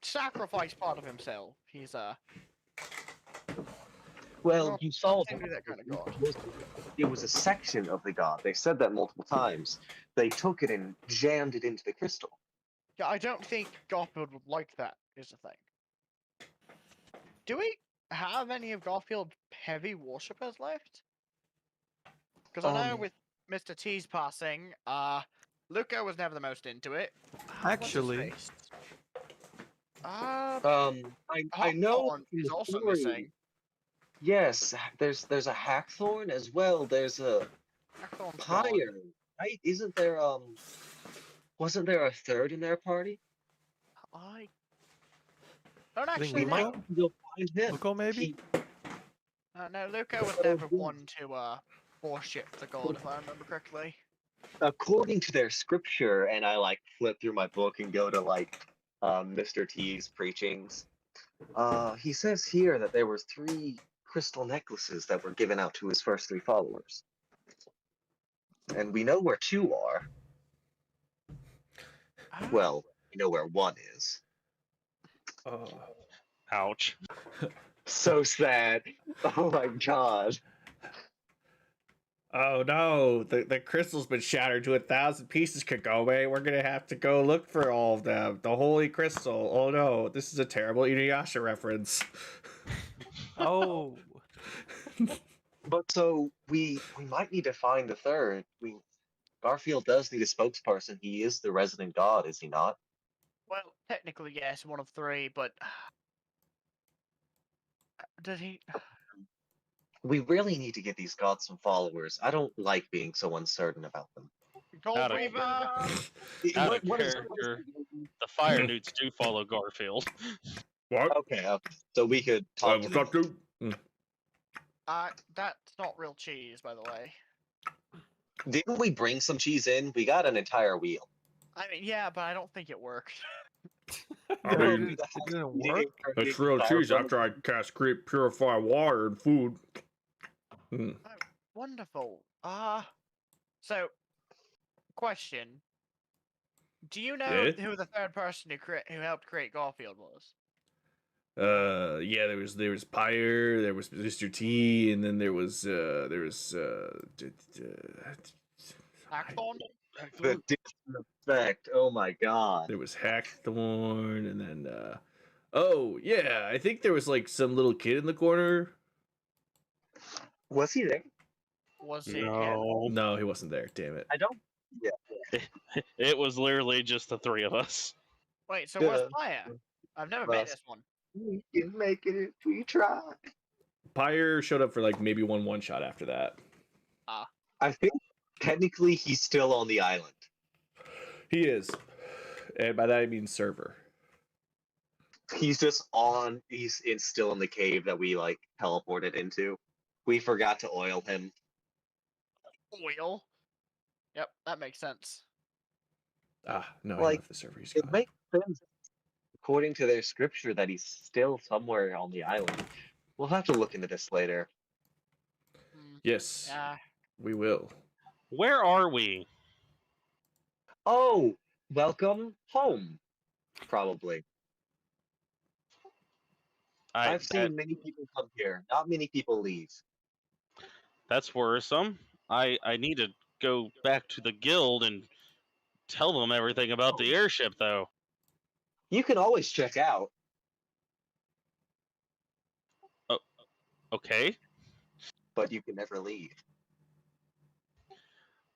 sacrifice part of himself. He's Well, not you saw seem to be that kind of god. it was a section of the god. They said that multiple times. They took it and jammed it into the crystal. Yeah, I don't think Garfield would like that. Is the thing. Do we have any of Garfield's heavy worshippers left? Because I know with Mr. T's passing, Luca was never the most into it. What's his Actually, face? I know Hawthorne is also story- missing. Yes, there's a Hackthorn as well. There's a Hawthorne's gone. Pyre, right? Isn't there wasn't there a third in their party? I don't think actually We might know. Luca? go find him. Luca maybe? No, Luca was never one to worship the god, if I remember correctly. According to their scripture, and I like flip through my book and go to like Mr. T's preachings. He says here that there were 3 crystal necklaces that were given out to his first 3 followers. And we know where 2 are. Ah, Well, we know where 1 is. Oh. Ouch. So sad. Oh my god. Oh no, the crystal's been shattered to 1,000 pieces, Kagome. We're gonna have to go look for all of them. The holy crystal. Oh no, this is a terrible Inuyasha reference. Oh, But so we might need to find the third. Garfield does need a spokesperson. He is the resident god, is he not? well, technically yes, one of 3, but did he? We really need to get these gods some followers. I don't like being so uncertain about them. Out of Goldweaver. Out of character. The fire newts do follow Garfield. What? Okay, so we could talk to What's them. up, dude? That's not real cheese, by the way. Didn't we bring some cheese in? We got an entire wheel. I mean, yeah, but I don't think it worked. I no, mean, it didn't work. It's real cheese after I cast Great Purify Water and food. Hmm. Wonderful. So, question: do you know Yeah? who the third person who helped create Garfield was? Yeah, there was Pyre, there was Mr. T, and then there was Hackthorn? The disrespect. Oh my god. there was Hackthorn, and then Oh, yeah, I think there was like some little kid in the corner. Was he there? Was he a kid? No, No, he wasn't there. Damn it. I don't. Yeah. it was literally just the three of us. Wait, so where's Yeah. Playa? I've never Well, made this one. We can make it if we try. Pyre showed up for like maybe one shot after that. I think technically he's still on the island. He is. And by that I mean server. He's just on. Still in the cave that we like teleported into. We forgot to oil him. Oil? Yep, that makes sense. Ah, no, I Like, left the server. He's It gone. makes sense according to their scripture that he's still somewhere on the island. We'll have to look into this later. Yes, Yeah. we will. Where are we? Oh, welcome home. Probably. I've seen many people come here. Not many people leave. That's worrisome. I need to go back to the guild and tell them everything about the airship, though. You can always check out. Okay. But you can never leave.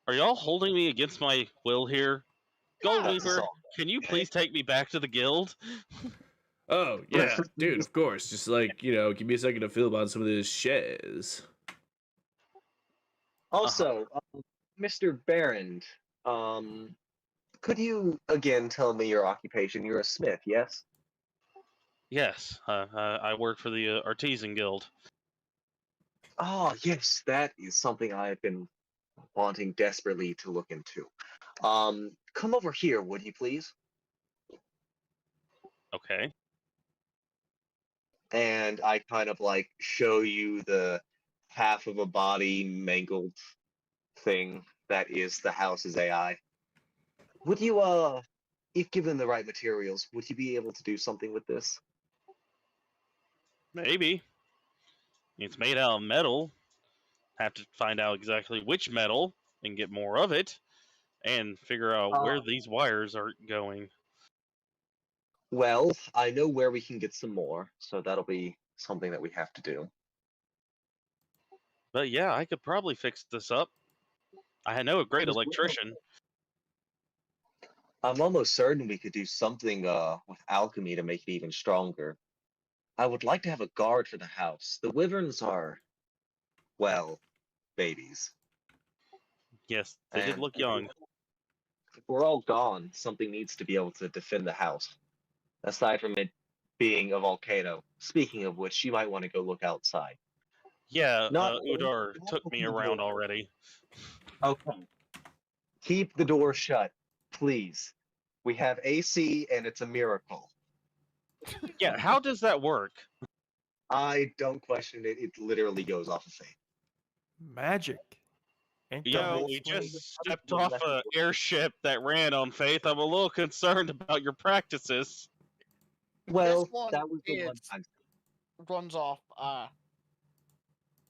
Are y'all holding me against my will here? Gold That's Weaver, all. can you please take me back to the guild? Oh, yeah, dude, of course. Just like, give me a second to fill on some of this shiz. Also, Mr. Barrand, could you again tell me your occupation? You're a smith, yes? Yes, I work for the Artisan Guild. Oh, yes, that is something I've been wanting desperately to look into. Come over here, would you please? Okay. And I kind of like show you the half of a body mangled thing that is the house's AI. Would you, if given the right materials, would you be able to do something with this? Maybe. It's made out of metal. Have to find out exactly which metal and get more of it, and figure out where these wires are going. Well, I know where we can get some more, so that'll be something that we have to do. But yeah, I could probably fix this up. I know a great electrician. I'm almost certain we could do something with alchemy to make it even stronger. I would like to have a guard for the house. The wyverns are, well, babies. Yes, they did And look young. if we're all gone, something needs to be able to defend the house. Aside from it being a volcano. Speaking of which, you might want to go look outside. Yeah, Not Udar not took open me the around door. already. Okay. Keep the door shut, please. We have AC and it's a miracle. Yeah, how does that work? I don't question it. It literally goes off of faith. Magic. Ain't that Yo, what we explains- just stepped off an airship that ran on faith. I'm a little concerned about your practices. Well, This one that was the is one time. runs off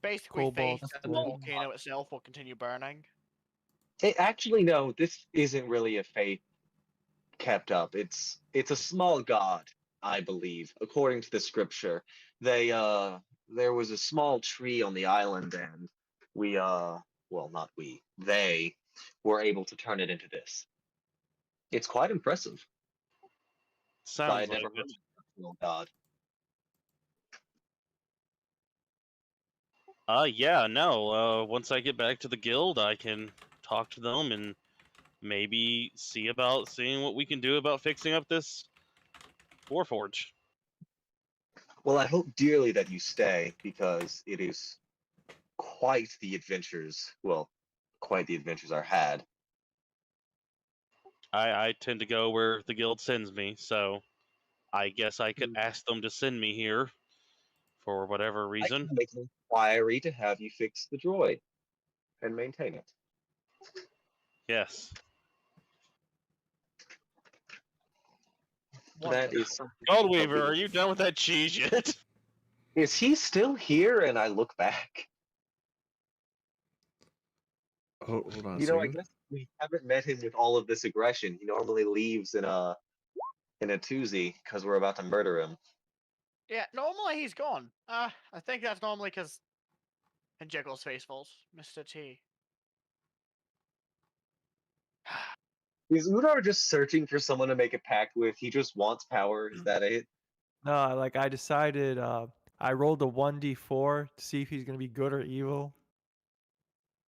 basically Cobalt faith that the steel. volcano itself will continue burning. Actually, no. This isn't really a faith kept up. It's a small god, I believe, according to the scripture. There was a small tree on the island, and we well, not we, they were able to turn it into this. It's quite impressive. But I Sounds like never heard it. of a small god. Yeah, no. Once I get back to the guild, I can talk to them and maybe see about seeing what we can do about fixing up this Warforge. Well, I hope dearly that you stay because it is quite the adventures. Well, quite the adventures are had. I tend to go where the guild sends me, so I guess I could ask them to send me here for whatever I reason. can make an inquiry to have you fix the droid and maintain it. Yes. That is something. Goldweaver, are you done with that cheese yet? Is he still here? And I look back. Oh, hold on a You know, I second. guess we haven't met him with all of this aggression. He normally leaves in in a toozy because we're about to murder him. Yeah, normally he's gone. I think that's normally because and Jekyll's face falls. Mr. T. Is Udar just searching for someone to make a pact with? He just wants power. Is that it? No, like I decided. I rolled a 1d4 to see if he's gonna be good or evil.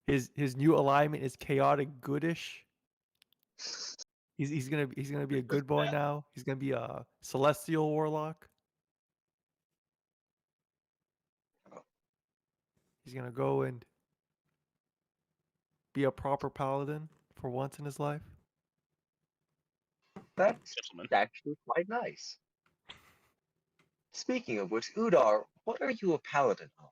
His new alignment is chaotic goodish. He's gonna be a good boy now. He's gonna be a celestial warlock. He's gonna go and be a proper paladin for once in his life. That's Gentlemen. actually quite nice. Speaking of which, Udar, what are you a paladin of?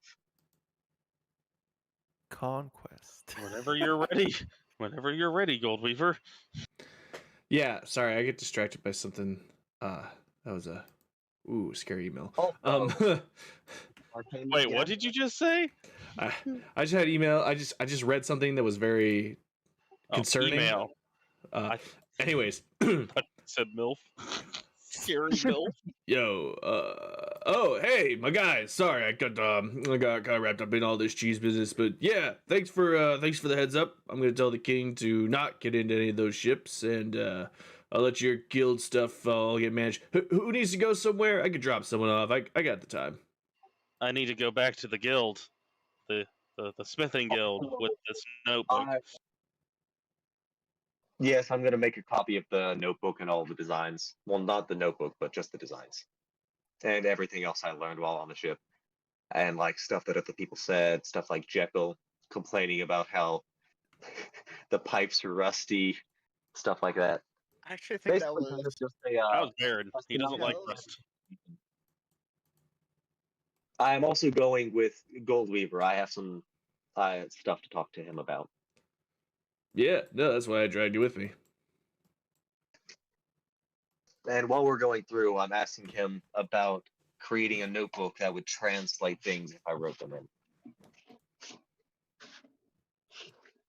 Conquest. Whenever you're ready. Whenever you're ready, Goldweaver. Yeah, sorry, I get distracted by something. That was a scary email. Oh, Wait, what did you just say? I just had email. I just read something that was very concerning. Email. Uh, anyways, I said MILF. Scary MILF. yo, oh, hey, my guy. Sorry, I got kind of wrapped up in all this cheese business, but yeah, thanks for the heads up. I'm gonna tell the king to not get into any of those ships, and I'll let your guild stuff all get managed. Who needs to go somewhere? I could drop someone off. I got the time. I need to go back to the guild, the smithing guild with this notebook. Yes, I'm gonna make a copy of the notebook and all the designs. Well, not the notebook, but just the designs. And everything else I learned while on the ship. And like stuff that other people said, stuff like Jekyll complaining about how the pipes are rusty, stuff like that. I actually think that Basically, kind was. of just a, That was Baron. a He doesn't like synopsis. rust. I'm also going with Goldweaver. I have some stuff to talk to him about. Yeah, no, that's why I dragged you with me. And while we're going through, I'm asking him about creating a notebook that would translate things if I wrote them in.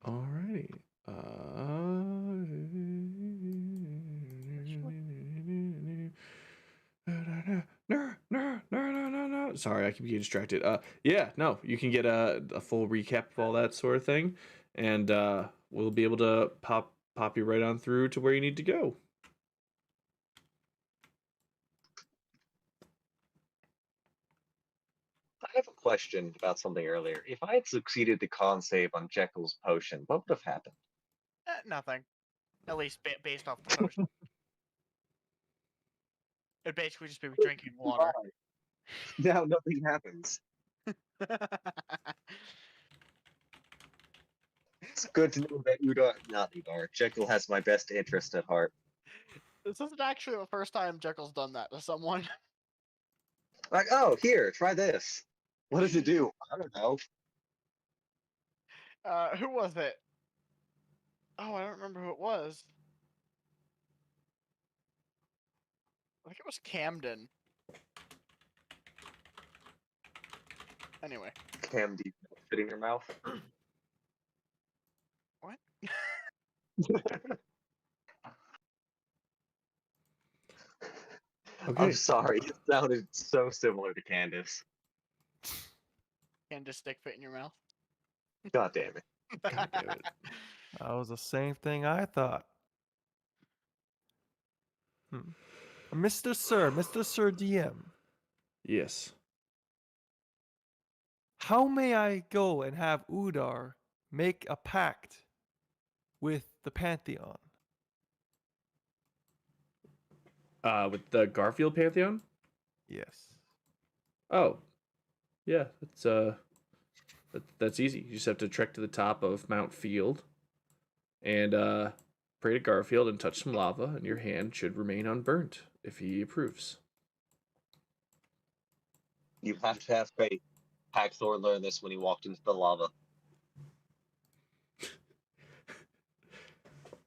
Alrighty. No. Sorry, I keep getting distracted. Yeah, no, you can get a full recap of all that sort of thing, and we'll be able to pop you right on through to where you need to go. I have a question about something earlier. If I had succeeded the con save on Jekyll's potion, what would have happened? Nothing. At least based off the potion. It'd basically just be drinking water. Now nothing happens. It's good to know that not Udar, Jekyll has my best interest at heart. This isn't actually the first time Jekyll's done that to someone. Like, oh, here, try this. What does it do? I don't know. Who was it? Oh, I don't remember who it was. I think it was Camden. Anyway. Cam, do you fit in your mouth? What? Okay. I'm sorry, it sounded so similar to Candace. Can just stick fit in your mouth. God damn it. God damn it. That was the same thing I thought. Mr. Sir DM. Yes. How may I go and have Udar make a pact with the Pantheon? With the Garfield Pantheon? Yes. Oh. Yeah, that's easy. You just have to trek to the top of Mount Field and pray to Garfield and touch some lava, and your hand should remain unburnt if he approves. You have to have faith. Hackthor learned this when he walked into the lava.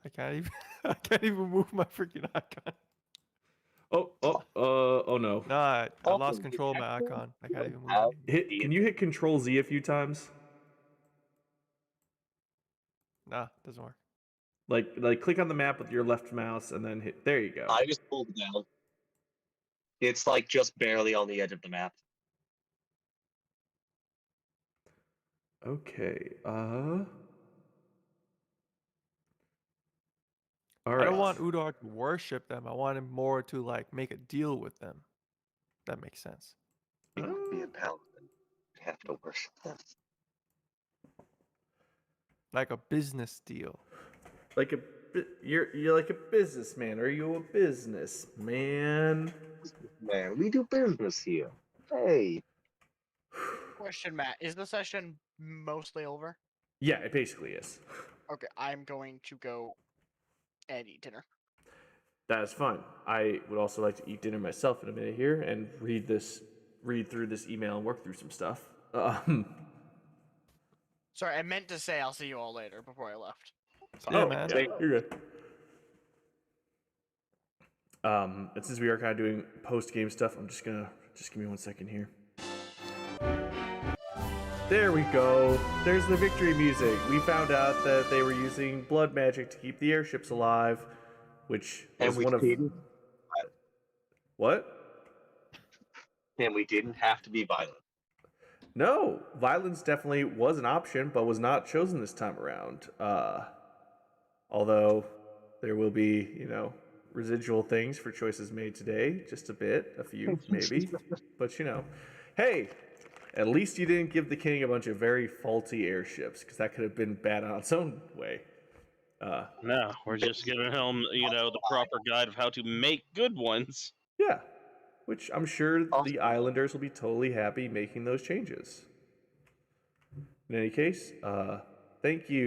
I can't even move my freaking icon. Oh no. Nah, I Oh, lost control of my actually, icon. I can't even move How- it. Can you hit Control Z a few times? Nah, doesn't work. Like click on the map with your left mouse and then hit. There you go. I just pulled it down. It's like just barely on the edge of the map. Okay. All I right. don't want Udar to worship them. I want him more to like make a deal with them. That makes sense. You would be a paladin. You have to worship them. Like a business deal. Like you're like a businessman. Are you a businessman? Man, we do business here. Hey, Question, Matt. Is the session mostly over? Yeah, it basically is. Okay, I'm going to go and eat dinner. That is fine. I would also like to eat dinner myself in a minute here and read through this email and work through some stuff. Sorry, I meant to say I'll see you all later before I left. Yeah, man. Yeah, you're good. And since we are kind of doing post-game stuff, I'm just give me 1 second here. There we go. There's the victory music. We found out that they were using blood magic to keep the airships alive, which is one of what? and we didn't have to be violent. No, violence definitely was an option, but was not chosen this time around. Although there will be, residual things for choices made today, just a few maybe, but hey, at least you didn't give the king a bunch of very faulty airships, because that could have been bad on its own way. No, we're just giving him, the proper guide of how to make good ones. Yeah, which I'm sure the Islanders will be totally happy making those changes. In any case, thank you.